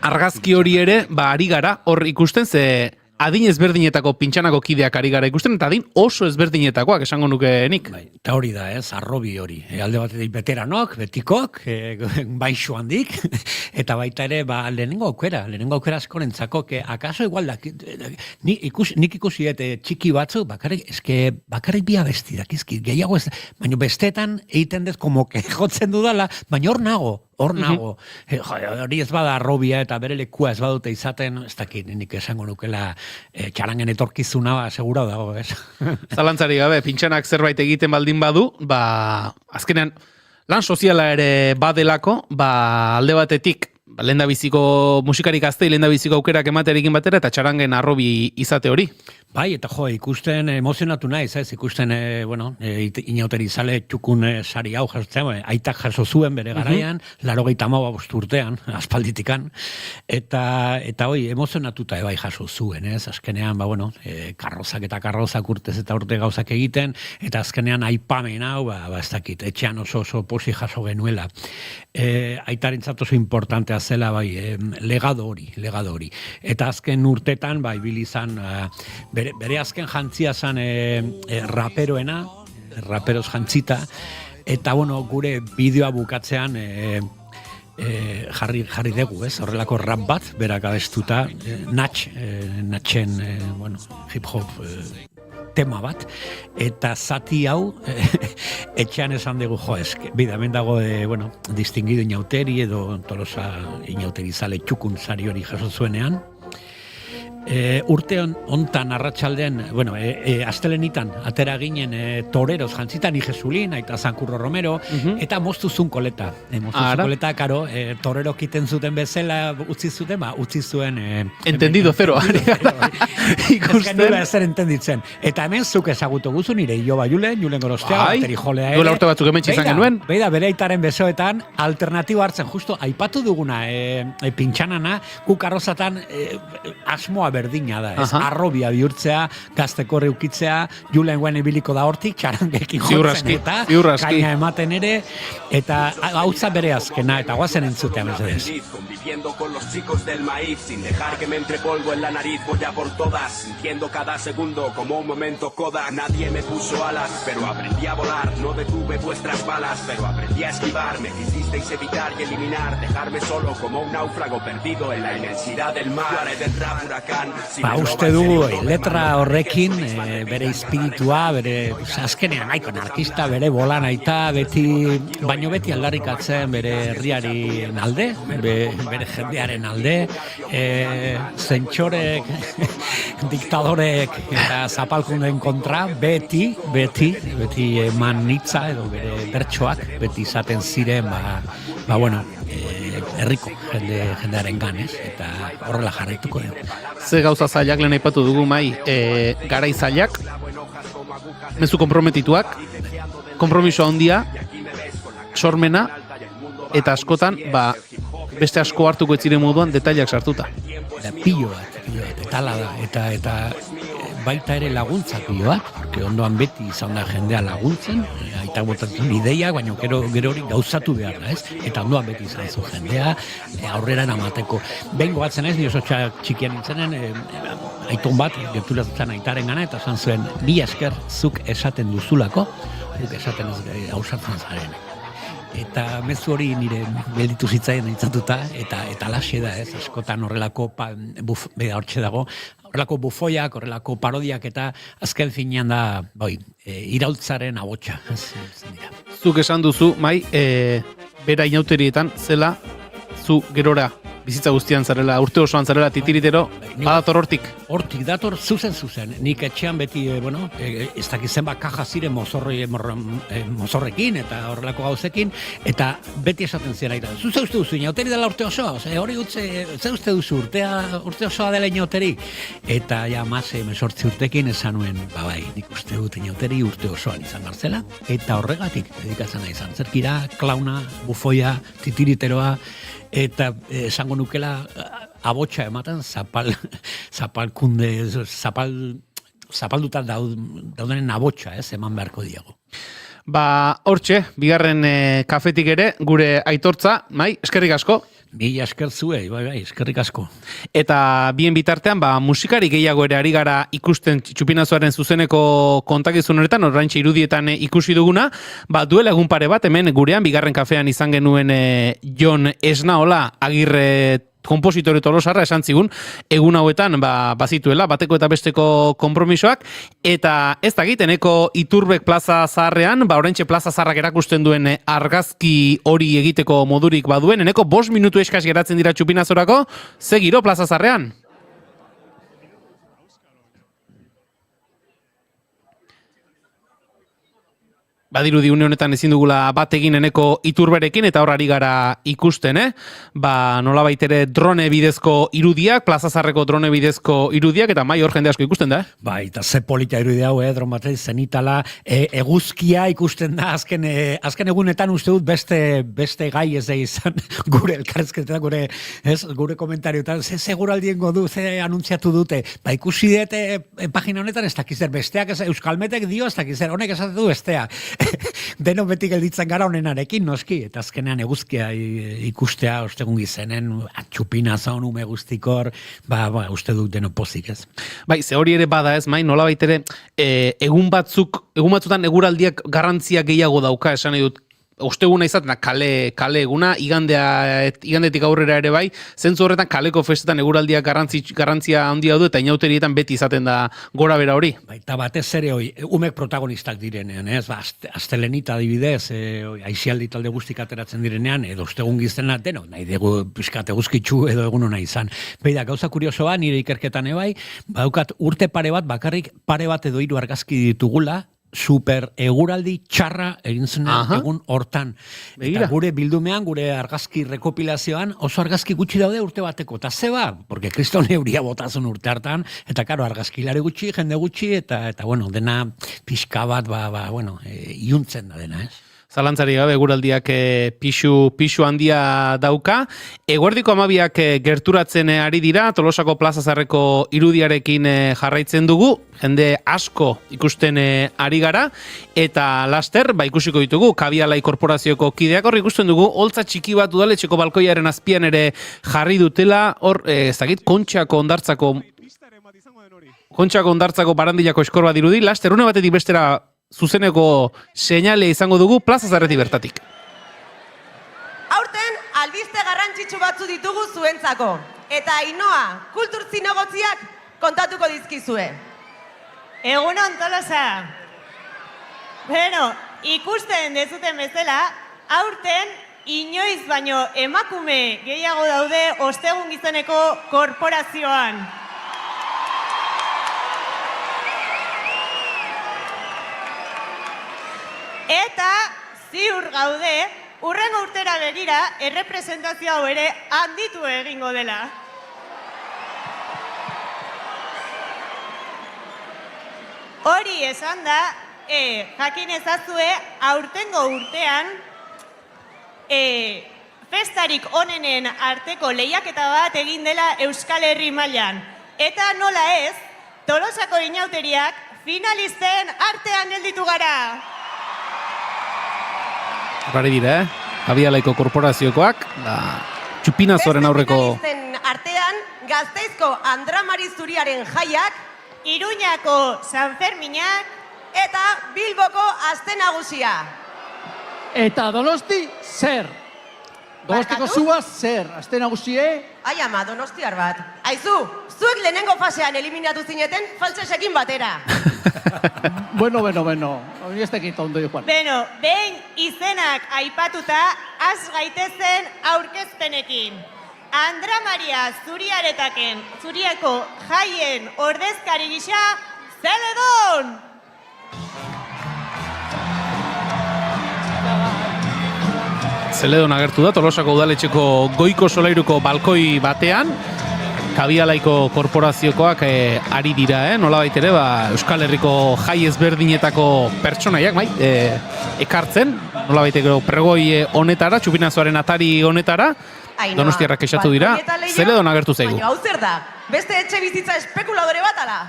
argazki hori ere, ari gara, hor ikusten ze adin ezberdinetako pintxanako kideak ari gara ikusten, eta adin oso ezberdinetakoak esango nuke nik. Eta hori da, arrobi hori. Alde batetik veteranok, betikok, baixo handik, eta baita ere, lehenengo aukera askorentzako, akaso igual da, nik ikusi txiki batzu, bakarrik bi abesti dakizki, gehiago ez, baina bestetan egiten dez, como que jotzen dudala, baina hor nago. Hori ez bada arrobia eta bere lekua ez badute izaten, ez dakit, nik esango nukela txarangen etorkizuna, segura dago, ez? Zalantzari gabe, pintxanak zerbait egiten baldin badu, azkenean, lan soziala ere badelako, alde batetik, lehendabiziko musikari gaztei lehendabiziko aukerak ematearekin batera, eta txarangen arrobi izate hori. Bai, eta ikusten emozionatu naiz, ikusten, inauteri zale txukun sari hau jasotzen, aitak jaso zuen bere garaian, 85 urtean, aspalditikan, eta hoi, emozionatuta ebai jaso zuen, azkenean, karrozak eta karrozak urtez eta urte gauzak egiten, eta azkenean aipamen hau, ez dakit, etxean oso posi jaso genuela. Aitarentzat oso importantea zela, legado hori. Eta azken urtetan, bilizan, bere azken jantzia zan raperoena, raperoz jantzita, eta gure bideoa bukatzean jarri dugu, horrelako rap bat, berak abestuta, natxen hip-hop tema bat, eta zati hau etxean esan dugu, bida, hemen dago, distinguido inauteri edo Tolosa inauteri zale txukun zari hori jaso zuenean, urte hontan arratsaldean, astelenitan atera ginen toreroz jantzitan Ijesulin, aita Zankurro Romero, eta moztuzun koleta. Koleta, karo, torero kiten zuten bezala utzi zuten, utzi zuen... Entendido zero, ikusten. Ez zer entenditzen. Eta hemen zuk ezagutu guzu nire Ioba Julen Gorostea, bateri jolea ere. Duela urte batzuk hemen txizan genuen. Beida, bere aitaren besoetan, alternatibo hartzen, justo, aipatu duguna, pintxanana, guk arrozatan asmoa berdina da, arrobia bihurtzea, gazteko reukitzea, Julen guen ibiliko da hortik, txarangekin jotzen eta, kaina ematen ere, eta hautza bere azkena, eta guazen entzutean ez dez. Conviviendo con los chicos del maíz, sin dejar que me entre polvo en la nariz, voy a por todas, sintiendo cada segundo como un momento Kodak. Nadie me puso alas, pero aprendí a volar, no detuve vuestras balas, pero aprendí a esquivar, me quisisteis evitar y eliminar, dejarme solo como un náufrago perdido en la inmensidad del mar. Haré del rap huracán. Uste dugu, letra horrekin, bere espiritua, bere azkenean nahiko anarkista, bere bolan aita, baino beti aldarrikatzen bere herriaren alde, bere jendearen alde, zentxorek, diktadorek eta zapalkunden kontra, beti eman nitza edo bere bertsoak, beti izaten ziren, herriko jendearen ganez, eta horrela jarraituko dugu. Ze gauza zailak lehen aipatu dugu mai, garai zailak, mezu komprometituak, kompromiso handia, sormena, eta askotan, beste asko hartuko ez ziren moduan detailak sartuta. Pilo bat, etala da, eta baita ere laguntza pilo bat, porque ondoan beti izan da jendea laguntzen, aita botatzen ideiak, baina gero hori gauzatu behar da, ez? Eta ondoan beti izan zu jendea, aurrera eramateko. Behin gogatzen ez, nioz txikian nintzenen, aiton bat, gerturatzen aitaren gana, eta zan zuen, bi esker zuk esaten duzulako, zuk esaten ez hausatzen zaren. Eta mezu hori nire gelditu zitzaien nintzatuta, eta laxe da, ez? Askotan horrelako, hortxe dago, horrelako bufoiak, horrelako parodiak, eta azken finean da, iraultzaren abotxa. Zuk esan duzu, mai, bera inauterietan zela, zu gerora bizitza guztian zarela, urte osoan zarela titiritero, badator hortik. Hortik dator zuzen. Nik etxean beti, ez dakizen kaja ziren mozorrekin eta horrelako gauzekin, eta beti esaten ziren aira. Zuze uste duzu, inauteri dela urte osoa, hori ze uste duzu, urte osoa dela inauteri. Eta ja, maze, 18 urtekin esan nuen, bai, nik uste dut inauteri urte osoan izan garzela, eta horregatik dedikatzen nahi izan. Zerkira, klauna, bufoia, titiriteroa, eta esango nukela abotsa ematen zapalduta daudenen abotsa, eman beharko diago. Hortxe, bigarren kafetik ere, gure aitortza, mai, eskerrik asko. Mila esker zuei, bai, eskerrik asko. Eta bien bitartean, musikari gehiago ere ari gara ikusten Txupinazoaren zuzeneko kontakizun honetan, oraintxe irudietan ikusi duguna, duela egun pare bat, hemen gurean, bigarren kafean izan genuen Jon Esnaola Agirre kompositore tolosarra esan zigun, egun hauetan bazituela, bateko eta besteko konpromisoak, eta ez da eneko Iturbek plaza zaharrean, oraintxe plaza zaharrak erakusten duen argazki hori egiteko modurik baduen, eneko 5 minutu eskas geratzen dira Txupinazorako, ze giro plaza zaharrean? Badirudi une honetan ezin dugula bat egin eneko Iturberekin, eta horari gara ikusten, nolabait ere drone bidezko irudiak, plazazarreko drone bidezko irudiak, eta mai hor jende asko ikusten da, Bai, eta ze polita irudia hau, dron batez zenitala, eguzkia ikusten da, azken egunetan uste dut beste gai ez da izan, gure elkarrezketan, gure komentarioetan, ze seguraldien godu, ze anuntziatu dute, ikusi dute pagina honetan ez dakizer, besteak, Euskalmetek dio ez dakizer, honek esate du besteak. Deno beti gelditzen gara honenarekin, noski, eta azkenean eguzkia ikustea, ostegun gizenen, Txupinazo, ume guztikor, uste dut deno pozik, ez. Ze hori ere bada ez, nola baitere, egun batzutan eguraldiak garrantzia gehiago dauka, esan nahi dut, osteguna izaten kale eguna, igandetik aurrera ere bai, zentzu horretan kaleko festetan eguraldiak garrantzia handia du, eta inauterietan beti izaten da gora bera hori. Eta batez ere, umek protagonistak direnean, astelenita adibidez, aizialdi talde guztik ateratzen direnean, edo ostegun gizena, nahi dugu pixkat eguzkitzu edo egun hona izan. Beida, gauza kuriosoa, nire ikerketan ebai, badaukat urte pare bat, bakarrik pare bat edo 3 argazki ditugula, super eguraldi txarra egin zen egun hortan. Eta gure bildumean, gure argazki rekopilazioan, oso argazki gutxi daude urte bateko. Eta zeba, porque kriston euria botazun urte hartan, eta karo, argazkilari gutxi, jende gutxi, eta dena pixka bat, iuntzen da dena, ez? Zalantzari gabe eguraldiak pixu handia dauka. Eguerdiko 12ak gerturatzen ari dira, Tolosako plaza zaharreko irudiarekin jarraitzen dugu, jende asko ikusten ari gara, eta laster, ikusiko ditugu, Kabialai korporazioko kideak, hor ikusten dugu, holtza txiki bat udaletxeko balkoiaren azpian ere jarri dutela, hor, Kontxako ondartzako barandilako eskor bat dirudi, laster, une batetik bestera zuzeneko seinale izango dugu plaza zaharretik bertatik. Aurten, albiste garrantzitsu batzu ditugu zuentzako. Eta Ainoa, kultur zinegotziak kontatuko dizkizue. Egunon, Tolosa. Ikusten dezuten bezala, aurten inoiz baino emakume gehiago daude ostegun gizoneko korporazioan. Eta ziur gaude, urrengo urtera begira, errepresentazio hau ere handitu egingo dela. Hori esan da, jakin ezazue, aurtengo urtean, festarik onenen arteko lehiaketa bat egin dela Euskal Herri mailan. Eta nola ez, Tolosako inauteriak finalisten artean gelditu gara. Horari dira, Kabialaiko korporaziokoak, Txupinazoaren aurreko... Finalisten artean, Gasteizko Andramari Zuriaren jaiak, Iruñako San Ferminak, eta Bilboko Aste Nagusia. Eta Donosti, zer? Donostiko zua, zer? Aste Nagusie? Ai ama, donostiar bat. Aizu, zuek lehenengo fasean eliminatu zineten, faltsesekin batera. Bueno. Hori ez tekit ondo joan. Behin izenak aipatuta, az gaitezen aurkezpenekin. Andra Maria Zuriako jaien ordezkari gisa, Zeledon! Zeledon agertu da, Tolosako udaletxeko goiko solairuko balkoi batean, Kabialaiko korporaziokoak ari dira, nolabait ere, Euskal Herriko jai ezberdinetako pertsonaiak, ekartzen, nolabait ere pregoi honetara, txupinazoaren atari honetara, Donostiarrak esatu dira, Zeledon agertu zaigu. Baina hau zer da, beste etxe bizitza espekuladore bat ala?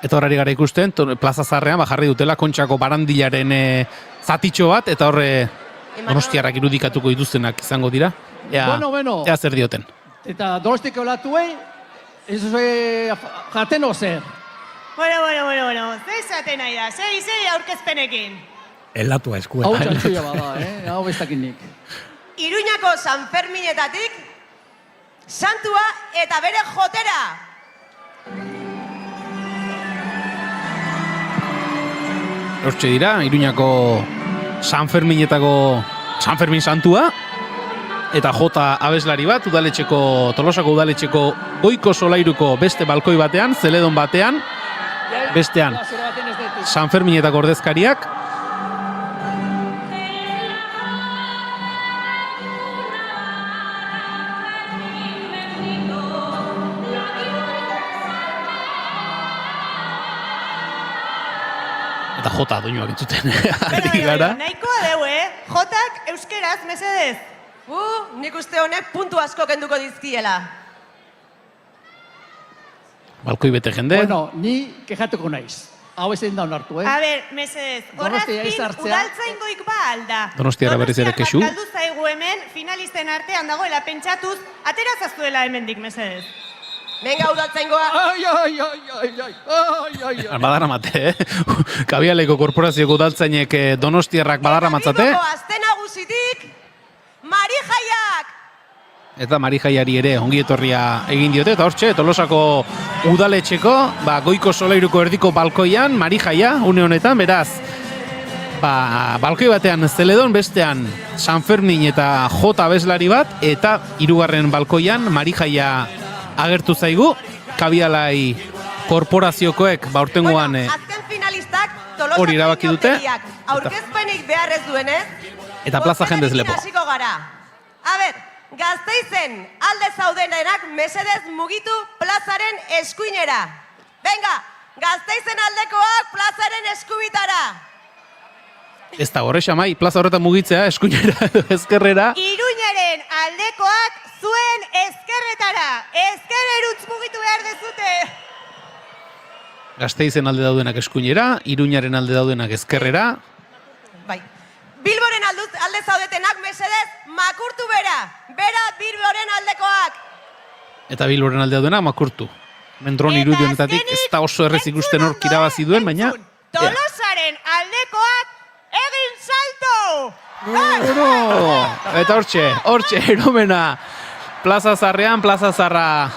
Eta horari gara ikusten, Plaza Zarrean jarri dutela Kontxako barandilaren zatitxo bat, eta horre Donostiarrak irudikatuko dituztenak izango dira. Ea zer dioten. Eta Donostiko olatuei, ez jaten ozer. Bueno, ze izaten nahi da, zei aurkezpenekin. Elatua eskuetan. Hau txantxoia bada, hau bestakin nik. Iruñako San Ferminetatik, santua eta bere jotera. Hortxe dira, Iruñako San Fermin santua, eta jota abeslari bat, Tolosako udaletxeko goiko solairuko beste balkoi batean, Zeledon batean, bestean San Ferminetako ordezkariak. Eta jota doinuak entzuten ari gara. Nahikoa deu, jotak euskeraz, mesedez. Nik uste honek puntu asko kenduko dizkiela. Balkoi bete jende. Bueno, ni kejatuko naiz. Hau ezin da onartu, A ber, mesedez, horrazpin udaltzaingoik ba alda. Donostiara berriz ere kexu. Galdu zaigu hemen, finalisten artean dagoela pentsatuz, atera zazuela hemendik, mesedez. Venga, udaltzaingoa. Badarra mate, Kabialeko korporazioko udaltzainek Donostiarrak badarra matzate. Eta Bilboko azte nagusitik, Marijaiak! Eta Marijaiari ere ongi etorria egin diote, eta hortxe, Tolosako udaletxeko, goiko solairuko erdiko balkoian, Marijaia, une honetan, beraz, balkoi batean Zeledon, bestean San Fermin eta jota abeslari bat, eta hirugarren balkoian Marijaia agertu zaigu, Kabialai korporaziokoek aurtengoan hori erabaki dute. Aurkezpenik behar ez duenez, eta plaza jendez lepo. A ber, Gasteizen alde zaudenenak mesedez mugitu plazaren eskuinera. Venga, Gasteizen aldekoak plazaren eskubitara. Ez da horre xamai, plaza horretan mugitzea, eskuinera edo ezkerrera. Iruñaren aldekoak zuen ezkerretara. Ezkerrerutz mugitu behar dezute. Gasteizen alde daudenak eskuinera, Iruñaren alde daudenak ezkerrera. Bai. Bilboren alde zaudetenak mesedez makurtu bera. Bera Bilboren aldekoak. Eta Bilboren alde daudenak makurtu. Mendron irudionetatik ez da oso errez ikusten hor irabazi duen, baina... Tolosaren aldekoak egin salto! Eta hortxe, eromena. Plaza Zarrean, Plaza Zarra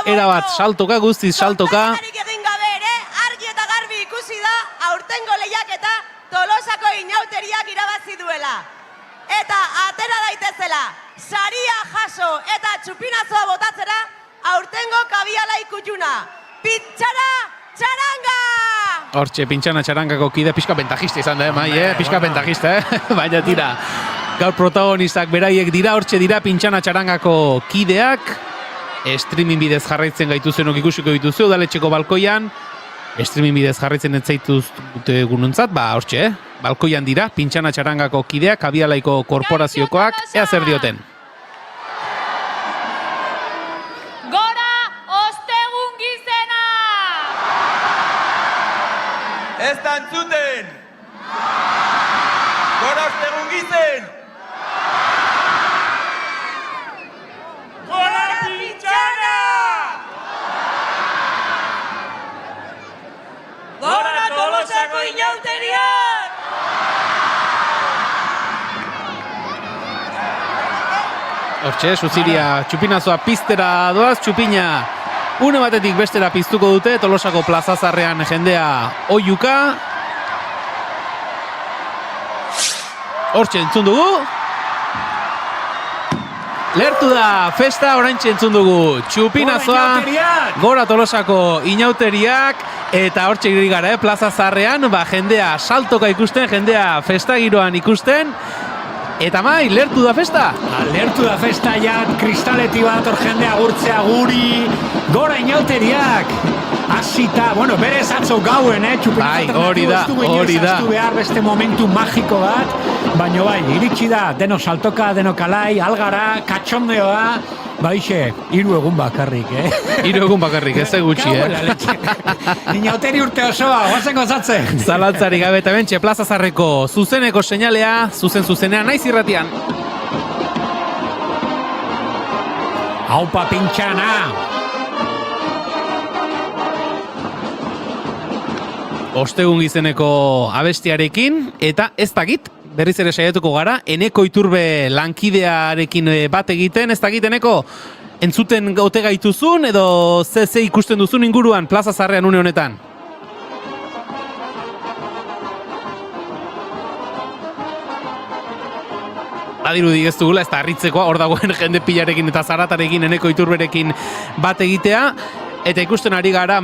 erabat saltoka, guztiz saltoka. Argi eta garbi ikusi da aurtengo lehiaketa Tolosako inauteriak irabazi duela. Eta atera daitezela, saria jaso eta txupinazoa botatzera aurtengo Kabialai kutxuna. Pintxara txaranga! Hortxe, pintxana txarangako kide pixka pentajista izan da, pixka pentajista, baina tira. Gaur protagonistak beraiek dira, hortxe dira pintxana txarangako kideak. Streaming bidez jarraitzen gaituzenok ikusiko dituzu, udaletxeko balkoian. Streaming bidez jarraitzen etzaituz gununtzat, hortxe, balkoian dira, pintxana txarangako kideak, Kabialaiko korporaziokoak, ea zer dioten. Gora ostegun gizena! Ez da entzuten! Gora ostegun gizen! Gora pintxana! Gora Tolosako inauteriak! Hortxe, Suziria txupinazoa piztera doaz, txupina une batetik bestera piztuko dute, Tolosako Plaza Zarrean jendea oiuka. Hortxe, entzun dugu. Lertu da, festa oraintxe entzun dugu. Txupinazoa, Gora Tolosako inauteriak, eta hortxe giri gara, Plaza Zarrean, jendea saltoka ikusten, jendea festa giroan ikusten, eta mai, lertu da festa? Lertu da festa, ja, kristaleti bat, hor jendea gurtzea guri, Gora inauteriak, hasita, bueno, berez atzo gauen, Txupinazo hori da. Ez du behar beste momentu magiko bat, baina bai, iritsi da, deno saltoka, deno kalai, algara, katxondeoa, baixe, 3 egun bakarrik, 3 egun bakarrik, ez gutxi, Inauteri urte osoa, guazen gozatzen. Zalantzari gabe eta bentxe, Plaza Zarreko zuzeneko seinalea, zuzenean, naiz irratian. Aupa pintxana! Ostegun gizeneko abestiarekin, eta ez dakit, berriz ere saiatuko gara, Eneko Iturbe lankidearekin bat egiten, ez dakit, Eneko, entzuten ote gaituzun, edo ze ikusten duzun inguruan Plaza Zarrean une honetan? Badirudi ez dugula, ez da harritzekoa, hor dagoen jende pilarekin eta zaratarekin, Eneko Iturberekin bat egitea, eta ikusten ari gara,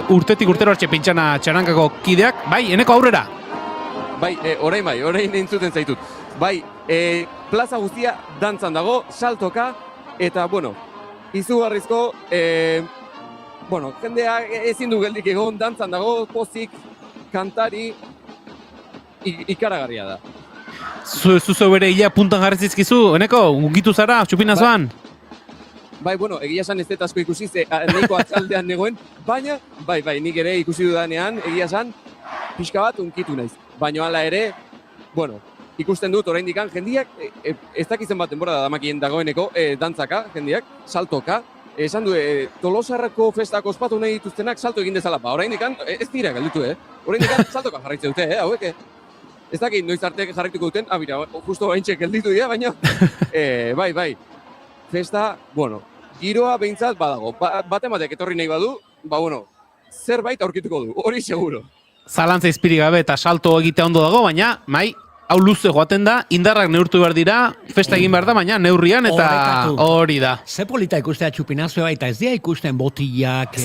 urtetik urtero hartxe pintxana txarankako kideak, Eneko aurrera? Orain entzuten zaitut. Plaza guztia dantzan dago, saltoka, eta, izugarrizko, jendea ezin du geldik egon, dantzan dago, pozik, kantari, ikaragarria da. Zuzo bere hila puntan jarrizizkizu, Eneko, ungitu zara, Txupinazoan? Egia esan ez dut asko ikusi, nahiko atzaldean negoen, baina, nik ere ikusi dudanean, egia esan, pixka bat unkitu naiz. Baina hala ere, ikusten dut oraindik jendiak, ez dakizen bat denbora da damakien dagoeneko, dantzaka, jendiak, saltoka, esan du, Tolosarrako festak ospatu nahi dituztenak salto egin dezala, oraindik ez dira galdutu, oraindik saltoka jarraitze dute, hauek, ez dakit noiz arte jarraituko duten, justo haintxe gelditu dira, baina, festa, giroa behintzat badago, batematek etorri nahi badu, zerbait aurkituko du, hori seguro. Zalantza izpiri gabe eta salto egitea ondo dago, baina, hau luze joaten da, indarrak neurtu behar dira, festa egin behar da, baina neurrian eta hori da. Ze polita ikustea Txupinazoa eta ez dira ikusten botilak,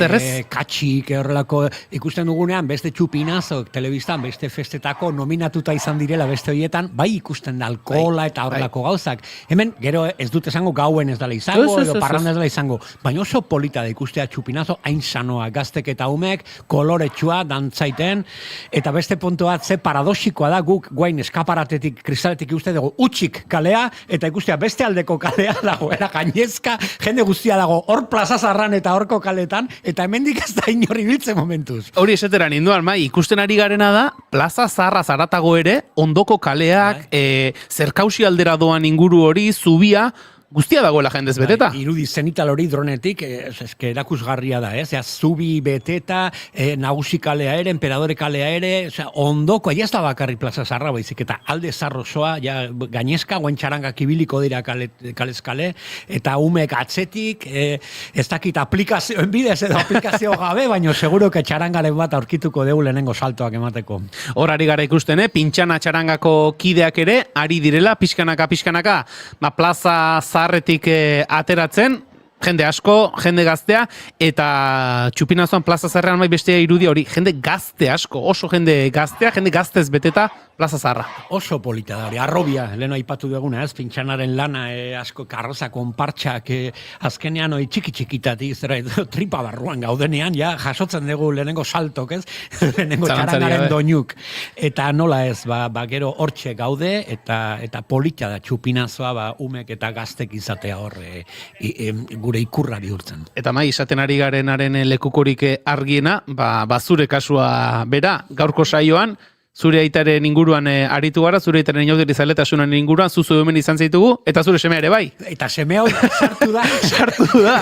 katxik, horrelako ikusten dugunean, beste Txupinazok telebistan, beste festetako nominatuta izan direla beste horietan, ikusten da alkohola eta horrelako gauzak. Hemen, gero ez dut esango gauen ez dela izango, edo parranda ez dela izango, baina oso polita da ikustea Txupinazo, hain sanoa, gaztek eta umek, koloretsua, dantzaiten, eta beste puntu bat, ze paradoxikoa da guk guain eskaparatetik, kristaletik uste dugu utxik kalea, eta ikustea beste aldeko kalea dago, gainezka, jende guztia dago hor Plaza Zarran eta horko kaletan, eta hemendik ez da inorri biltzen momentuz. Hori esateran induan, ikusten ari garena da, Plaza Zarra zaratago ere, ondoko kaleak, zerkausi aldera doan inguru hori, zubia, guztia dagoela jendez beteta. Irudi zenital hori dronetik, eske erakusgarria da, zubi beteta, nagusi kalea ere, emperadore kalea ere, ondoko, ez da bakarri Plaza Zarra baizik, eta alde zarrosoa, gainezka, guen txarangak ibiliko dira kalez kale, eta umek atzetik, ez dakit aplikazioen bidez edo aplikazio gabe, baina seguro que txarangaren bat aurkituko dugu lehenengo saltoak emateko. Hor ari gara ikusten, pintxana txarangako kideak ere, ari direla, pixkanaka, Plaza Zarretik ateratzen, jende asko, jende gaztea, eta Txupinazoan Plaza Zarrean bestea irudia hori, jende gazte asko, oso jende gaztea, jende gaztez beteta Plaza Zarra. Oso polita da hori, arrobia, lehen aipatu duguna, pintxanaren lana, asko karroza konpartxak, azkenean hori txiki-txikitatik, zera, tripa barruan gaudenean, jasotzen dugu lehenengo saltok, lehenengo txarangaren doinuk, eta nola ez, gero hortxe gaude, eta polita da Txupinazoa, umek eta gaztek izatea hor, gure ikurra bihurtzen. Eta izaten ari garenaren lekukorik argiena, zure kasua bera, gaurko saioan, zure aitaren inguruan aritu gara, zure aitaren inauderi zaletasunan inguruan, zuzu hemen izan zaitugu, eta zure semea ere bai. Eta semea sartu da.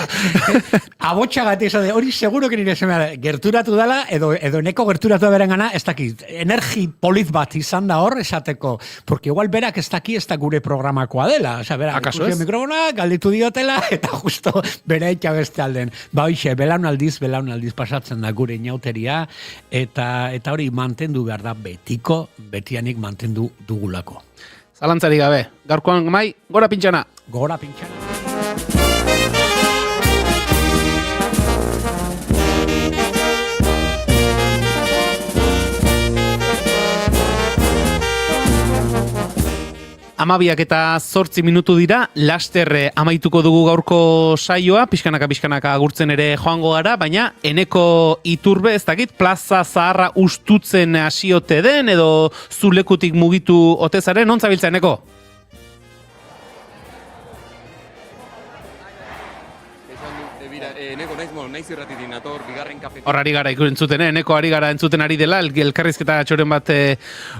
Abotxagatik esate, hori seguro que nire semea gerturatu dela, edo neko gerturatu beren gana, ez dakit, energi poliz bat izan da hor esateko, porque igual berak ez daki ez da gure programakoa dela. Osa, berak, ikusi mikrofona, galditu diotela, eta justo bere eitxa beste alden. Hoxe, belaunaldiz pasatzen da gure inauteria, eta hori mantendu behar da betianik mantendu dugulako. Zalantzari gabe, gaurkoan Gora pintxana! Gora pintxana! 12:08 dira, laster amaituko dugu gaurko saioa, pixkanaka agurtzen ere joango gara, baina Eneko Iturbe, ez dakit, plaza zaharra ustutzen hasiote den, edo zulekutik mugitu otezaren, non zabiltza Eneko? Eneko naiz irratitik nator, bigarren kafetik. Hor ari gara entzuten, Eneko ari gara entzuten ari dela, elkarrizketa txoren bat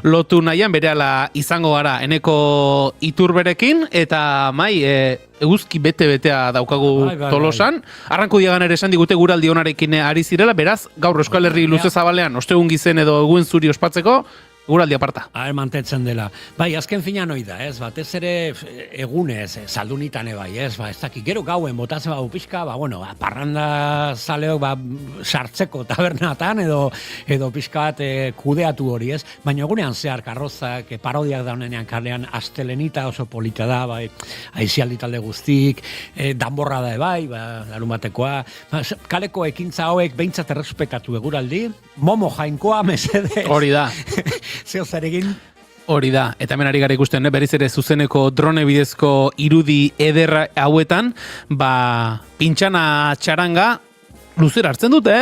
lotu nahian, berehala izango gara Eneko Iturberekin, eta eguzki bete-betea daukagu Tolosan. Arranko diagan ere esan digute guraldi onarekin ari zirela, beraz, gaur Euskal Herri luze zabalean, ostegun gizen edo egun zuri ospatzeko, guraldi aparta. Mantetzen dela. Bai, azken finan hoi da, ez, batez ere egunez, saldunitane bai, ez dakik, gero gauen botatzen bau pixka, parranda zaleok, sartzeko tabernatan, edo pixka bat kudeatu hori, ez, baina egunean zehar karrozak, parodiak daunenean kalean, astelenita oso polita da, bai, aizialdi talde guztik, danborra da, bai, larun batekoa, kaleko ekintza hauek behintzat errespetatu eguraldi, momo jainkoa, mesede. Hori da. Zeo zaregin. Hori da, eta hemen ari gara ikusten, berriz ere zuzeneko drone bidezko irudi ederra hauetan, pintxana txaranga luzera hartzen dute,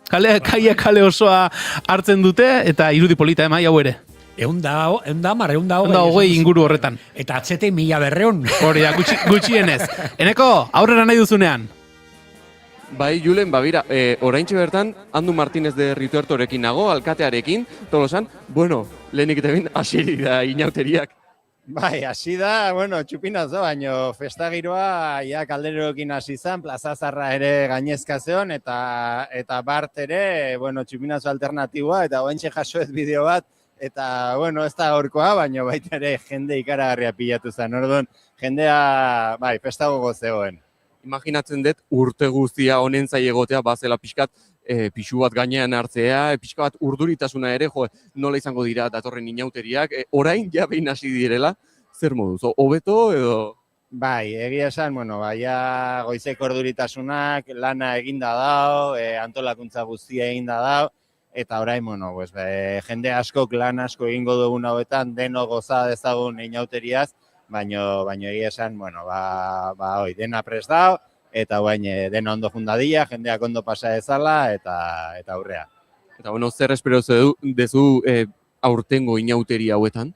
kale osoa hartzen dute, eta irudi polita, mai hau ere. Eunda inguru horretan. Eta atzete 1200. Hori da, gutxienez. Eneko, aurrera nahi duzunean. Bai, Julen, bira, oraintxe bertan, Andu Martínez de Rituertorekin nago, alkatearekin, Tolosan, lehenik eta bin, hasi da inauteriak. Bai, hasi da, txupinazo, baino festagiroa, kalderoekin hasi zan, Plaza Zarra ere gainezka zeon, eta bart ere, txupinazo alternatiboa, eta oraintxe jaso ez bideo bat, eta, ez da gaurkoa, baino baita ere jende ikaragarria pilatu zen, orduan, jendea, festago gozegoen. Imaginatzen dut urte guztia honen zai egotea bazela pixkat pixu bat gainean hartzea, pixka bat urduritasuna ere, nola izango dira datorren inauteriak, orain ja behin hasi direla, zer moduz, hobeto edo? Bai, egia esan, baina goizeko urduritasunak lana eginda dao, antolakuntza guztia eginda dao, eta orain, jende askok lan asko egingo dugun hauetan, deno goza dezagun inauteriaz, baina egia esan, dena prest dao, eta dena ondo fundadia, jendeak ondo pasa ezala, eta aurrea. Eta zer espero dezu aurtengo inauteri hauetan?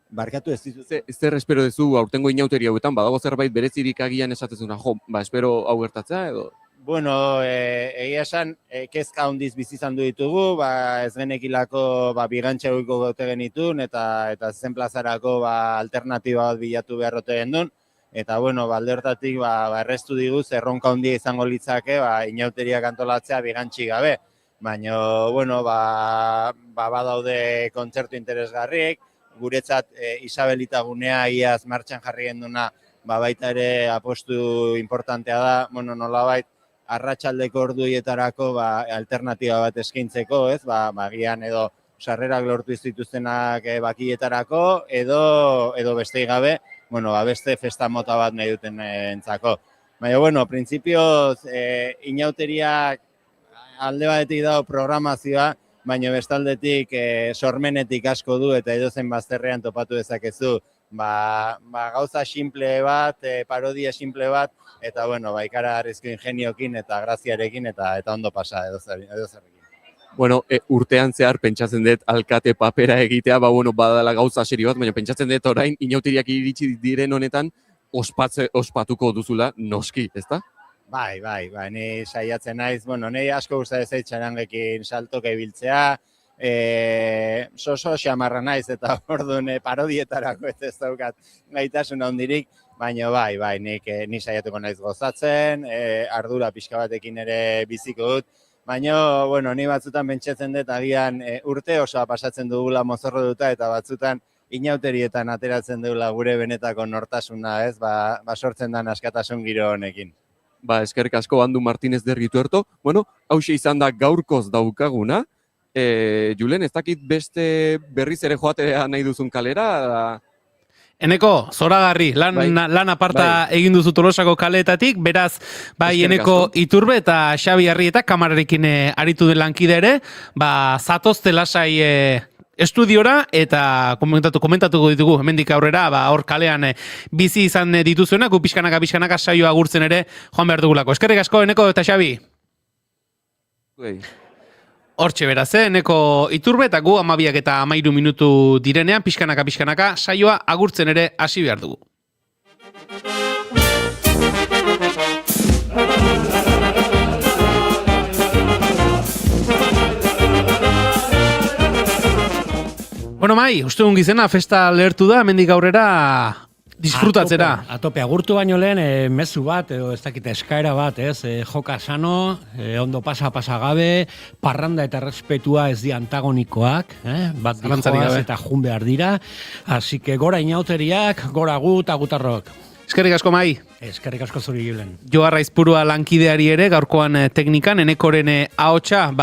Barkatu ez dizu. Zer espero dezu aurtengo inauteri hauetan, badago zerbait berezirik agian esatezuna, espero hau gertatzea edo? Egia esan, kezka handiz bizi izan du ditugu, ez genekilako bigantxe goiko gote genitun, eta zen plazarako alternatiba bat bilatu beharrote gendun, eta alde hortatik errestu diguz, erronka handia izango litzake, inauteriak antolatzea bigantxi gabe. Baina, badaude kontzertu interesgarriek, guretzat Isabelita gunea iaz martxan jarri genduna, baita ere apostu importantea da, nolabait, arratsaldeko orduietarako alternatiba bat eskaintzeko, ez? Gian edo sarrerak lortu dituztenak bakietarako edo bestei gabe, beste festa mota bat nahi duten entzako. Baina, printzipioz, inauteriak alde batetik dago programazioa, baina bestaldetik sormenetik asko du eta edozen bazterrean topatu dezakezu. Gauza simple bat, parodia simple bat, eta ikaragarrizko ingeniokin eta graziarekin eta ondo pasa edozerrekin. Urtean zehar pentsatzen dut alkate papera egitea, badala gauza serio bat, baina pentsatzen dut orain inauteriak iritsi diren honetan ospatuko duzula noski, ezta? Bai, ni saiatzen naiz, ni asko gustatzen zait txarangekin saltoke ibiltzea, soso xamarra naiz eta orduan parodietarako ez daukat gaitasun handirik, baina bai, ni saiatuko naiz gozatzen, ardura pixka batekin ere biziko dut, baina, ni batzutan pentsatzen dut agian urte osoa pasatzen dugula mozorro duta eta batzutan inauterietan ateratzen dugula gure benetako nortasuna, ez, sortzen den askatasun giro honekin. Eskerrik asko Andu Martínez de Rituerto, hauxe izan da gaurkoz daukaguna, Julen, ez dakit beste berriz ere joatea nahi duzun kalera? Eneko, zoragarri, lan aparta egin duzu Tolosako kaleetatik, beraz, Eneko Iturbe eta Xabi Arrieta kamararekin aritu den lankide ere, zatozte lasai estudiora eta komentatuko ditugu hemendik aurrera, hor kalean bizi izan dituzuenak, pixkanaka saioa agurtzen ere joan behar dugulako. Eskerrik asko, Eneko eta Xabi. Hortxe beraz, Eneko Iturbe eta gu 12 eta 13 minutu direnean, pixkanaka saioa agurtzen ere hasi behar dugu. Bueno, Mai, uste gizena festa lehertu da, hemendik aurrera disfrutatzera. Atope, agurtu baino lehen, mezu bat, edo ez dakite eskaera bat, joka sano, ondo pasa gabe, parranda eta respetua ez di antagonikoak, bat dijoaz eta jun behar dira, así que gora inauteriak, gora gut, agutarrok. Eskerrik asko, Mai. Eskerrik asko zuri gilen. Joarra Aizpurua lankideari ere, gaurkoan teknikan, Enekoren ahotsa,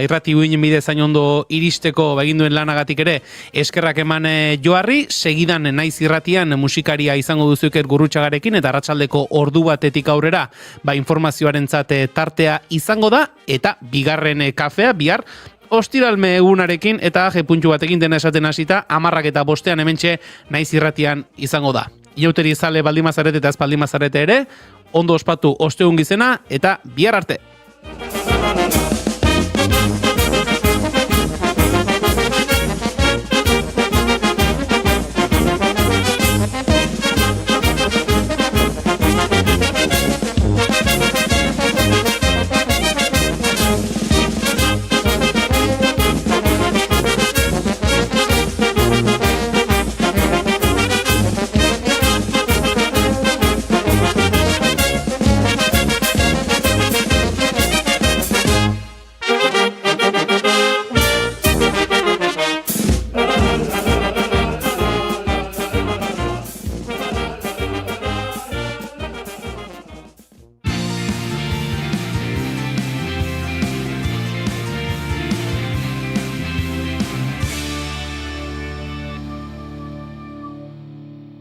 irrati guinen bidez hain ondo iristeko eginduen lanagatik ere, eskerrak eman Joarri, segidan naiz irratian musikaria izango duzuket Gurrutxagarekin, eta arratsaldeko ordu batetik aurrera, informazioarentzat tartea izango da, eta bigarren kafea, bihar, ostiralme egunarekin eta jepuntxu batekin dena esaten hasita, 10 eta 5 hementxe naiz irratian izango da. Iauteri zale baldimazarete eta ez baldimazarete ere, ondo ospatu ostegun gizena eta bihar arte.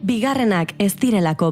Bigarrenak ez direlako